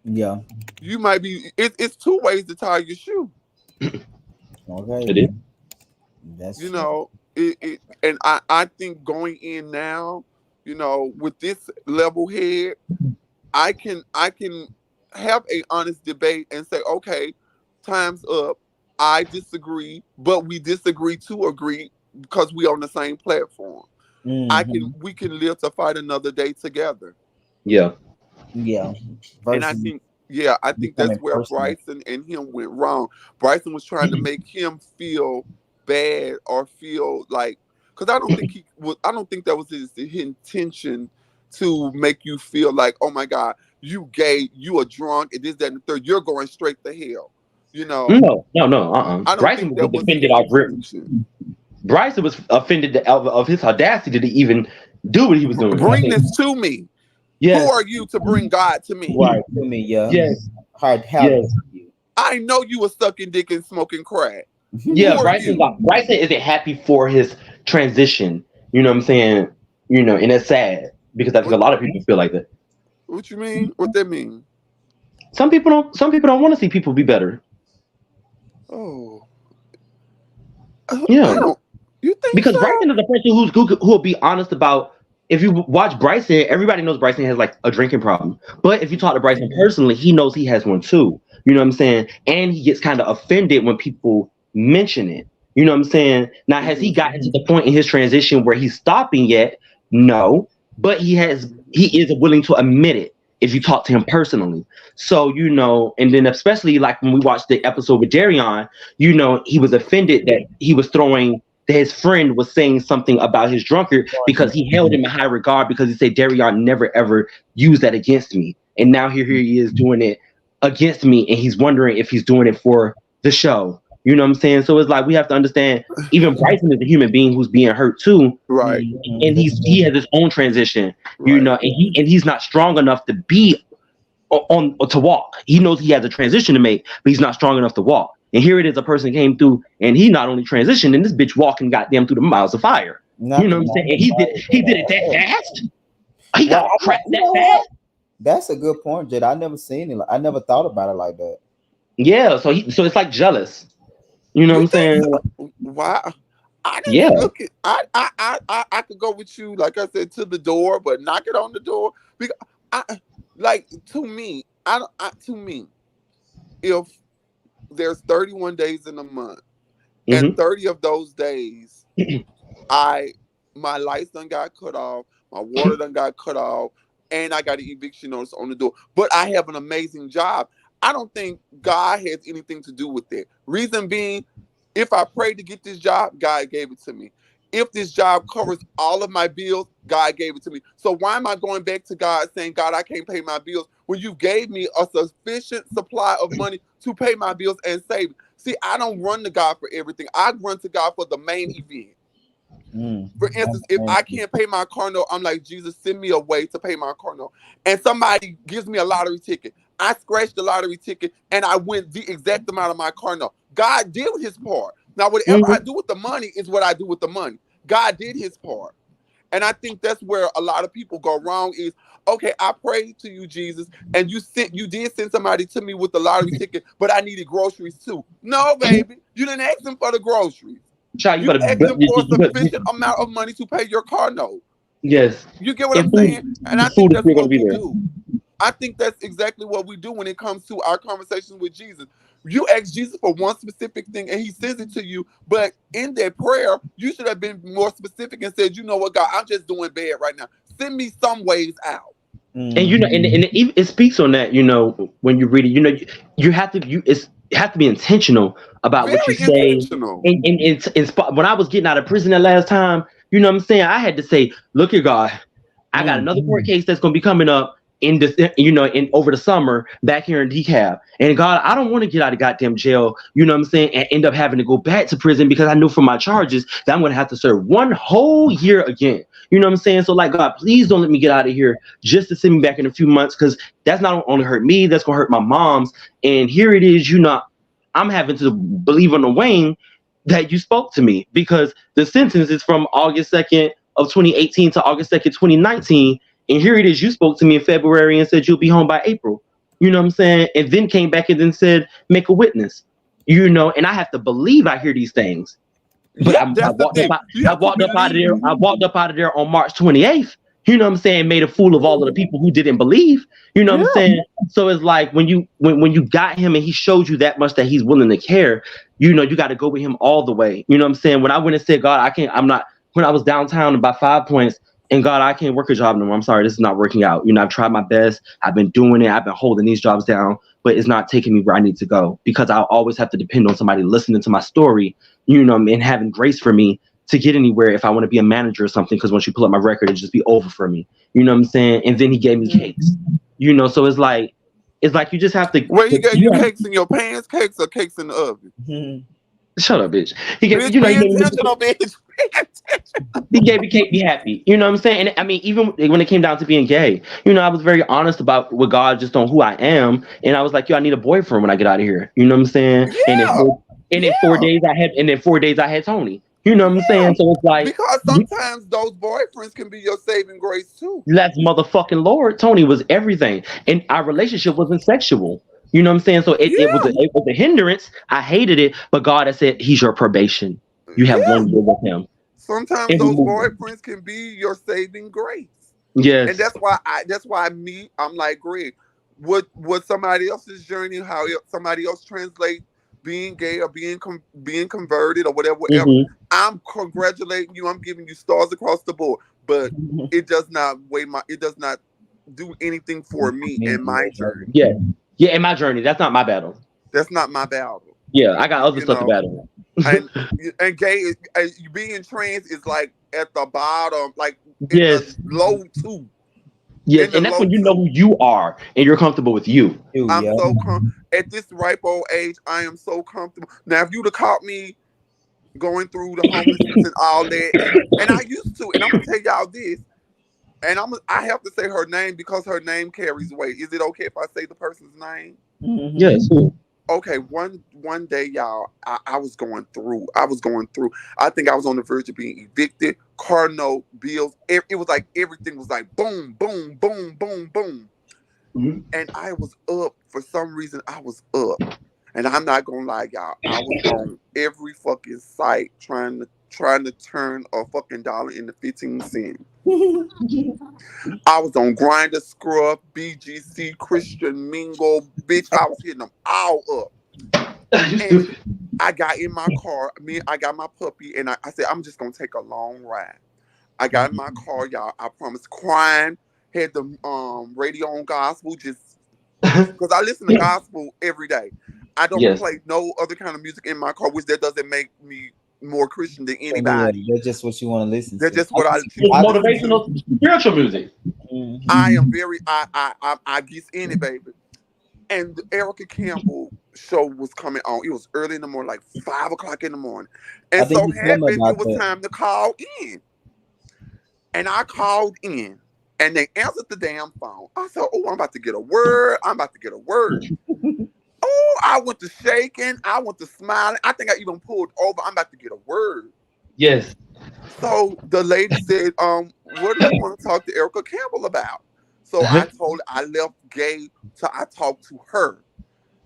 Yeah. You might be. It's two ways to tie your shoe. Okay. It is. That's You true. know, and I think going in now, with this level head, I can have a honest debate and say, okay, time's up. I disagree, but we disagree to agree because we on the same platform. Hmm. We can live to fight another day together. Yeah. Yeah. And I Versus think, yeah, I think that's becoming where personal. Bryson and him went wrong. Bryson was trying to make him feel bad or feel like, because I don't think that was his intention to make you feel like, oh my God, you gay, you are drunk, and this, that, and the third, you're going straight to hell. You know, No. I don't Bryson think was that was offended his off rip. intention. Bryson was offended of his audacity to even do what he was doing. I Bring think. this to me. Who Yes. are you to bring God to me? Right. To me, yeah. Yes. Hard how Yes. dare you. I know you were sucking dick and smoking crack. Yeah. Who are you? Bryson isn't happy for his transition. You know what I'm saying? And it's sad because I think a What lot of people feel like that. what you mean? What that mean? Some people don't. Some people don't want to see people be better. Oh, Yeah. I don't. You think Because so? Bryson is a person who will be honest about. If you watch Bryson, everybody knows Bryson has like a drinking problem. But if you talk to Bryson personally, he knows he has one too. You know what I'm saying? And he gets kind of offended when people mention it. You know what I'm saying? Now, has he Mhm. gotten to the point in his transition where he's stopping yet? No, but he is willing to admit it if you talk to him personally. So, and then especially like when we watched the episode with Darion, he was offended that he was throwing that his friend was saying something about his drunkard because he held him in high regard because he said Darion never ever used that against me. And now here he is doing it against me and he's wondering if he's doing it for the show. You know what I'm saying? So it's like we have to understand even Bryson is a human being who's being hurt too. Right, And he has his own transition, right. and he's not strong enough to be on to walk. He knows he has a transition to make, but he's not strong enough to walk. And here it is, a person came through, and he not only transitioned, and this bitch walking goddamn through the miles of fire. Not You know what I'm saying? And he did it that fast. He got Well, cracked you that know what? fast. That's a good point, Jed. I never seen it. I never thought about it like that. Yeah, so it's like jealous. You know what You I'm think saying? so? Wow. I Yeah. didn't look at. I could go with you, like I said, to the door, but knock it on the door because to me, I don't. To me, if there's 31 days in a month, and Hmm. 30 of those days, my lights done got cut off, my water done got cut off, and I got an eviction notice on the door. But I have an amazing job. I don't think God has anything to do with that. Reason being, if I prayed to get this job, God gave it to me. If this job covers all of my bills, God gave it to me. So why am I going back to God saying, God, I can't pay my bills when you gave me a sufficient supply of money to pay my bills and save? See, I don't run to God for everything. I run to God for the main event. For instance, if I can't pay my car note, I'm like, Jesus, send me a way to pay my car note. And somebody gives me a lottery ticket. I scratched the lottery ticket and I win the exact amount of my car note. God did his part. Now, whatever I do with the money is what I do with the money. God did his part. And I think that's where a lot of people go wrong is, okay, I prayed to you, Jesus, and you did send somebody to me with the lottery ticket, but I needed groceries too. No, baby, you didn't ask them for the groceries. Child, You asked them for a sufficient amount of money to pay your car note. yes. You get what And I'm saying? And I food think is that's still gonna what be we there. do. I think that's exactly what we do when it comes to our conversations with Jesus. You ask Jesus for one specific thing and he sends it to you, but in that prayer, you should have been more specific and said, you know what, God, I'm just doing bad right now. Send me some ways out. And it speaks on that. When you read it, you have to you have to be intentional about what you Very say. intentional. And when I was getting out of prison the last time, you know what I'm saying, I had to say, look here, God, I got another court case that's gonna be coming up. in the in over the summer back here in decaf. And God, I don't want to get out of goddamn jail, you know what I'm saying, and end up having to go back to prison because I knew from my charges that I'm gonna have to serve one whole year again. You know what I'm saying? So like, God, please don't let me get out of here just to send me back in a few months, because that's not only hurt me, that's gonna hurt my mom's. And here it is, I'm having to believe on the Wayne that you spoke to me, because the sentence is from August 2nd of 2018 to August 2nd, 2019. And here it is, you spoke to me in February and said you'll be home by April. You know what I'm saying? And then came back and then said, make a witness. And I have to believe I hear these things. But Yeah, that's the thing. You I have to walked up out of there. believe. I walked up out of there on March 28th. You know what I'm saying? Made a fool of all of the people who didn't believe. You know what I'm Yeah. saying? So it's like when you got him and he showed you that much that he's willing to care, you got to go with him all the way. You know what I'm saying? When I went and said, God, I can't, I'm not, when I was downtown about 5 points, and God, I can't work a job no more. I'm sorry, this is not working out. I've tried my best. I've been doing it. I've been holding these jobs down, but it's not taking me where I need to go, because I'll always have to depend on somebody listening to my story, and having grace for me to get anywhere if I want to be a manager or something. Because once you pull up my record, it'll just be over for me. You know what I'm saying? And then he gave me cakes. So it's like you just have to. Where he gave you cakes in your pants, cakes or cakes in the oven? Shut up, bitch. He gave, Bitch, he be gave me, intentional, bitch. Be intentional. he gave me cake, be happy. You know what I'm saying? And I mean, even when it came down to being gay, I was very honest about with God, just on who I am. And I was like, yo, I need a boyfriend when I get out of here. You know what I'm saying? And Yeah, in 4 yeah, days I had Tony. You know what I'm yeah. saying? So it's like, Because sometimes those boyfriends can be your saving grace too. that's motherfucking Lord. Tony was everything. And our relationship wasn't sexual. You know what I'm saying? So Yeah, it was a hindrance. I hated it, but God has said, he's your probation. You have yeah. 1 year with him. Sometimes And we those moved. boyfriends can be your saving grace. And Yes. that's why I'm like, Greg, what somebody else's journey, somebody else translate being gay or being converted or whatever. Hmm. I'm congratulating you. I'm giving you stars across the board. But it does not do anything for me in my journey. Yeah. Yeah, in my journey. That's not my battle. That's not my battle. Yeah, I got other You stuff to know, battle. and being trans is like at the bottom, like in the Yes. low two, Yes. in the And that's low when you know two. who you are and you're comfortable with you. I'm Yeah. at this ripe old age. I am so comfortable. Now, if you'd have caught me going through the homelessness and all that, and I used to, and I'm gonna tell y'all this, and I have to say her name because her name carries weight. Is it okay if I say the person's name? Yes. Okay, one day, y'all, I was going through. I was going through. I think I was on the verge of being evicted. Car note, bills. It was like everything was like boom, boom, boom, boom, boom. Mhm. And I was up for some reason. I was up, and I'm not gonna lie, y'all. I was on every fucking site trying to turn a fucking dollar into 15 cents. I was on Grinder, Scrub, BGC, Christian Mingle, bitch. I was hitting them all up. You And stupid. I got in my car. I got my puppy, and I said, I'm just gonna take a long ride. I got in my car, y'all. I promise, crying. Had the radio on gospel, just because I listen to gospel every day. I don't Yes. play no other kind of music in my car, which that doesn't make me more Christian than So yeah, anybody. that's just what you want to listen That's to. just what I choose It's to I, listen to. motivational spiritual music. I Mhm. am very I get in it, baby. And the Erica Campbell show was coming on. It was early in the morning, like 5 o'clock in the morning. I And think so you told me happened it about was that. time to call in. And I called in. And they answered the damn phone. I said, oh, I'm about to get a word. I'm about to get a word. Oh, I went to shaking. I went to smiling. I think I even pulled over. I'm about to get a word. Yes. So the lady said, what do you want to talk to Erica Campbell about? So I left gay till I talked to her.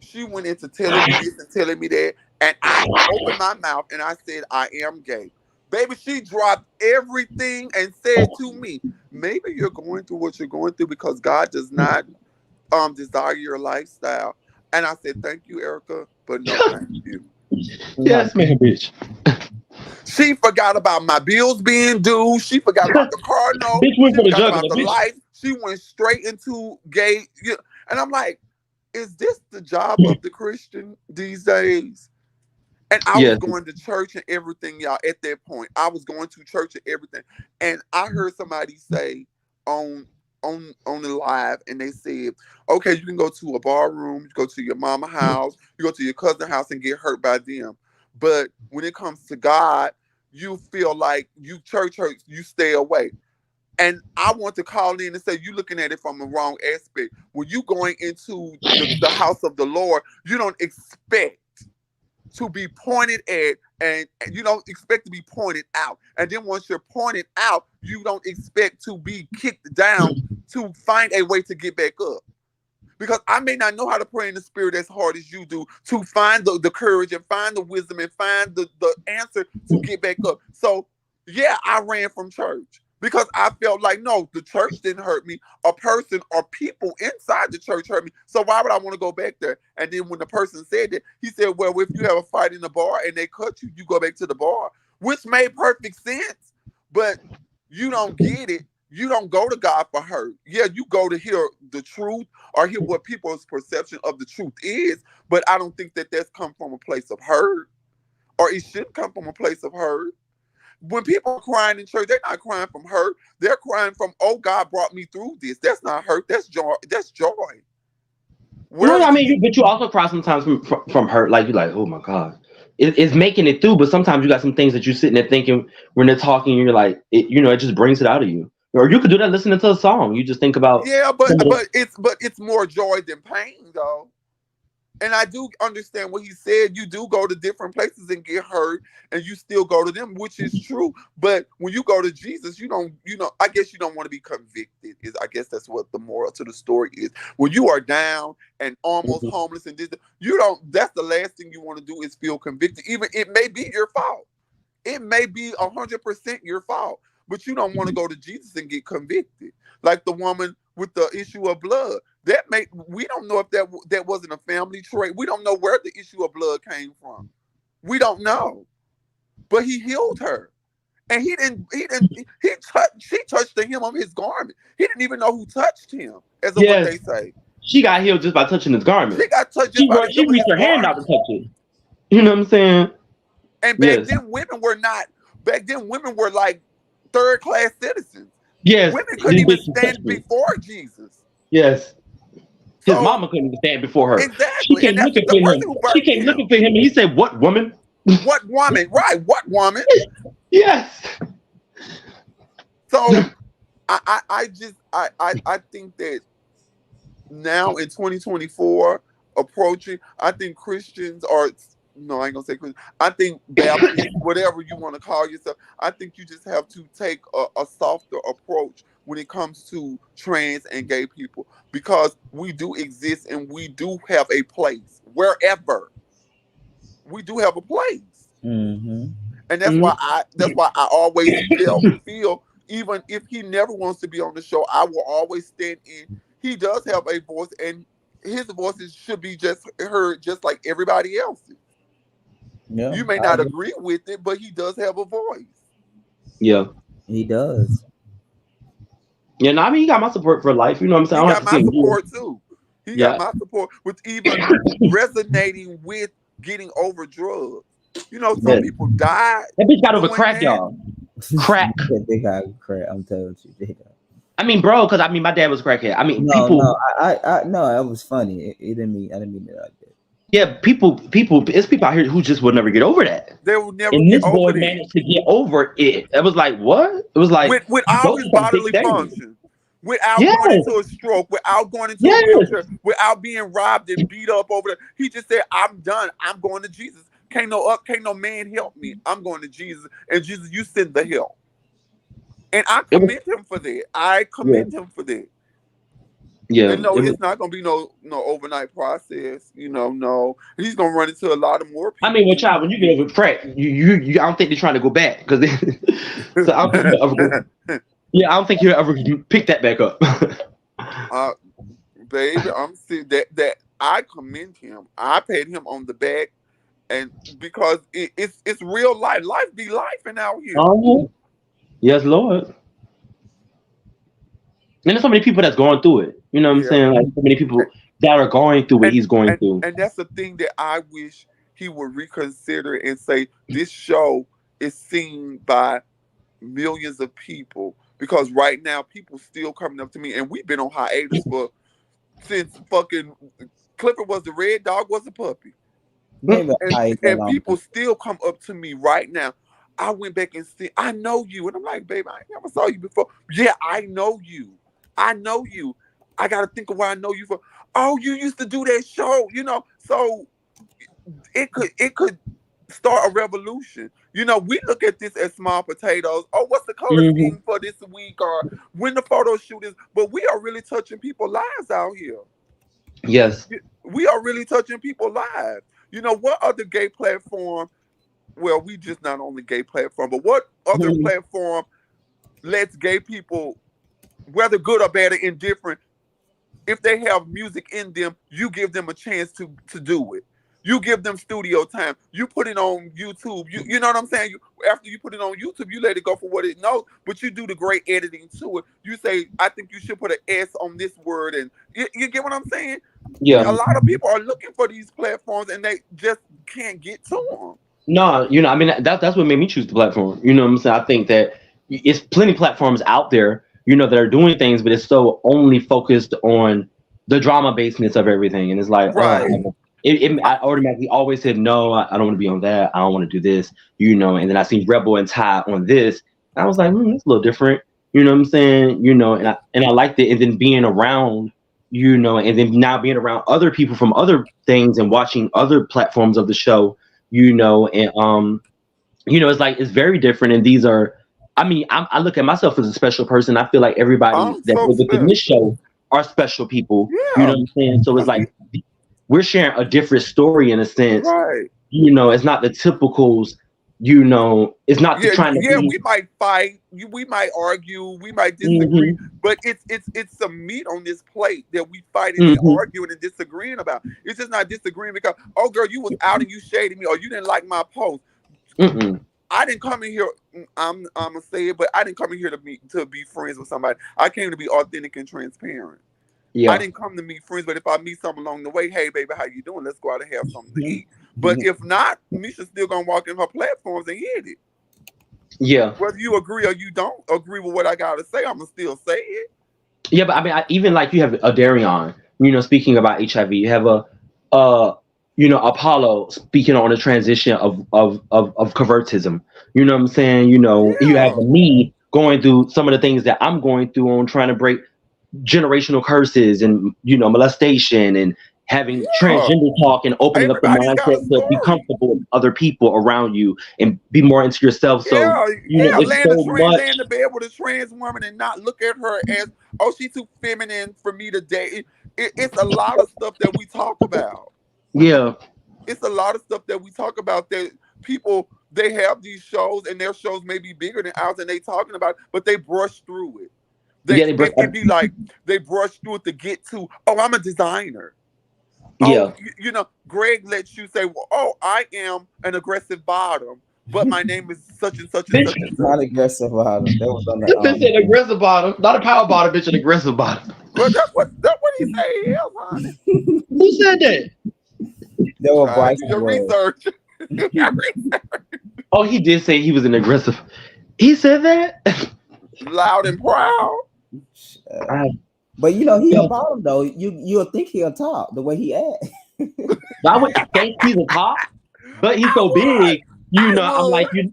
She went into telling me this and telling me that, and I opened my mouth and I said, I am gay. Baby, she dropped everything and said to me, maybe you're going through what you're going through because God does not desire your lifestyle. And I said, thank you, Erica, but no thank you. Yes, man, bitch. She forgot about my bills being due. She forgot about the car note. Bitch went She for the forgot about jugular, the bitch. lights. She went straight into gay. And I'm like, is this the job of the Christian these days? And I was Yes. going to church and everything, y'all, at that point. I was going to church and everything. And I heard somebody say on on the live, and they said, okay, you can go to a bar room, you go to your mama house, you go to your cousin house and get hurt by them. But when it comes to God, you feel like you church hurts, you stay away. And I want to call in and say you're looking at it from the wrong aspect. When you going into the house of the Lord, you don't expect to be pointed at, and you don't expect to be pointed out. And then once you're pointed out, you don't expect to be kicked down to find a way to get back up. Because I may not know how to pray in the spirit as hard as you do to find the courage and find the wisdom and find the answer to get back up. So yeah, I ran from church because I felt like, no, the church didn't hurt me. A person or people inside the church hurt me. So why would I want to go back there? And then when the person said that, he said, well, if you have a fight in the bar and they cut you, you go back to the bar, which made perfect sense. But you don't get it. You don't go to God for hurt. Yeah, you go to hear the truth or hear what people's perception of the truth is. But I don't think that that's come from a place of hurt, or it should come from a place of hurt. When people are crying in church, they're not crying from hurt. They're crying from, oh, God brought me through this. That's not hurt. That's joy. That's joy. No, Where I is mean, but you also cry sometimes from hurt. Like you're like, oh my God, it's making it through. But sometimes you got some things that you're sitting there thinking when they're talking, you're like, it just brings it out of you. Or you could do that listening to a song. You just think about yeah, but some of the, it's more joy than pain though. And I do understand what he said. You do go to different places and get hurt, and you still go to them, which is true. But when you go to Jesus, I guess you don't want to be convicted. I guess that's what the moral to the story is. When you are down and almost homeless and this, you don't. That's the last thing you want to do is feel convicted. Even it may be your fault. It may be 100% your fault, but you don't want to go to Jesus and get convicted, like the woman with the issue of blood. We don't know if that wasn't a family trait. We don't know where the issue of blood came from. We don't know. But he healed her. And she touched the hem of his garment. He didn't even know who touched him, as of what yes, they say. she got healed just by touching his garment. She got touched just by the She hem of reached his her hand out to garment. touch it. You know what I'm saying? And Yes, back then women were like third class citizens. yes. Women couldn't This even bitch touched stand me. before Jesus. Yes, his So mama couldn't stand before her. She exactly. And came that's looking the for person him. who She birthed came him. looking for him, and he said, "What woman?" What woman? Right, what woman? Yes. So I think that now in 2024 approaching, I think Christians are, no, I ain't gonna say Christian. I think Baptists, whatever you want to call yourself, I think you just have to take a softer approach when it comes to trans and gay people, because we do exist and we do have a place wherever. We do have a place. Mm-hmm. And Mhm. that's why I always feel even if he never wants to be on the show, I will always stand in. He does have a voice, and his voices should be just heard just like everybody else's. Yeah, You may I not agree. agree with it, but he does have a voice. Yeah. He does. Yeah. No, I mean, he got my support for life. You know what I'm saying? He I don't have got to see my him do it. support too. He got Yeah. my support with even resonating with getting over drugs. You know, some Yes. people die That bitch got over doing crack, that. y'all. Crack. They got crap. I'm telling you, they got. I mean, bro, because I mean, my dad was a crackhead. I mean, No, people. no, no. That was funny. It didn't mean. I didn't mean it like that. Yeah, people. It's people out here who just will never get over that. They will never And get this boy over that. managed to get over it. It was like, what? It was like, With all those his are some big bodily things. functions, without Yes. going into a stroke, without going into a Yes. wheelchair, without being robbed and beat up over there. He just said, I'm done. I'm going to Jesus. Can't no man help me. I'm going to Jesus. And Jesus, you send the help. And I It was, commend him for that. I yeah. commend him for that. Yeah. And no, It was, it's not gonna be no overnight process. No. He's gonna run into a lot of more I mean, people with in child, when you get over crack, you I don't think they're trying to go back because so I don't think he'll ever go. Yeah, I don't think he'll ever pick that back up. uh, baby, I'm seeing that I commend him. I paid him on the back, and because it's real life. Life be life and out here. Oh, yes, Lord. And there's so many people that's going through it. You know what I'm Yeah, saying? Like so many people that are going through what and he's going through. and that's the thing that I wish he would reconsider and say this show is seen by millions of people, because right now people still coming up to me, and we've been on hiatus for since fucking Clifford was the red dog was a puppy. Maybe and I that and long. people still come up to me right now. I went back and said, I know you. And I'm like, babe, I never saw you before. Yeah, I know you. I know you. I got to think of where I know you from. Oh, you used to do that show, So it could start a revolution. We look at this as small potatoes. Oh, what's the color Mhm. scheme for this week, or when the photo shoot is? But we are really touching people's lives out here. Yes. We are really touching people's lives. What other gay platform? Well, we just not only gay platform, but what other Mhm. platform lets gay people, whether good or bad or indifferent, if they have music in them, you give them a chance to do it. You give them studio time. You put it on YouTube. You know what I'm saying? After you put it on YouTube, you let it go for what it knows, but you do the great editing to it. You say, I think you should put an S on this word, and you get what I'm saying? Yeah. A lot of people are looking for these platforms, and they just can't get to them. No, I mean that's what made me choose the platform. You know what I'm saying? I think that it's plenty platforms out there, that are doing things, but it's so only focused on the drama basedness of everything, and it's like, Right. I automatically always said no, I don't want to be on that. I don't want to do this, and then I seen Rebel and Ty on this, and I was like, that's a little different. You know what I'm saying? And I liked it, and then being around, and then now being around other people from other things and watching other platforms of the show, and it's like it's very different. And these are, I mean, I look at myself as a special person. I feel like everybody I'm that so was within this special. show are special people. You know Yeah. what I'm saying? So it's 'Cause like we're sharing a different story in a sense. right. It's not the typicals. It's not the Yeah, trying to yeah, be. we might fight, we might argue, we might disagree, Hmm. but it's some meat on this plate that we fighting and Hmm. arguing and disagreeing about. It's just not disagreeing because, oh girl, you was out and you shaded me, or you didn't like my post. Hmm. I didn't come in here. I'm gonna say it, but I didn't come in here to be friends with somebody. I came to be authentic and transparent. I Yeah. didn't come to meet friends, but if I meet someone along the way, hey baby, how you doing? Let's go out and have something to eat. But if not, Misha's still gonna walk in her platforms and hit it. Yeah. Whether you agree or you don't agree with what I gotta say, I'm gonna still say it. Yeah, but I mean, even like you have a Darion, speaking about HIV, you have uh, Apollo speaking on the transition of convertism. You know what I'm saying? You have Yeah, me going through some of the things that I'm going through on trying to break generational curses and molestation and having yeah. transgender talk and opening up the Everybody's got a mindset to be story. comfortable with other people around you and be more into yourself. So Yeah, yeah. it's so Lay much. in the bed with a trans woman and not look at her as, oh, she's too feminine for me to date. It's a lot of stuff that we talk about. Yeah. It's a lot of stuff that we talk about that people, they have these shows and their shows may be bigger than ours and they talking about it, but they brush through it. Yeah, they break. It be like they brush through it to get to, oh, I'm a designer. Oh, Yeah. Greg lets you say, well, oh, I am an aggressive bottom, but my name is such and such and Bitch, such and such. Not aggressive about it. That was on the bitch said aggressive bottom, not a power bottom, bitch, an aggressive bottom. Well, that's what he say he is, honey. Who said that? that was Child, do Bryson your was. research. Do your research. Oh, he did say he was an aggressive. He said that. Loud and proud. Uh, I, but he a yeah, bottom though. You'll think he a top the way he act. I would think he's a top, but he's I so would. big. I I'm like would. you.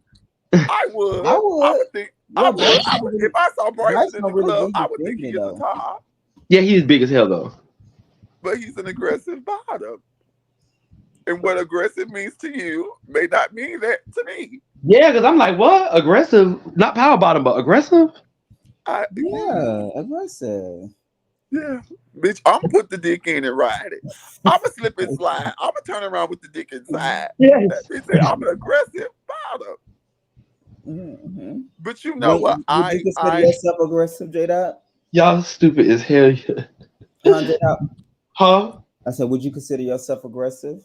I would. I I would. would think. I Well, would. Bryson don't If really, I saw Bryson Bryson in don't the really club, get I his would think he feminine is a though. top. Yeah, he's big as hell though. But he's an aggressive bottom. And what aggressive means to you may not mean that to me. Yeah, because I'm like, what aggressive? Not power bottom, but aggressive. Yeah. Yeah, aggressive. Yeah. Bitch, I'm gonna put the dick in and ride it. I'm gonna slip and slide. I'm gonna turn around with the dick inside. That Yes. bitch said I'm an aggressive bottom. Mm-hmm. But you know what? Would you consider yourself aggressive, J Dot? Y'all stupid as hell. J Dot. Huh? I said, would you consider yourself aggressive?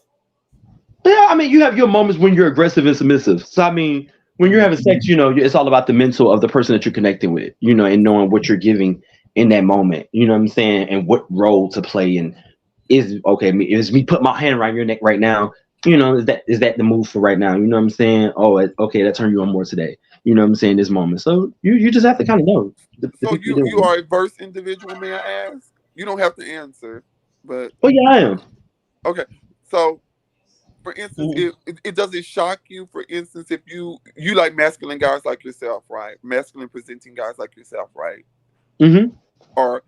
Yeah, I mean, you have your moments when you're aggressive and submissive. So, I mean, when you're having sex, it's all about the mental of the person that you're connecting with, and knowing what you're giving in that moment. You know what I'm saying? And what role to play. And is me put my hand around your neck right now? Is that the move for right now? You know what I'm saying? Oh, okay, that turned you on more today. you know what I'm saying, this moment. So you just have to kind of know the So people you're dealing you with. are a verse individual, may I ask? You don't have to answer, but Oh yeah, I am. okay. So for instance, Mhm. it doesn't shock you, for instance, if you like masculine guys like yourself, right? Masculine presenting guys like yourself, right? Hmm. Or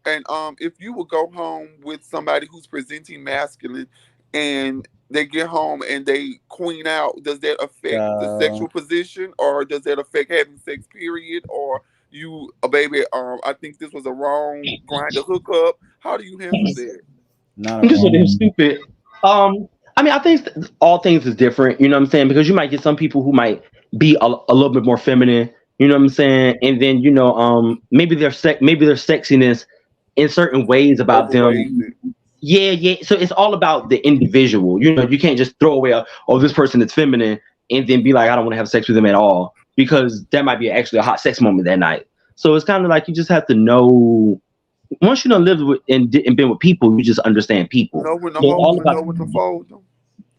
and if you would go home with somebody who's presenting masculine and they get home and they queen out, does that affect the Uh, sexual position, or does that affect having sex period, or you baby, I think this was a wrong grind to hook up? How do you handle that? not a I'm just so wrong. damn stupid. I mean, I think all things is different. You know what I'm saying? Because you might get some people who might be a little bit more feminine. You know what I'm saying? And then maybe maybe their sexiness in certain ways about them. Overweight it. Yeah, yeah. So it's all about the individual. You know, you can't just throw away oh, this person is feminine and then be like, I don't want to have sex with them at all, because that might be actually a hot sex moment that night. So it's kind of like you just have to know, once you don't live with and been with people, you just understand people. Know when to So it's hold all them and about know when to fold them.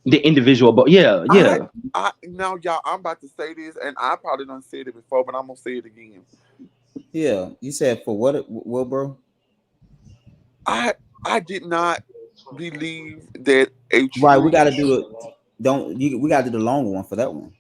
the individual. But yeah, I yeah. I now y'all, I'm about to say this, and I probably done said it before, but I'm gonna say it again. Yeah, you said for what, bro? I I did not believe that a Right, we got true. to do it. Don't you? We got to do the longer one for that one.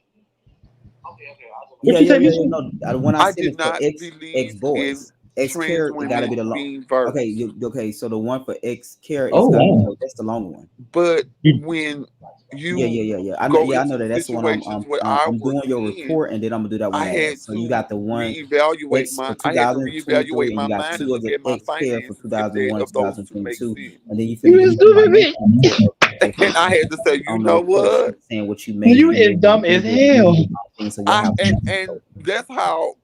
What Yeah, you yeah, say, yeah, Bishop? yeah. No, when I I said did it for not ex believe in boys, ex trans care, it got to be women the long. being Okay, versed. okay. So the one for ex care is Oh got to be wow. that's the longer one. But You, when Yeah, you yeah, yeah, yeah. I know. go Yeah, I know into that. That's the one situations where I I'm was doing your in, report, and then I'm gonna do that I one had last. So you to got the one reevaluate X for my I had to reevaluate 2023, and you my got mind and two of look the at my X care for finances if 2001 and those two make 2022, sense. and then you finna you give is me my stupid, next bitch. report of And I had to say, you know no what? question saying what you made, You is dumb as hell. things. So you'll I have to. and that's how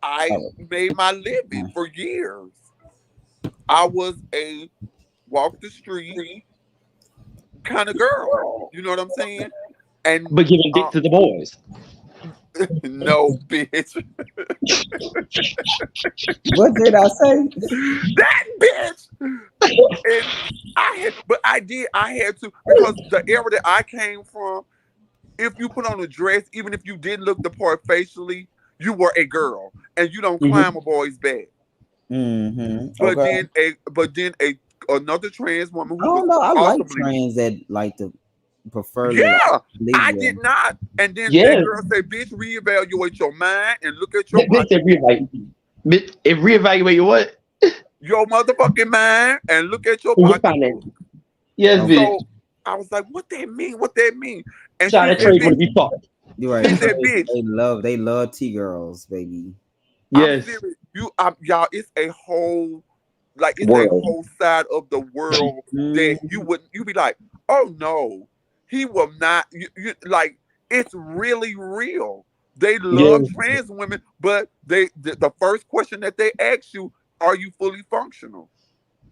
I Oh, made my living for years. I was a walk the street kind of girl. You know what I'm saying? And But giving dick to the boys. no, bitch, what did I say? that bitch. And but I did. I had to, because the era that I came from, if you put on a dress, even if you didn't look the part facially, you were a girl, and you don't Hmm. climb a boy's back. But Okay. then a another trans woman I who was don't know. I like possibly. trans that like to prefer to like Yeah, I leisure. did not. And then that Yes. girl said, "Bitch, reevaluate your mind and look at your Bitch said pocketbook. reevaluate. Bitch, it reevaluate your what? Your motherfucking mind and look at your Your finance. pocketbook." Yes, Okay. bitch. So I was like, "What that mean? What that mean?" And Child, she that said, trade "Bitch." would be fucked. You're right. She said, Trade, "Bitch, they love T girls, baby. I'm Yes. serious. Y'all. It's a whole, like, it's a World. whole side of the world that Mm, you be like, oh no, he will not. You like, it's really real. They love Yes. trans women, but the first question that they ask you, are you fully functional?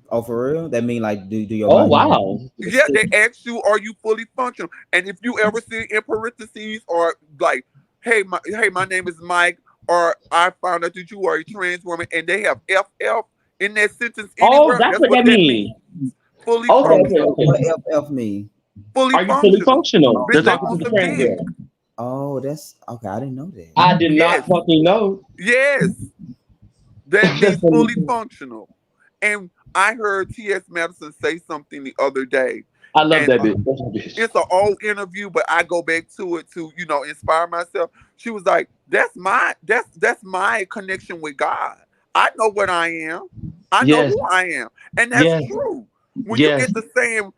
oh, for real? That mean like do your Oh body wow. Yeah, still? they ask you, are you fully functional? And if you ever see in parentheses or like, hey, my name is Mike, or I found out that you are a trans woman, and they have FF in that sentence Oh, anywhere, that's that's what what that that means. means. Fully Okay, okay, functional. What okay. FF me? Fully Are you fully functional. functional? Oh, They're Bitch, they talking to want the some trans dick. girl. oh, that's okay. I didn't know that. I did not Yes. fucking know. Yes. That That's means funny. fully functional. And I heard T.S. Madison say something the other day. I love And that bitch. That's my bitch. it's an old interview, but I go back to it to, inspire myself. She was like, that's my connection with God. I know what I am. I know Yes, who I am. And that's yes, true. When you yes. get to saying,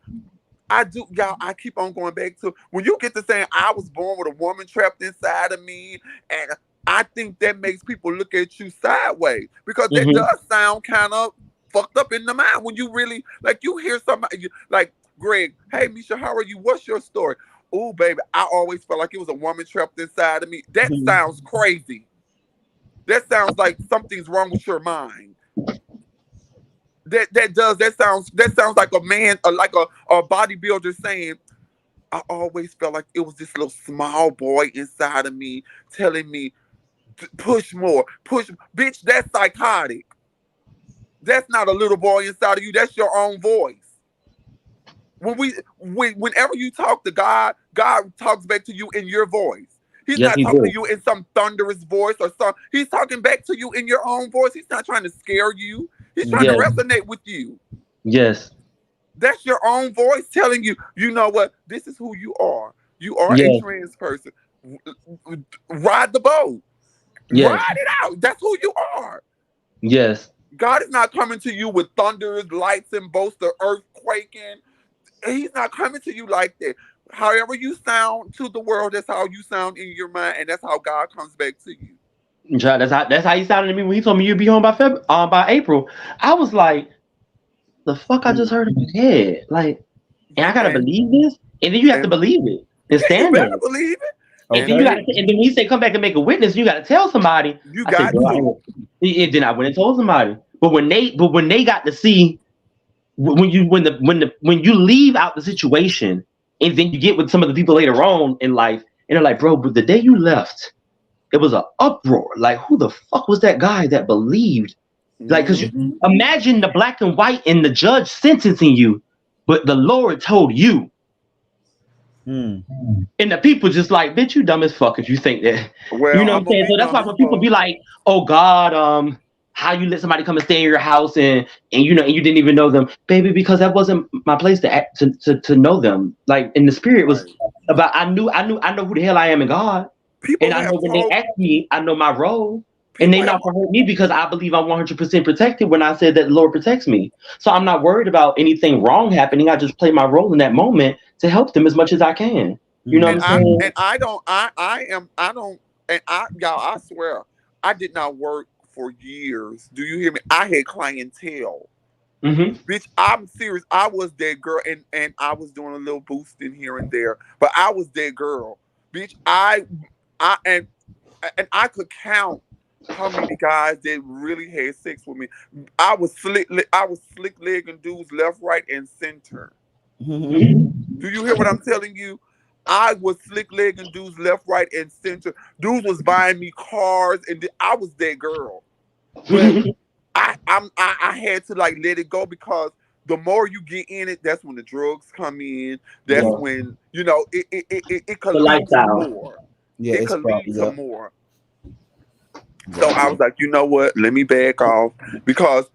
I do, y'all, I keep on going back to when you get to saying I was born with a woman trapped inside of me, and I think that makes people look at you sideways, because that Hmm. does sound kind of fucked up in the mind when you really, like, you hear somebody like Greg, hey Misha, how are you? What's your story? Oh baby, I always felt like it was a woman trapped inside of me. That sounds crazy. That sounds like something's wrong with your mind. That sounds like a man, like a bodybuilder saying, I always felt like it was this little small boy inside of me telling me, push more, push. Bitch, that's psychotic. That's not a little boy inside of you. That's your own voice. Whenever you talk to God, God talks back to you in your voice. He's Yes, not he talking to will. you in some thunderous voice or some. He's talking back to you in your own voice. He's not trying to scare you. He's trying to Yes, resonate with you. yes, That's your own voice telling you, you know what? This is who you are. You are a yes, trans person. Ride the boat. yes, Ride it out. That's who you are. yes. God is not coming to you with thunders, lights, and bolts, the earth quaking. He's not coming to you like that. However you sound to the world, that's how you sound in your mind, and that's how God comes back to you. Child, that's how he sounded to me when he told me you'd be home by April. I was like, the fuck I just heard in my head. Like, and I gotta And believe this? And then you have to and believe it and yeah, you stand better on it. believe it. And And then you Okay. gotta, baby, and then when he say come back and make a witness, you gotta tell somebody. you I said, got girl, to. and then I went and told somebody. But when they got to see when you leave out the situation, and then you get with some of the people later on in life, and they're like, bro, but the day you left, it was an uproar. Like, who the fuck was that guy that believed? Like, because you Hmm. imagine the black and white and the judge sentencing you, but the Lord told you. Hmm. And the people just like, bitch, you dumb as fuck if you think that. You Well, know what I'm I'm gonna saying? be So that's dumb why as when people fuck. be like, oh God, how you let somebody come and stay in your house and you know and you didn't even know them, baby, because that wasn't my place to act to know them. Like in the spirit was Right. about I know who the hell I am in God. And People I know have when they told ask me, I know my role. And people they have. not gonna hurt me because I believe I'm 100% protected when I said that the Lord protects me. So I'm not worried about anything wrong happening. I just play my role in that moment to help them as much as I can. You know what And I'm Hmm. saying? I don't I don't and I y'all I swear I did not work for years. Do you hear me? I had clientele. Hmm. Bitch, I'm serious. I was that girl and I was doing a little boosting here and there, but I was that girl. Bitch, I and I could count how many guys that really had sex with me. I was slick legging dudes left, right, and center. Do you hear what I'm telling you? I was slick legging dudes left, right, and center. Dudes was buying me cars, and I was that girl. But I had to like let it go because the more you get in it, that's when the drugs come in. That's Yeah. when you know it could The lead to lifestyle. more. Yeah, It it's could lead probably to yep. more. So I Definitely. was like, you know what? Let me back off because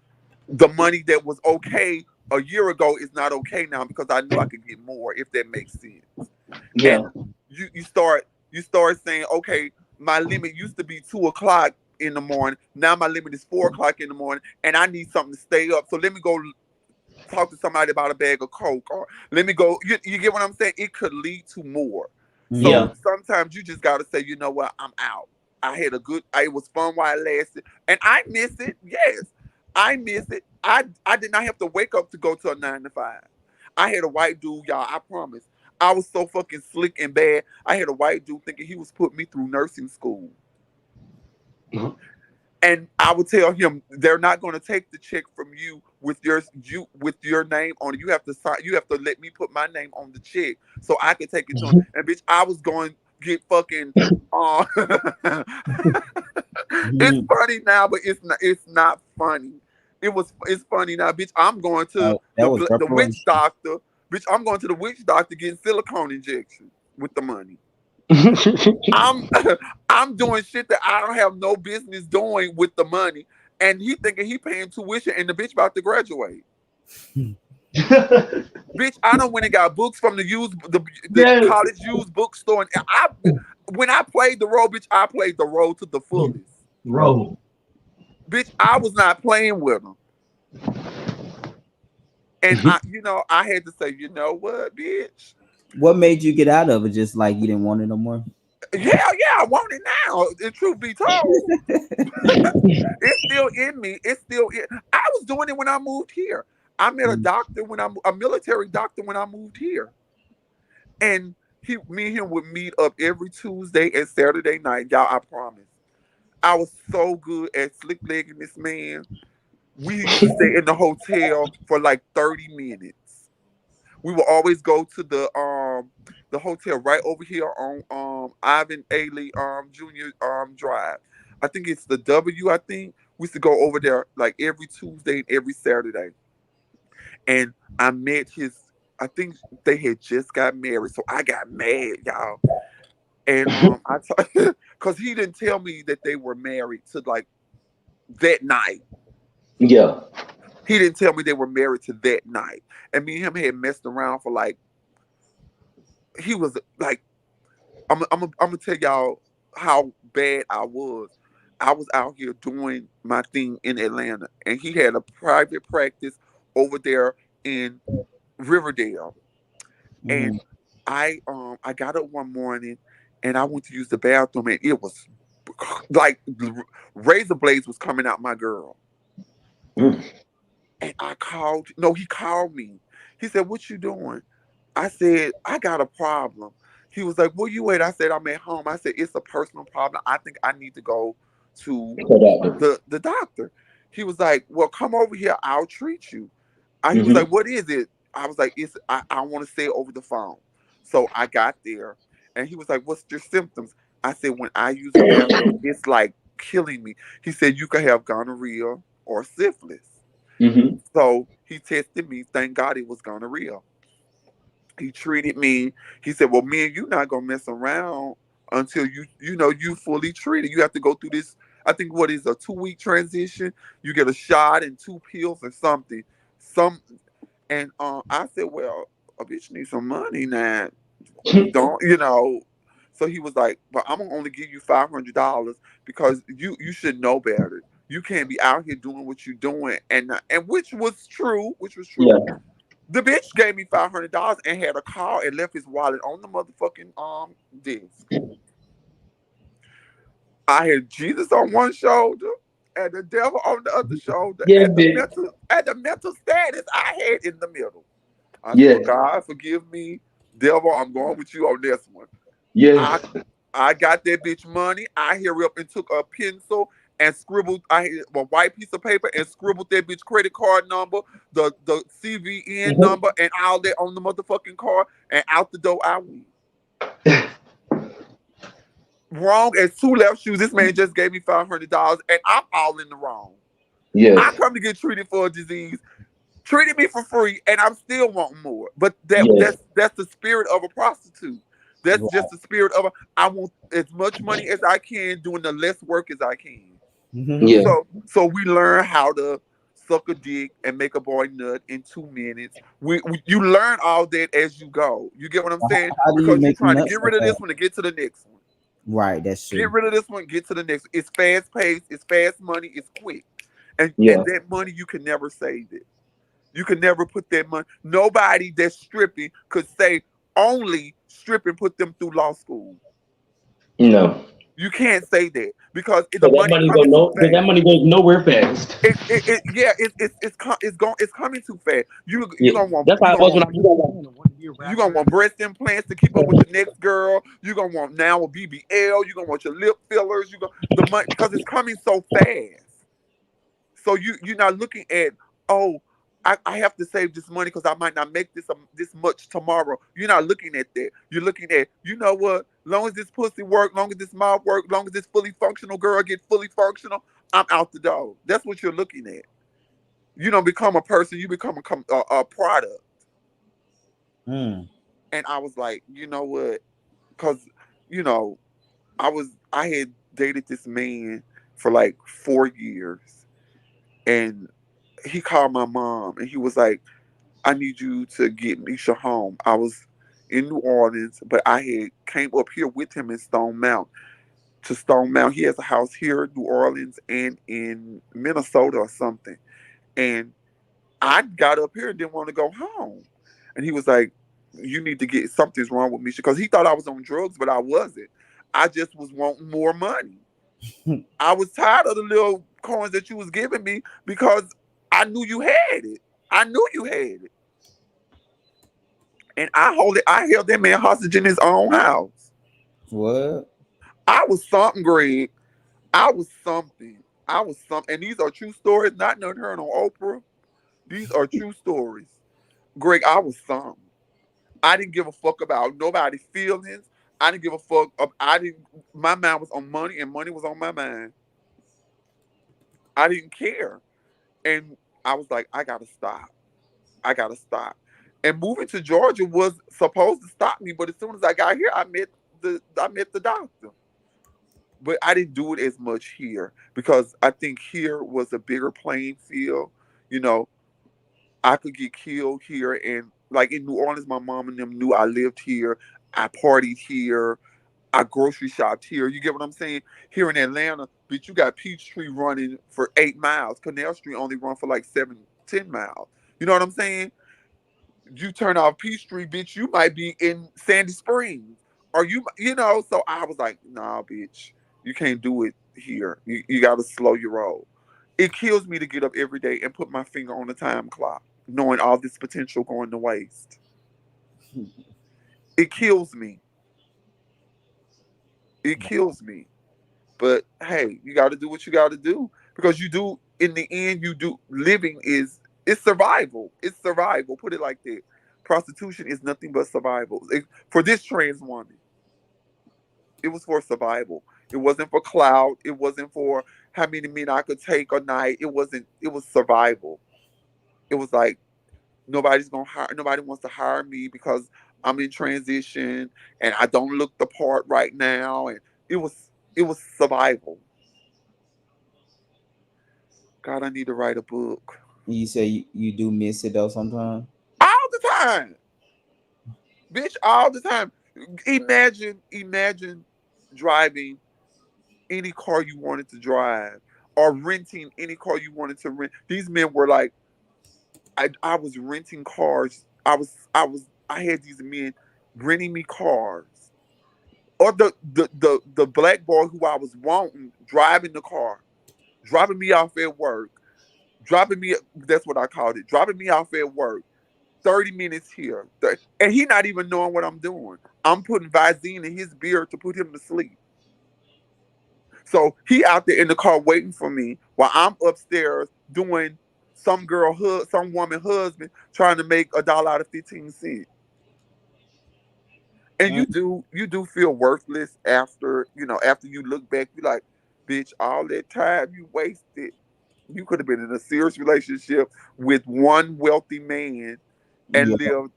the money that was okay a year ago is not okay now because I knew I could get more if that makes sense. Yeah. And you start saying, okay, my limit used to be 2 o'clock in the morning. Now my limit is 4 o'clock in the morning, and I need something to stay up. So let me go talk to somebody about a bag of coke, or let me go. You get what I'm saying? It could lead to more. So Yeah. Hmm. sometimes you just got to say, you know what, I'm out. I had a good. It was fun while it lasted, and I miss it. Yes, I miss it. I did not have to wake up to go to a 9 to 5. I had a white dude, y'all. I promise. I was so fucking slick and bad. I had a white dude thinking he was putting me through nursing school. Mhm. And I would tell him they're not going to take the check from you with your name on it. You have to sign. You have to let me put my name on the check so I can take it to him. And bitch, I was going to get fucking. Uh, it's Hmm. funny now, but it's not. It's not funny. It's funny now, bitch. I'm going to That was the witch reparation. doctor. Bitch, I'm going to the witch doctor getting silicone injections with the money. I'm I'm doing shit that I don't have no business doing with the money. And he thinking he paying tuition and the bitch about to graduate. Bitch, I don't went and got books from the Yes. college used bookstore. And when I played the role, bitch, I played the role to the fullest. Bro. Bitch, I was not playing with them. And I had to say, you know what, bitch? What made you get out of it? Just like you didn't want it no more. Yeah, I want it now. The truth be told. It's still in me. It's still in. I was doing it when I moved here. I met a Mm. doctor a military doctor when I moved here, and me and him would meet up every Tuesday and Saturday night. Y'all, I promise. I was so good at slick legging this man. We used to stay in the hotel for like 30 minutes. We would always go to the hotel right over here on Ivan Ailey Junior Drive. I think it's the W. I think we used to go over there like every Tuesday and every Saturday. And I met his. I think they had just got married, so I got mad, y'all. And because he didn't tell me that they were married to like that night. Yeah. He didn't tell me they were married to that night. And me and him had messed around for like he was like I'm gonna tell y'all how bad I was. I was out here doing my thing in Atlanta, and he had a private practice over there in Riverdale. Mm-hmm. And I got up one morning, and I went to use the bathroom, and it was like razor blades was coming out my girl. Mm. And I called. No, he called me. He said, "What you doing?" I said, "I got a problem." He was like, "Where you at?" I said, "I'm at home." I said, "It's a personal problem. I think I need to go to the doctor." He was like, "Well, come over here. I'll treat you." He was like, Mm-hmm. "What is it?" I was like, "It's I want to say it over the phone." So I got there, and he was like, "What's your symptoms?" I said, "When I use the bathroom, it's like killing me." He said, "You could have gonorrhea or syphilis." Mm-hmm. So he tested me. Thank God it was gonorrhea. He treated me. He said, "Well, me and you not gonna mess around until you fully treated. You have to go through this. I think what is a 2 week transition. You get a shot and 2 pills or something. Some and I said, well, a bitch needs some money now. Don't you know?" So he was like, "But I'm gonna only give you $500 because you should know better. You can't be out here doing what you're doing." And which was true, which was true. Yeah. The bitch gave me $500 and had a car and left his wallet on the motherfucking desk. I had Jesus on one shoulder and the devil on the other shoulder, Yeah, and bitch. the mental status I had in the middle. I said, "Well, Yes. God forgive me, devil. I'm going with you on this one." I Yes. I got that bitch money. I hurry up and took a pencil and scribbled a white piece of paper and scribbled that bitch credit card number, the CVN Mhm. number, and all that on the motherfucking car, and out the door I went. Wrong as two left shoes. This man just gave me $500, and I'm all in the wrong. I Yes. come to get treated for a disease, treated me for free, and I'm still wanting more. But Yes. that's the spirit of a prostitute. That's just the spirit of I want as much money as I can, doing the less work as I can. Mm-hmm. Yeah. So we learn how to suck a dick and make a boy nut in 2 minutes. You learn all that as you go. You get what I'm saying? How do you Because you're make them trying to nuts get so rid of this fast? one to get to the next one. Right, that's Get true. rid of this one, get to the next. It's fast paced, it's fast money, it's quick. And Yeah. that money you can never save it. You can never put that money. Nobody that's stripping could say only stripping put them through law school. No. You can't say that because the Cause that money money go coming too no. Cause that fast. money goes nowhere fast. Yeah, it's coming too fast. You Yeah. gonna want That's how it was when I moved to Atlanta. One year you gonna rapper. want breast implants to keep up with the next girl. You gonna want now a BBL. You gonna want your lip fillers. You go the money because it's coming so fast. So you're not looking at, oh, I have to save this money because I might not make this much tomorrow. You're not looking at that. You're looking at, you know what? Long as this pussy work, long as this mouth work, long as this fully functional girl get fully functional, I'm out the door. That's what you're looking at. You don't become a person. You become a product. Mm. And I was like, you know what? Because you know, I had dated this man for like 4 years, and he called my mom and he was like, "I need you to get Misha home." I was in New Orleans, but I had came up here with him in Stone Mountain to Stone Mountain. He has a house here in New Orleans and in Minnesota or something. And I got up here and didn't want to go home. And he was like, "You need to get something's wrong with Misha." Because he thought I was on drugs, but I wasn't. I just was wanting more money. I was tired of the little coins that you was giving me because I knew you had it. I knew you had it. And I held that man hostage in his own house. What? I was something, Greg. I was something. I was something. And these are true stories, not none heard on Oprah. These are true stories. Greg, I was something. I didn't give a fuck about nobody's feelings. I didn't give a fuck. I didn't. My mind was on money, and money was on my mind. I didn't care, and I was like, I gotta stop. I gotta stop. And moving to Georgia was supposed to stop me, but as soon as I got here, I met the doctor. But I didn't do it as much here because I think here was a bigger playing field. You know, I could get killed here, and like in New Orleans, my mom and them knew I lived here. I partied here. I grocery shopped here. You get what I'm saying? Here in Atlanta, bitch, you got Peachtree running for 8 miles. Canal Street only run for like 7, 10 miles. You know what I'm saying? You turn off Peachtree, bitch, you might be in Sandy Springs. Or you know, so I was like, nah, bitch, you can't do it here. You gotta slow your roll. It kills me to get up every day and put my finger on the time clock, knowing all this potential going to waste. It kills me. It kills me. But hey, you got to do what you got to do because you do. In the end, you do. Living is it's survival. It's survival. Put it like that. Prostitution is nothing but survival. For this trans woman, it was for survival. It wasn't for clout. It wasn't for how many men I could take a night. It wasn't. It was survival. It was like nobody's gonna hire. Nobody wants to hire me because I'm in transition and I don't look the part right now. And it was survival. God, I need to write a book. You say you do miss it though sometimes. All the time. Bitch, all the time. Imagine driving any car you wanted to drive or renting any car you wanted to rent. These men were like, I was renting cars. I had these men renting me cars. Or the black boy who I was wanting driving the car, dropping me off at work, dropping me, that's what I called it, dropping me off at work 30 minutes here. And he not even knowing what I'm doing. I'm putting Visine in his beer to put him to sleep. So he out there in the car waiting for me while I'm upstairs doing some woman husband trying to make $1 out of 15 cents. And Mm, you do feel worthless after you look back, you like, bitch, all that time you wasted. You could have been in a serious relationship with one wealthy man and yeah, lived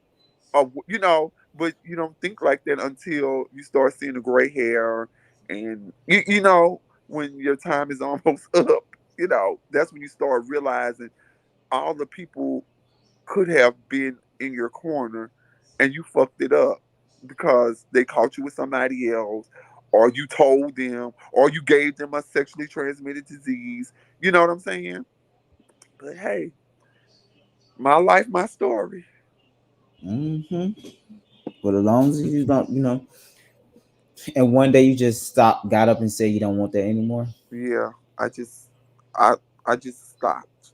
but you don't think like that until you start seeing the gray hair and when your time is almost up, that's when you start realizing all the people could have been in your corner and you fucked it up because they caught you with somebody else or you told them or you gave them a sexually transmitted disease. You know what I'm saying? But hey, my life, my story. hmm. But as long as you don't, and one day you just got up and said you don't want that anymore. Yeah, I just stopped.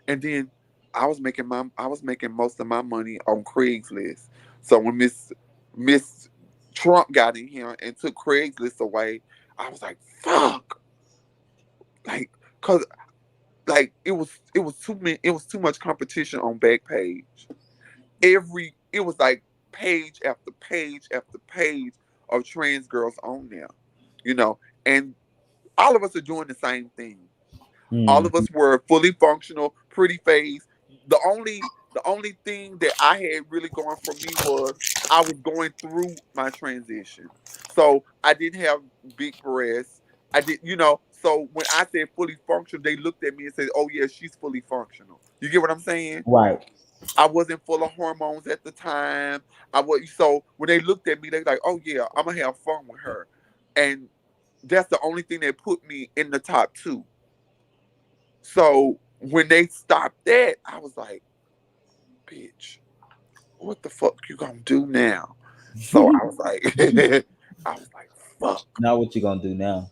And then I was making most of my money on Craigslist. So when Miss Trump got in here and took Craigslist away, I was like, fuck. Like, cause like it was too much competition on Backpage. It was like page after page after page of trans girls on there. You know, and all of us are doing the same thing. All of Mm, us were fully functional, pretty face. The only thing that I had really going for me was I was going through my transition. So I didn't have big breasts. So when I said fully functional, they looked at me and said, "Oh yeah, she's fully functional." You get what I'm saying? right. I wasn't full of hormones at the time. I was so when they looked at me, they like, "Oh yeah, I'm gonna have fun with her," and that's the only thing that put me in the top two. So when they stopped that, I was like, bitch, what the fuck you gonna do now? So I was like, fuck. Now what you gonna do now?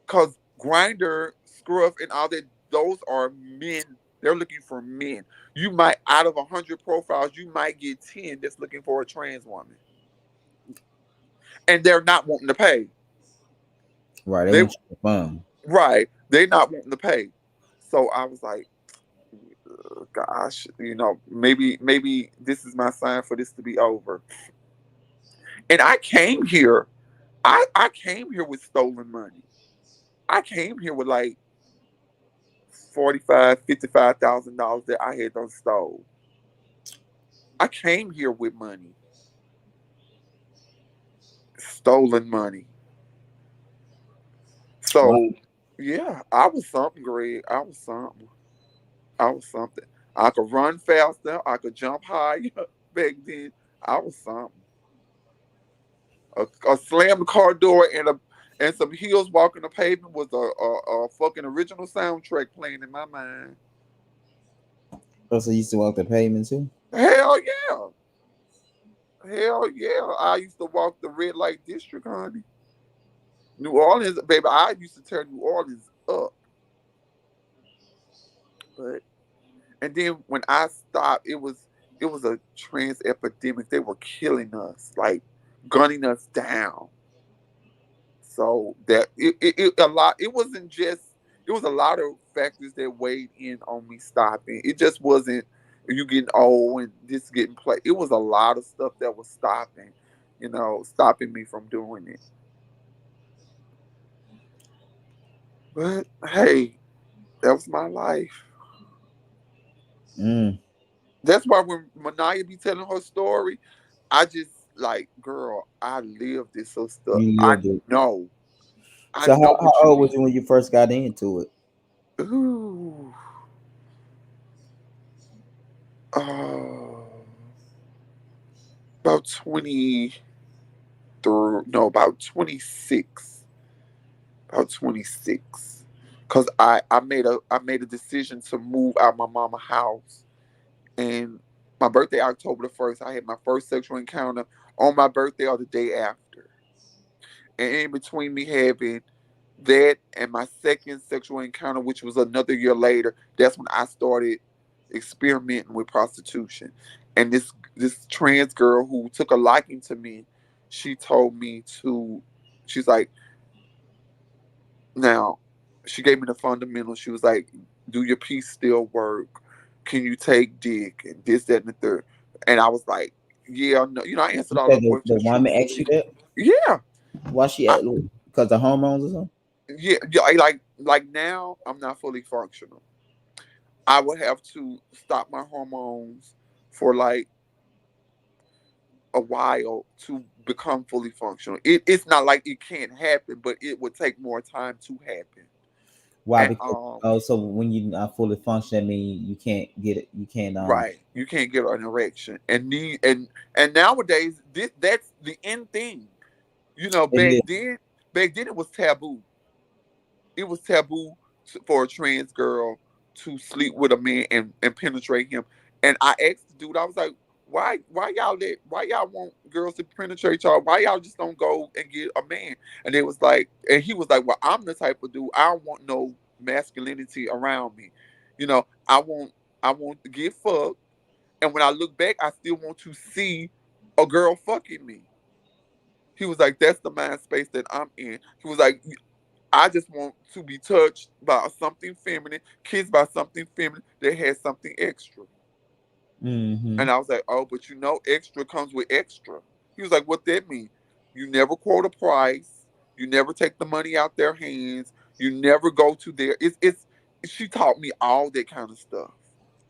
Cause Grinder, Scruff, and all that, those are men. They're looking for men. You might, out of 100 profiles, you might get 10 that's looking for a trans woman. And they're not wanting to pay. Right, they They want you for fun. right. They're not wanting to pay. So I was like, gosh, maybe this is my sign for this to be over. And I came here. I came here with stolen money. I came here with like 45, $55,000 that I had done stole. I came here with money. stolen money. Wow. So yeah, I was something, Greg. I was something. I was something. I could run faster. I could jump higher. Back then, I was something. A slammed car door and some heels walking the pavement was a fucking original soundtrack playing in my mind. Also used to walk the pavement too. Hell yeah. Hell yeah. I used to walk the red light district, honey. New Orleans, baby, I used to tear New Orleans up. But and then when I stopped, it was a trans epidemic. They were killing us, like gunning us down. So that a lot. It wasn't just. It was a lot of factors that weighed in on me stopping. It just wasn't you getting old and this getting play. It was a lot of stuff that was stopping, stopping me from doing it. But hey, that was my life. Mm, That's why when Manaya be telling her story, I just like, girl, I lived this so stuff. you I lived it. know. I So know how what you old was mean. you when you first got into it? Ooh. Uh, about 20 through, no, about 26. About 26. Cause I made a decision to move out my mama house. And my birthday, October 1st, I had my first sexual encounter on my birthday or the day after. And in between me having that and my second sexual encounter, which was another year later, that's when I started experimenting with prostitution. And this trans girl who took a liking to me, she told me to, she's like, now, she gave me the fundamentals. She was like, do your piece still work? Can you take dick? And this, that, and the third. And I was like, yeah, no. I answered You all said her the questions woman asked you truthfully. that? Yeah. Why she I, because the hormones or something? yeah, yeah, like now I'm not fully functional. I would have to stop my hormones for like a while to become fully functional. It's not like it can't happen, but it would take more time to happen. Why? And Because so when you not fully function, that means you can't get it. You can't right, you can't get an erection. And nowadays that's the end thing. it Back is. then it was taboo. It was taboo for a trans girl to sleep with a man and penetrate him. And I asked the dude, I was like, why y'all want girls to penetrate y'all? Why y'all just don't go and get a man? And he was like, well, I'm the type of dude, I don't want no masculinity around me. I want to get fucked. And when I look back, I still want to see a girl fucking me. He was like, that's the mind space that I'm in. He was like, I just want to be touched by something feminine, kissed by something feminine that has something extra. Mm-hmm. And I was like, oh, but extra comes with extra. He was like, what that mean? You never quote a price. You never take the money out their hands. You never go to their. She taught me all that kind of stuff.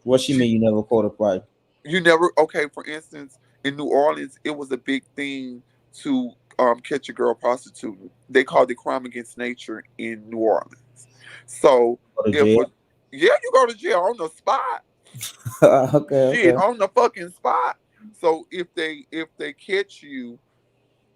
What she She mean? You never quote a price? You never, okay, for instance, in New Orleans it was a big thing to catch a girl prostitute. They called it crime against nature in New Orleans. So Go to if jail? yeah, you go to jail on the spot. Okay, Shit, okay. on the fucking spot. So if they catch you,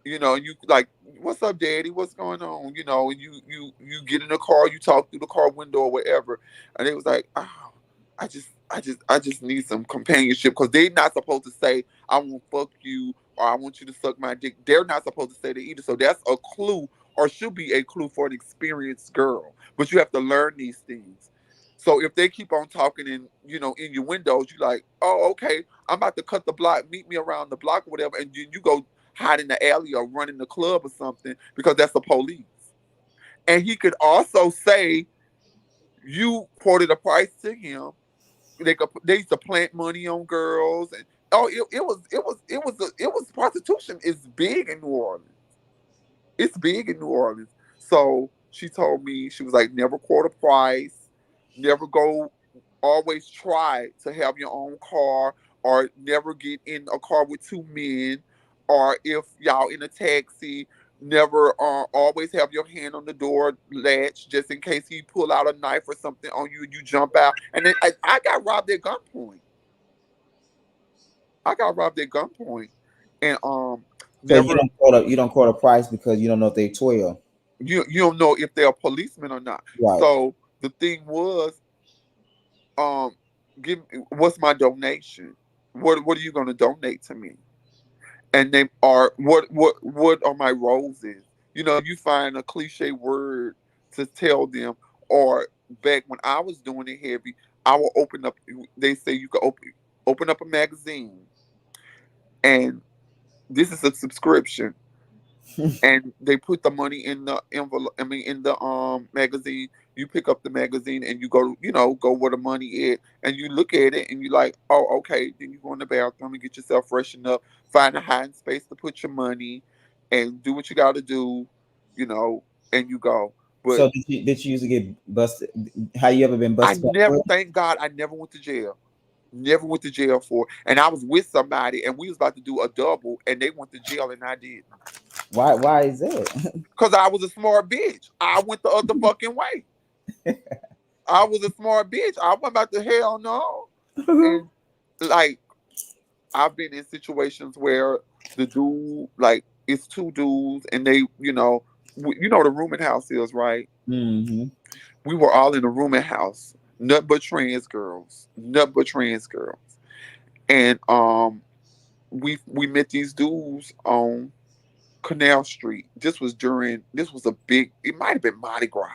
you like, what's up, daddy? What's going on? And you get in the car, you talk through the car window or whatever, and it was like, oh, I just need some companionship, because they're not supposed to say, I want to fuck you or I want you to suck my dick. They're not supposed to say that either. So that's a clue, or should be a clue for an experienced girl. But you have to learn these things. So if they keep on talking in your windows, you like, oh, okay, I'm about to cut the block, meet me around the block or whatever, and you go hide in the alley or run in the club or something, because that's the police. And he could also say you quoted a price to him. They used to plant money on girls, and it was prostitution is big in New Orleans. It's big in New Orleans. So she told me, she was like, never quote a price, never go, always try to have your own car, or never get in a car with two men. or if y'all in a taxi, never always have your hand on the door latch just in case he pull out a knife or something on you and you jump out. And then I got robbed at gunpoint. I got robbed at gunpoint, and So you never, don't quote a price because you don't know if they 12. you don't know if they're a policeman or not. Right. So the thing was, um, give what's my donation? What are you gonna donate to me? And they are what are my roles is? You know, you find a cliche word to tell them. Or back when I was doing it heavy, I will open up. They say you can open up a magazine, and this is a subscription, and they put the money in the envelope. I mean, in the magazine. You pick up the magazine and you go, go where the money is, and you look at it and you like, oh, okay. Then you go in the bathroom and get yourself freshened up, find a hiding space to put your money, and do what you got to do, you know, and you go. But So did you usually get busted? Have you ever been I busted never, for it? thank God, I never went to jail. Never went to jail for it. And I was with somebody and we was about to do a double and they went to jail and I didn't. Why is that? Because I was a smart bitch. I went the other fucking way. I was a smart bitch. I went back to hell no. And like I've been in situations where the dude, like it's two dudes and they, the rooming house is, right? Hmm. We were all in a rooming house. Nut but trans girls. Nut but trans girls. And we met these dudes on Canal Street. This was a big, it might have been Mardi Gras.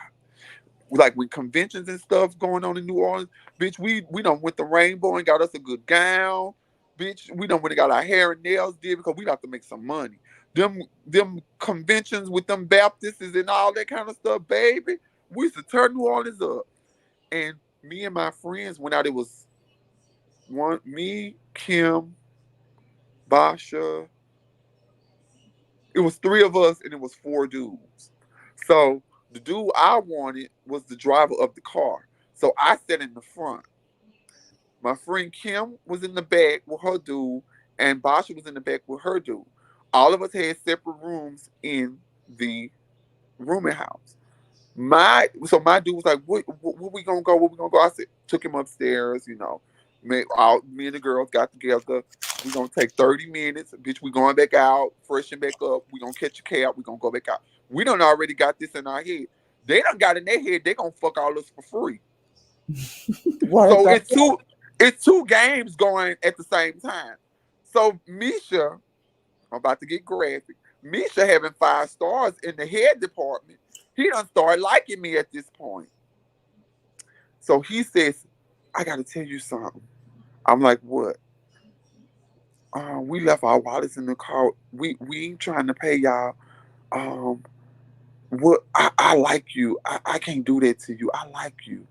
Like when conventions and stuff going on in New Orleans, bitch, we done went the rainbow and got us a good gown. Bitch, we done went and got our hair and nails did because we have to make some money. Them conventions with them Baptists and all that kind of stuff, baby. We used to turn New Orleans up. And me and my friends went out. It was me, Kim, Basha. It was three of us and it was four dudes. So the dude I wanted was the driver of the car. So I sat in the front. My friend Kim was in the back with her dude, and Basha was in the back with her dude. All of us had separate rooms in the rooming house. My dude was like, what we gonna go? What we gonna go? I said, took him upstairs, me and the girls got together. We gonna take 30 minutes, bitch. We going back out, freshen back up. We gonna catch a cab. We gonna go back out. We done already got this in our head. They done got in their head. They gonna fuck all us for free. What So the? it's two games going at the same time. So Misha, I'm about to get graphic. Misha having 5 stars in the head department. He done started liking me at this point. So he says, I gotta tell you something. I'm like, what? We left our wallets in the car. We ain't trying to pay y'all. Um, what I like you. I can't do that to you. I like you.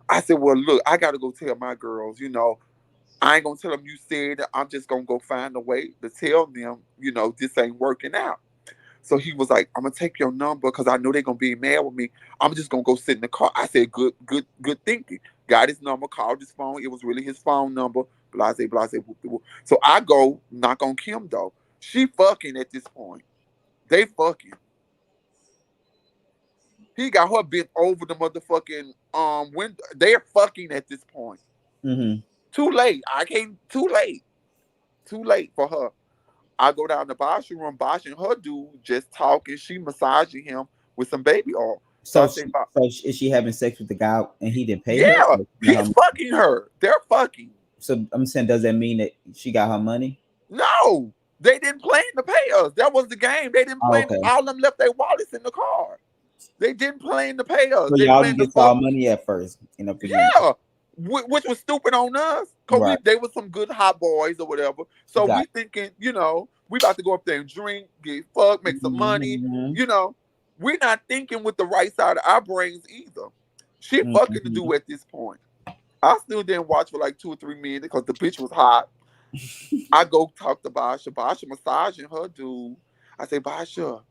I said, well, look, I gotta go tell my girls, I ain't gonna tell them you said it. I'm just gonna go find a way to tell them, this ain't working out. So he was like, I'm gonna take your number because I know they're gonna be mad with me. I'm just gonna go sit in the car. I said, good thinking. Got his number, called his phone. It was really his phone number. Blase, blase, whoop, whoop. So I go knock on Kim though. She fucking at this point. They fucking. He got her bent over the motherfucking window. They're fucking at this point. Hmm. Too late. I can't. Too late. Too late for her. I go down the Basha room, Basha and her dude just talking. She massaging him with some baby oil. So I say, Is she having sex with the guy and he didn't pay her? yeah, Like, he's fucking her. They're fucking. so I'm saying, does that mean that she got her money? No, they didn't plan to pay us. That was the game. They didn't Oh, plan. okay. All of them left their wallets in the car. They didn't plan to pay us. So They y'all didn't planned to get y'all fuck. money at first in the beginning. Yeah, which was stupid on us because Right. they were some good hot boys or whatever. So Got we thinking, we about to go up there and drink, get fucked, make it. some money. Hmm. We're not thinking with the right side of our brains either. She fucking to Hmm. do at this point. I still didn't watch for like 2 or 3 minutes because the bitch was hot. I go talk to Basha. Basha massaging her dude. I say, Basha,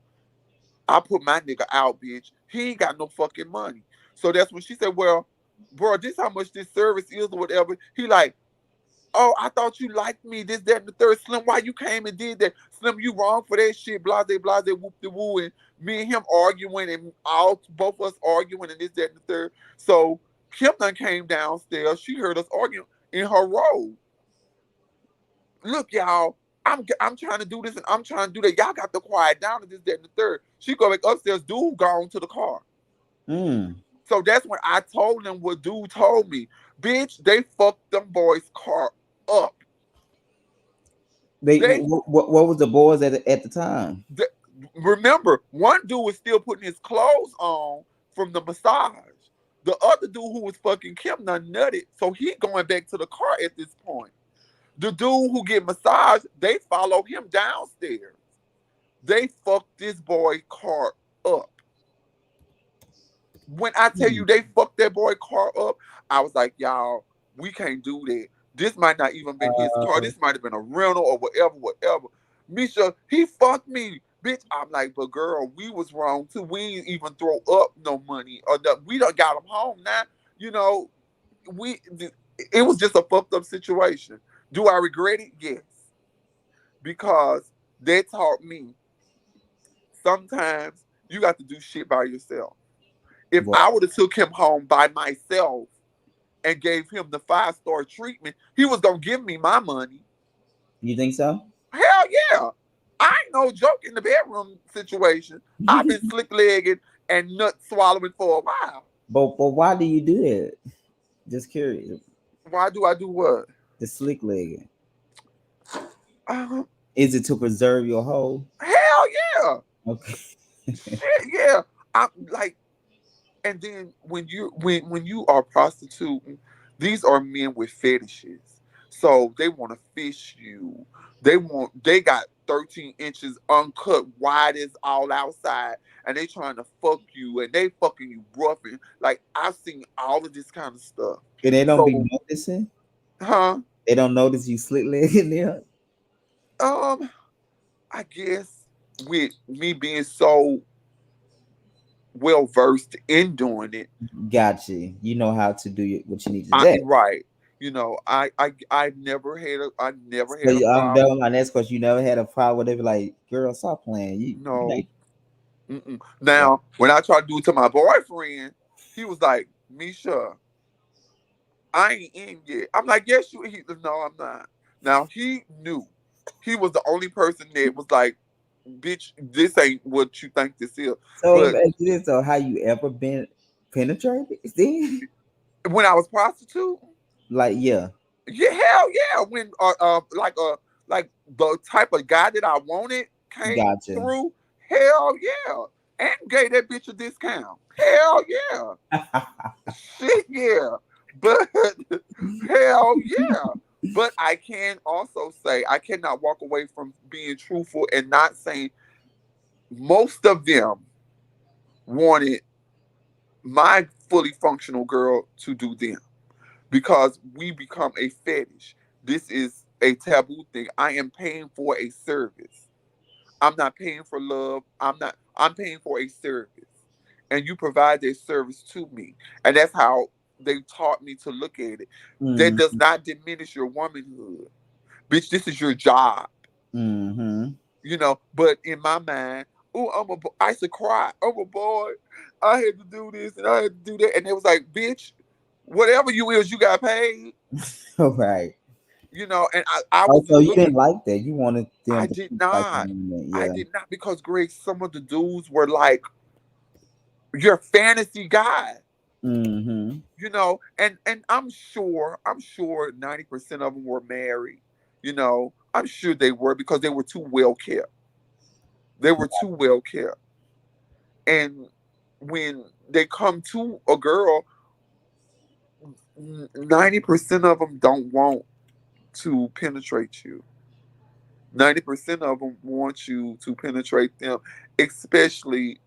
I put my nigga out, bitch. He ain't got no fucking money. So that's when she said, well, bro, this how much this service is or whatever. He like, oh, I thought you liked me, this, that, and the third. Slim, why you came and did that? Slim, you wrong for that shit, blase, blase, whoop de woo. And me and him arguing, and all both of us arguing, and this, that, and the third. So Kim done came downstairs. She heard us arguing in her robe. Look, y'all, I'm trying to do this and I'm trying to do that. Y'all got to quiet down and this, that, and the third. She go back upstairs, dude gone to the car. Mm. So that's when I told them what dude told me. Bitch, they fucked them boys' car up. They They, what was the boys at the time? they remember, one dude was still putting his clothes on from the massage. The other dude who was fucking Kim done nutted, so he going back to the car at this point. The dude who get massaged, they follow him downstairs. They fucked this boy car up. When I tell Mm. you they fucked that boy car up, I was like, y'all, we can't do that. This might not even been his car. Uh, This might have been a rental or whatever, whatever. Misha, he fucked me. Bitch, I'm like, but girl, we was wrong too. We ain't even throw up no money. We done got him home now. You know, we it was just a fucked up situation. Do I regret it? Yes. Because they taught me sometimes you got to do shit by yourself. If what I would have took him home by myself and gave him the 5-star treatment, he was gonna give me my money. you think so? Hell yeah. I ain't no joke in the bedroom situation. I've been slick legged and nut swallowing for a while. But why do you do that? Just curious. Why do I do what? The slick legging. Uh, Is it to preserve your hoe? Hell yeah. Okay. Shit, yeah. I'm like, and then when you are prostituting, these are men with fetishes. So they want to fish you. They got 13 inches uncut, wide as all outside, and they trying to fuck you and they fucking you rough and like I've seen all of this kind of stuff. And they don't be So noticing. huh? They don't notice you slick legging there. Um, I guess with me being so well versed in doing it, Gotcha. You know how to do what you need to do. right. You know, I never So had a that problem. was my next question. You never had a problem where they be like, "Girl, stop playing." You No. ain't. Mm-mm. Now, when I tried to do it to my boyfriend, he was like, "Misha, I ain't in yet." I'm like, "Yes, you." No, I'm not. Now he knew. He was the only person that was like, "Bitch, this ain't what you think this is." So let But me ask you this: so, have you ever been penetrated? Then, when I was prostitute, like, yeah, yeah, hell yeah. When like the type of guy that I wanted came gotcha. through, hell yeah, and gave that bitch a discount. Hell yeah. Shit, yeah. But hell yeah. But I can also say I cannot walk away from being truthful and not saying most of them wanted my fully functional girl to do them because we become a fetish. This is a taboo thing. I am paying for a service. I'm not paying for love. I'm paying for a service. And you provide that service to me. And that's how they taught me to look at it. That Mm, does not diminish your womanhood. Bitch, this is your job. mm-hmm. But in my mind, oh, I used to cry. I'm a boy. I had to do this and I had to do that. And it was like, bitch, whatever you is, you got paid. All right. And I Oh, was so you looking. didn't like that? You wanted I them to did keep like not. I yeah. did not because Greg, some of the dudes were like your fantasy guy. Mm-hmm. And I'm sure 90% of them were married. I'm sure they were because they were too well kept. They were too well kept. And when they come to a girl, 90% of them don't want to penetrate you. 90% of them want you to penetrate them, especially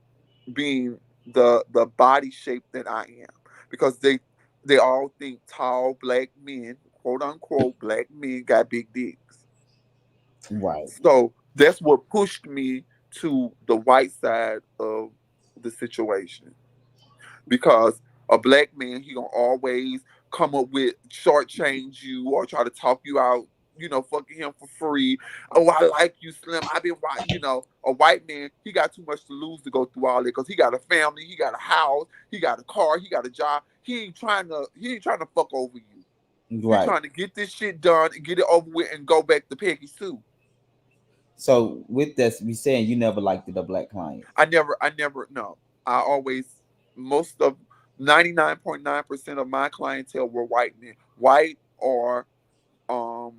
being the body shape that I am, because they all think tall black men, quote unquote, black men got big dicks. Right. So that's what pushed me to the white side of the situation, because a black man he gonna always come up with shortchange you or try to talk you out, fucking him for free. Oh, I like you, Slim. I've been right. A white man, he got too much to lose to go through all that because he got a family, he got a house, he got a car, he got a job. He ain't trying to fuck over you. He Right. trying to get this shit done and get it over with and go back to Peggy Sue. So with this, we saying you never liked the black client. I never, no. I always, most of 99.9% of my clientele were white men, white or um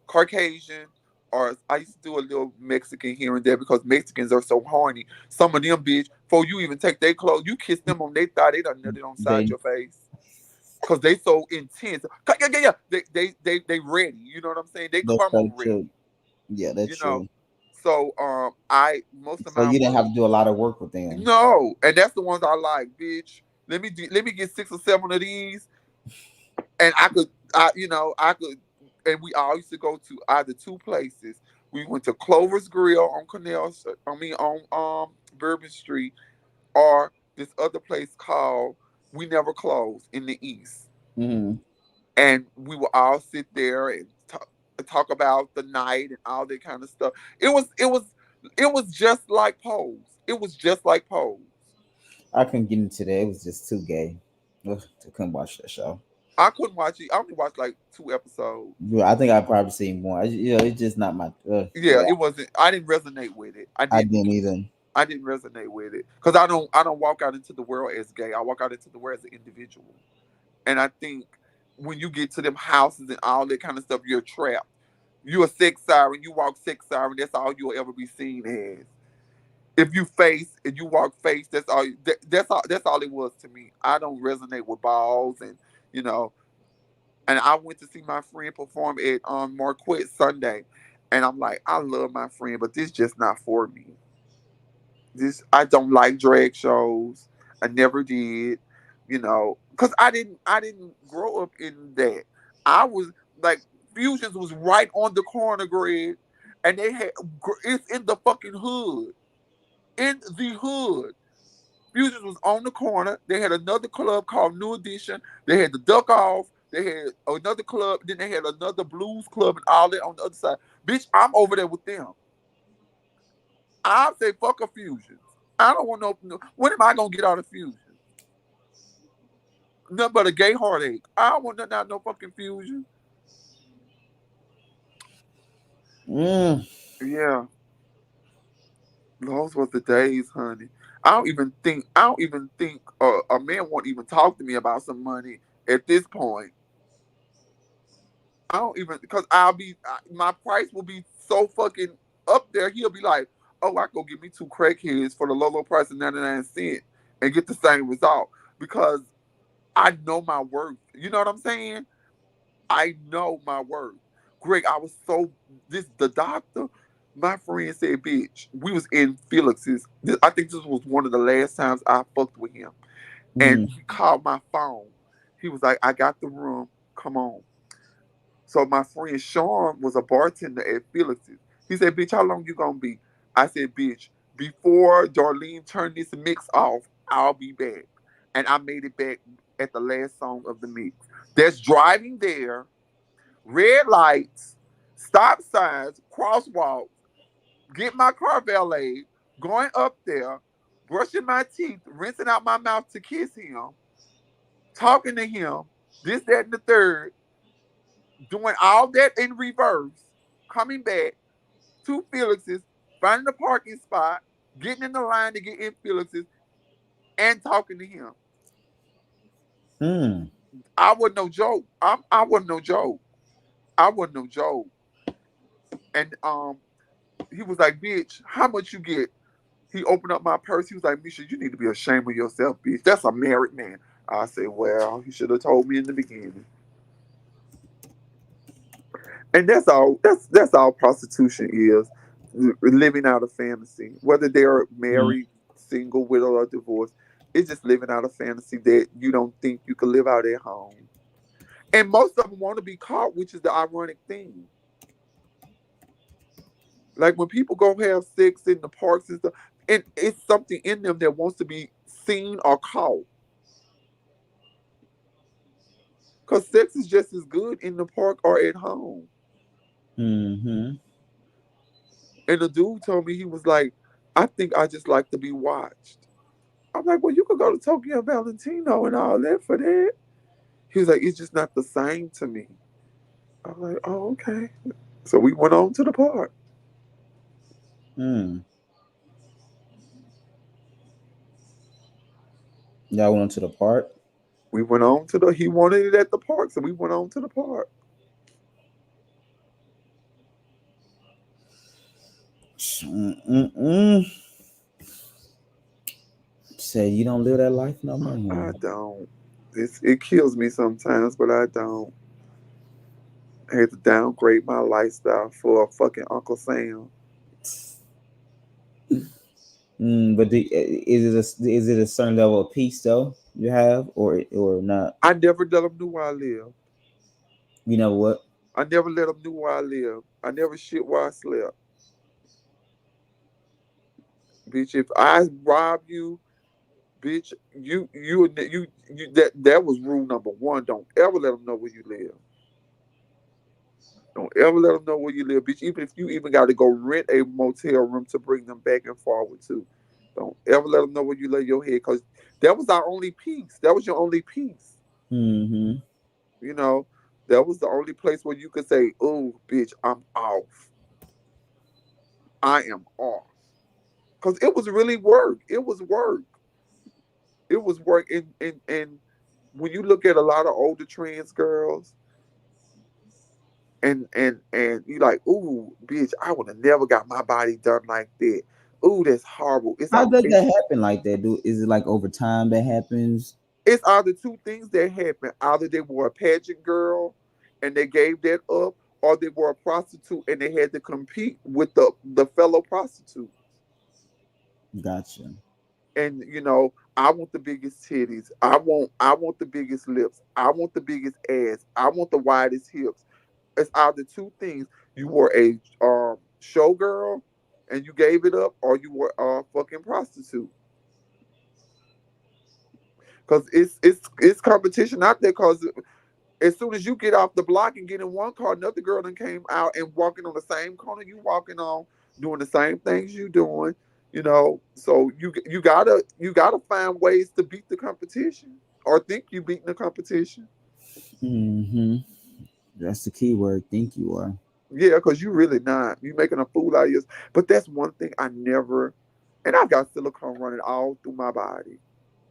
Caucasian, or I used to do a little Mexican here and there because Mexicans are so horny. Some of them, bitch, before you even take their clothes, you kiss them on their thigh, they done nutted on side They your face. Cause they so intense. Yeah, yeah, yeah. They ready. You know what I'm saying? They that's come so on true. ready. Yeah, that's You know. true. So I most of So my you didn't work. have to do a lot of work with them. No, and that's the ones I like, bitch. Let me get 6 or 7 of these, and I could, and we all used to go to either two places. We went to Clover's Grill on on Bourbon Street, or this other place called We Never Close in the East, Hmm. and we would all sit there and talk about the night and all that kind of stuff. It was just like Pose. It was just like Pose. I couldn't get into that. It was just too gay. Ugh, I couldn't watch that show. I couldn't watch it. I only watched like 2 episodes. Yeah, I think I probably seen more. It's just not my. Yeah, Yeah, it wasn't. I didn't resonate with it. I I didn't. didn't either. I didn't resonate with it because I don't walk out into the world as gay. I walk out into the world as an individual. And I think when you get to them houses and all that kind of stuff, you're trapped. You're a sex siren. You walk sex siren. That's all you'll ever be seen as. If you face and you walk face, that's all. That's all. That's all it was to me. I don't resonate with balls and you know. And I went to see my friend perform at Marquette Sunday, and I'm like, I love my friend, but this just not for me. This I don't like drag shows. I never did, because I didn't grow up in that. I was like Fusions was right on the corner, Greg, and they had it's in the fucking hood, in the hood. Fusions was on the corner. They had another club called New Edition. They had the Duck Off. They had another club. Then they had another blues club and all that on the other side. Bitch, I'm over there with them. I say fuck a Fusions. I don't want no. When am I gonna get out of Fusions? Nothing but a gay heartache. I don't want nothing out of no fucking Fusion. Mm. Yeah, those was the days, honey. I don't even think a man won't even talk to me about some money at this point. I don't even because my price will be so fucking up there. He'll be like, "Oh, I go get me two crackheads for the low price of 99 cents and get the same result because I know my worth." You know what I'm saying? I know my worth. Greg, I was so the doctor. My friend said, "Bitch, we was in Felix's. I think this was one of the last times I fucked with him." And Mm. he called my phone. He was like, "I got the room. Come on." So my friend Sean was a bartender at Felix's. He said, "Bitch, how long you gonna be?" I said, "Bitch, before Darlene turned this mix off, I'll be back." And I made it back at the last song of the mix. That's driving there, red lights, stop signs, crosswalks, get my car valeted, going up there, brushing my teeth, rinsing out my mouth to kiss him, talking to him, this, that, and the third, doing all that in reverse, coming back to Felix's, finding a parking spot, getting in the line to get in Felix's, and talking to him. Mm. I wasn't no joke. I wasn't no joke. I wasn't no joke. And he was like, "Bitch, how much you get?" He opened up my purse. He was like, "Misha, you need to be ashamed of yourself, bitch. That's a married man." I said, "Well, he should have told me in the beginning." And that's all. That's all prostitution is, living out a fantasy. Whether they're Mm. married, single, widow, or divorced, it's just living out a fantasy that you don't think you could live out at home. And most of them want to be caught, which is the ironic thing. Like when people go have sex in the parks and stuff, and it's something in them that wants to be seen or caught. Cause sex is just as good in the park or at home. Mm-hmm. And the dude told me, he was like, I think I just like to be watched. I'm like, well, you could go to Tokyo Valentino and all that for that. He was like, it's just not the same to me. I'm like, oh, okay. So we went on to the park. Mm. Y'all went to the park. We went on to the, he wanted it at the park, so we went on to the park. Mm-mm-mm. Say you don't live that life no more. I don't. It kills me sometimes, but I don't. I had to downgrade my lifestyle for a fucking Uncle Sam. But is it a certain level of peace though you have or not? I never let him know where I live. You know what? I never let him know where I live. I never shit where I slept. Bitch, if I rob you, bitch, you that was rule number one. Don't ever let them know where you live. Don't ever let them know where you live, bitch. Even if you even got to go rent a motel room to bring them back and forward to. Don't ever let them know where you lay your head, because that was our only peace. That was your only peace. Mm-hmm. You know, that was the only place where you could say, "Oh, bitch, I'm off. I am off." Because it was really work. It was work. It was work. And when you look at a lot of older trans girls, and you like, ooh, bitch, I would have never got my body done like that. Ooh, that's horrible. How does that happen like that? Is it like over time that happens? It's either two things that happen. Either they were a pageant girl and they gave that up, or they were a prostitute and they had to compete with the fellow prostitute. Gotcha. And I want the biggest titties. I want the biggest lips. I want the biggest ass. I want the widest hips. It's either two things. You were a showgirl and you gave it up, or you were a fucking prostitute. Cause it's competition out there. Cause as soon as you get off the block and get in one car, another girl then came out and walking on the same corner you walking on, doing the same things you doing. So you gotta find ways to beat the competition, or think you beating the competition. Mm-hmm. That's the key word. Think you are. Yeah, because you really not. You making a fool out of yourself. But that's one thing I never, and I got silicone running all through my body.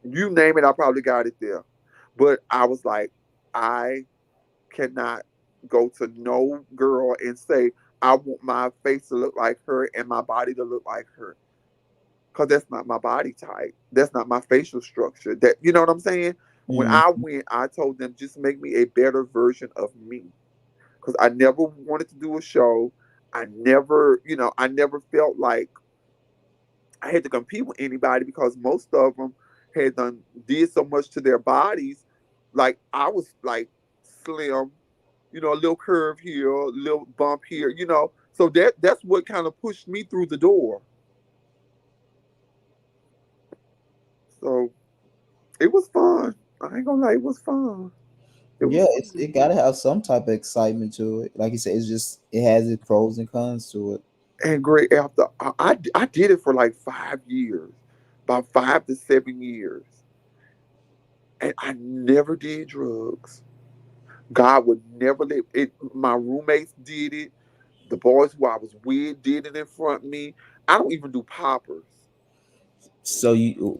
You name it, I probably got it there. But I was like, I cannot go to no girl and say I want my face to look like her and my body to look like her. Cause that's not my body type. That's not my facial structure. That, you know what I'm saying? When I Mm-hmm. went, I told them, just make me a better version of me. Because I never wanted to do a show. I never felt like I had to compete with anybody, because most of them had did so much to their bodies. Like I was like slim, a little curve here, a little bump here. So that's what kind of pushed me through the door. So it was fun. I ain't gonna lie, it was fun. It Yeah, was it fun. gotta have some type of excitement to it. Like you said, it has its pros and cons to it. And great after I did it for like 5 years, about 5 to 7 years, and I never did drugs. God would never let it. My roommates did it. The boys who I was with did it in front of me. I don't even do poppers. So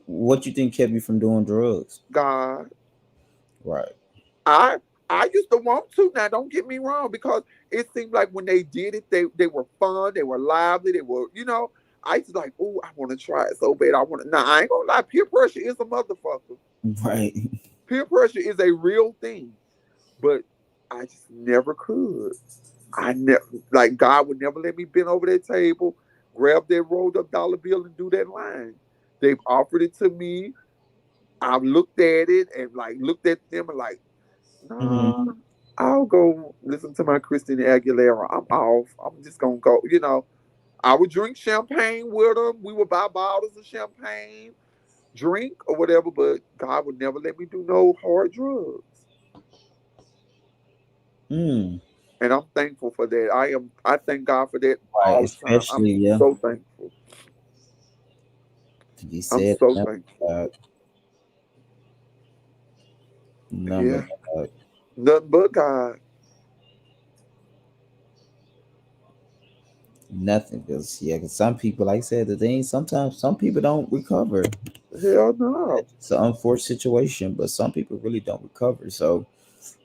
what you think kept you from doing drugs? God, Right. I I used to want to. Now, don't get me wrong, because it seemed like when they did it, they were fun, they were lively, they were. I used to like, oh, I want to try it so bad. I want to. Now, I ain't gonna lie, peer pressure is a motherfucker. Right. Peer pressure is a real thing, but I just never could. I never, like, God would never let me bend over that table, grab that rolled up dollar bill and do that line. They've offered it to me. I've looked at it and like looked at them and like, Mm-hmm. nah, I'll go listen to my Christina Aguilera. I'm off. I'm just gonna go. I would drink champagne with them. We would buy bottles of champagne, drink or whatever, but God would never let me do no hard drugs. Mm. And I'm thankful for that. I thank God for that Right, all the time. I'm especially yeah, so thankful. to be I'm said, so nothing thankful. but number Yeah. Nothing but God. nothing. Because yeah, because some people, like I said, the thing sometimes some people don't recover. Hell no. It's an unfortunate situation, but some people really don't recover. So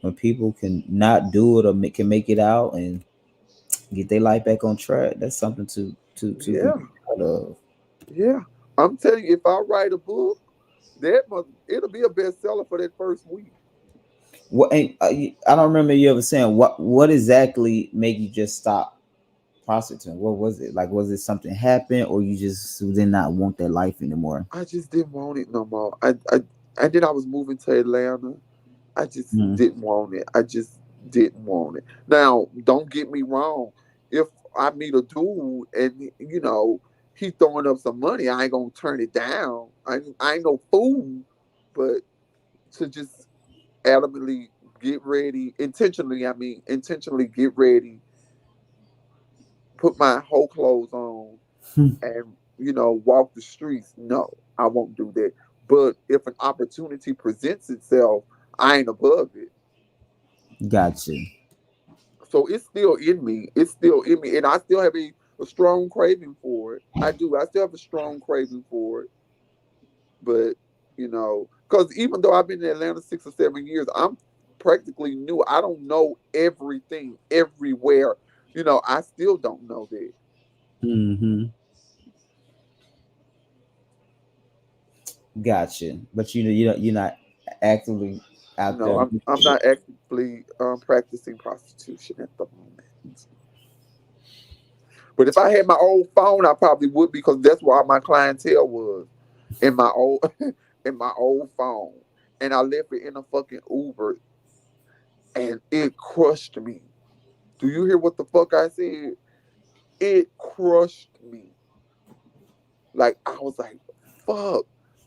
when people can not do it or can make it out and get their life back on track, that's something to be Yeah. proud of. Yeah. I'm telling you, if I write a book, it'll be a bestseller for that first week. What and I don't remember you ever saying what exactly made you just stop prostituting. What was it like? Was it something happened, or you just did not want that life anymore? I just didn't want it no more. And then I was moving to Atlanta. I just Mm. didn't want it. I just didn't want it. Now, don't get me wrong. If I meet a dude and he throwing up some money, I ain't gonna turn it down. I ain't no fool, but to just adamantly get ready, intentionally. I mean, intentionally get ready, put my whole clothes on, and walk the streets. No, I won't do that. But if an opportunity presents itself, I ain't above it. Gotcha. So it's still in me. It's still in me, and I still have a strong craving for it. I do. I still have a strong craving for it. But because even though I've been in Atlanta 6 or 7 years, I'm practically new. I don't know everything everywhere. I still don't know that. Hmm. Gotcha. But you're not actively out No, there I'm looking. not actively practicing prostitution at the moment. But if I had my old phone, I probably would because that's where all my clientele was in my old in my old phone, and I left it in a fucking Uber, and it crushed me. Do you hear what the fuck I said? It crushed me. Like I was like, fuck,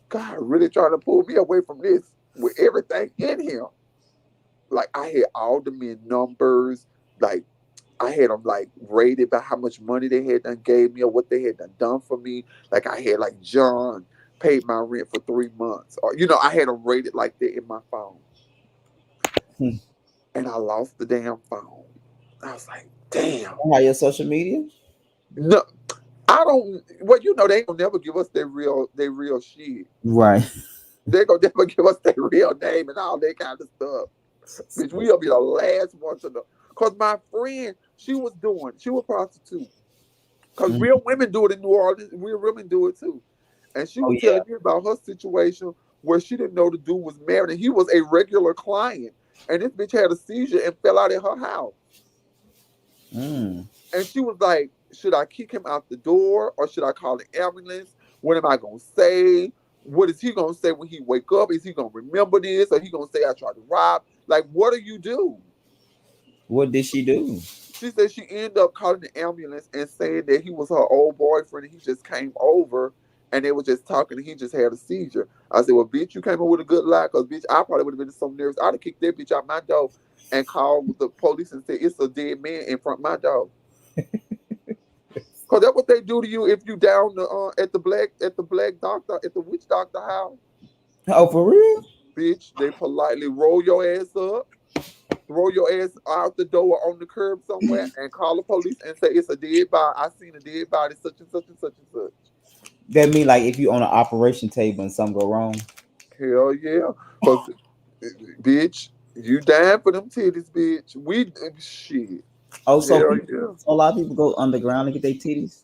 God really trying to pull me away from this with everything in here. Like I had all the men numbers, like I had them like rated by how much money they had done gave me or what they had done for me. Like I had like John paid my rent for 3 months, or I had them rated like that in my phone, Hmm. and I lost the damn phone. I was like, damn. How your social media? No, I don't. Well, they ain't gonna never give us their real shit. Right. They gonna never give us their real name and all that kind of stuff. Bitch, we'll be the last one to know. Cause my friend, she was prostitute. Because Mhm. real women do it in New Orleans. Real women do it too. And she Oh was yeah. telling me about her situation where she didn't know the dude was married and he was a regular client. And this bitch had a seizure and fell out at her house. Mm. And she was like, should I kick him out the door or should I call the ambulance? What am I going to say? What is he going to say when he wake up? Is he going to remember this? Or he going to say I tried to rob? Like, what do you do? What did she do? She said she ended up calling the ambulance and saying that he was her old boyfriend and he just came over and they were just talking and he just had a seizure. I said, well, bitch, you came up with a good lie because, bitch, I probably would have been so nervous. I'd have kicked that bitch out my door and called the police and said, it's a dead man in front of my door. Because that's what they do to you if you down at the black doctor, at the witch doctor house. Oh, for real? Bitch, they politely roll your ass up, throw your ass out the door or on the curb somewhere, and call the police and say it's a dead body. I seen a dead body, such and such and such and such. That mean like if you on an operation table and something go wrong? Hell yeah, cause bitch, you dying for them titties, bitch. We shit. Oh, so Hell people, yeah. so a lot of people go underground and get their titties.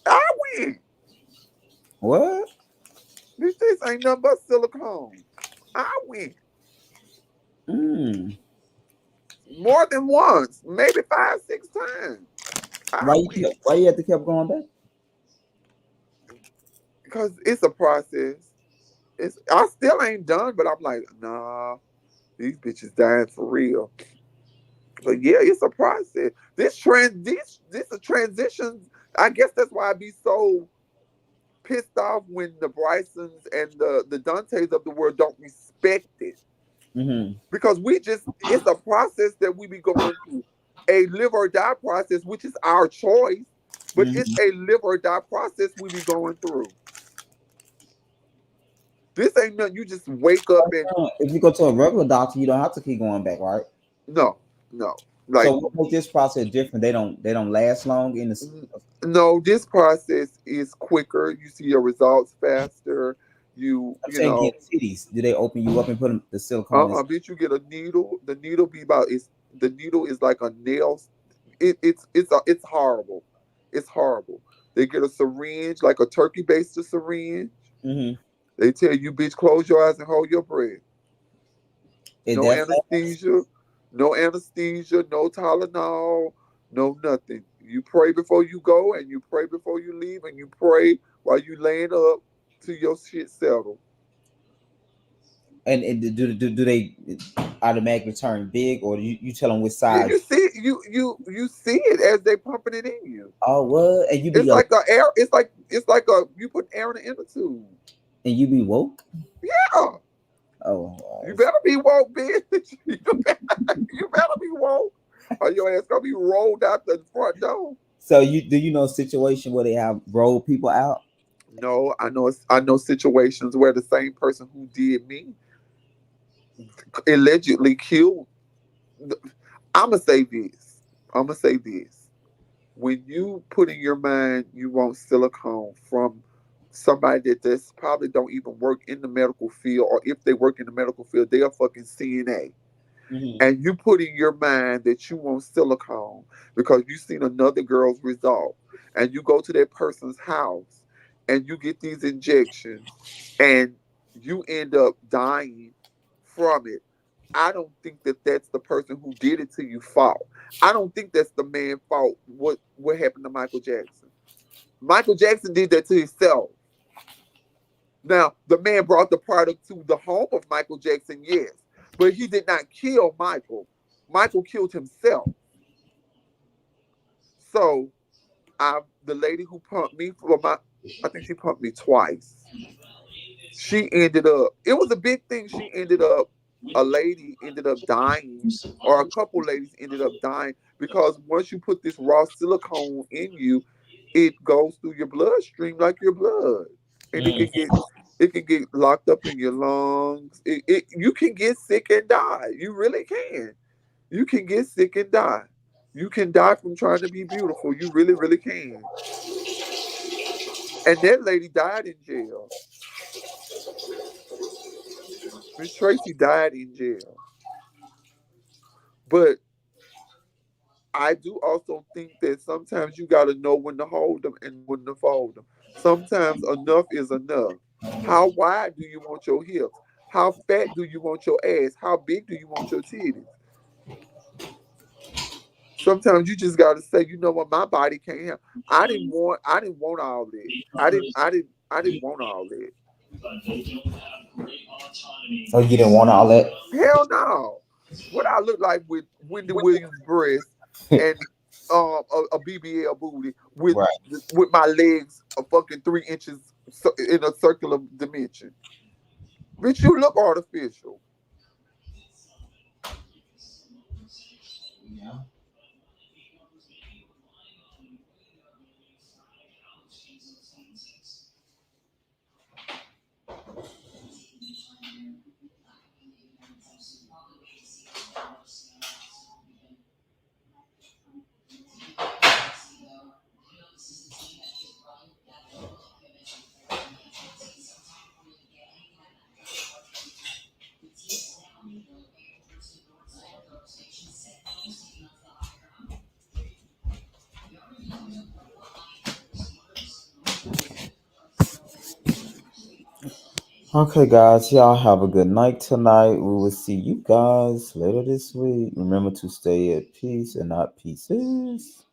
I win. What? This ain't nothing but silicone. I win Mm. more than once, maybe 5, 6 times. I win Why you have to keep going back? because it's a process. I still ain't done, but I'm like, nah, these bitches dying for real. But yeah, it's a process. This a transition. I guess that's why I be so pissed off when the Brysons and the Dantes of the world don't respect it. Mm-hmm. because it's a process that we be going through, a live or die process, which is our choice, but it's Mm-hmm. a live or die process we be going through. This ain't nothing you just wake up and If you go to a regular doctor, you don't have to keep going back, right? no, no. So Like what makes this process different? They don't last long in this. no, this process is quicker. You see your results faster. I'm You saying know, in cities, do they open you up and put the silicone? bitch, you get a needle. The needle be about is the needle is like a nail. It's horrible. It's horrible. They get a syringe, like a turkey based syringe. Mm-hmm. They tell you, bitch, close your eyes and hold your breath. Is No that fast? anesthesia, no anesthesia, no Tylenol, no nothing. You pray before you go, and you pray before you leave, and you pray while you laying up till your shit settle. And do they automatically turn big, or you tell them which Yeah, size? you see, you see it as they pumping it in you. Oh, what? And you be It's like a air. It's like a you put air in the inner tube. and you be woke? Yeah, Oh, you better be woke, bitch. You better be woke, or your ass gonna be rolled out the front door. so you do you know a situation where they have rolled people out? No, I know situations where the same person who did me allegedly killed. I'm gonna say this. I'm gonna say this. When you put in your mind you want silicone from somebody that's probably don't even work in the medical field, or if they work in the medical field, they are fucking CNA. Mm-hmm. And you put in your mind that you want silicone because you seen another girl's result, and you go to that person's house and you get these injections and you end up dying from it. I don't think that that's the person who did it to you fault. I don't think that's the man fault. What happened to Michael Jackson? Michael Jackson did that to himself. Now, the man brought the product to the home of Michael Jackson, yes, but he did not kill Michael. Michael killed himself. So, the lady who pumped me I think she pumped me twice. She ended up, it was a big thing. A lady ended up dying, or a couple ladies ended up dying because once you put this raw silicone in you, it goes through your bloodstream like your blood, and it can get locked up in your lungs. You can get sick and die. You really can. You can get sick and die. You can die from trying to be beautiful. You really, really can. And that lady died in jail. Miss Tracy died in jail. But I do also think that sometimes you got to know when to hold them and when to fold them. Sometimes enough is enough. How wide do you want your hips? How fat do you want your ass? How big do you want your titties? Sometimes you just got to say, you know what, my body can't have. I didn't want all that. I didn't want all that. Oh, you didn't want all that? Hell no. What I look like with Wendy Williams' breast and a BBL booty with Right. my legs a fucking 3 inches in a circular dimension. Bitch, you look artificial. Okay, guys, y'all have a good night tonight. We will see you guys later this week. Remember to stay at peace and not pieces.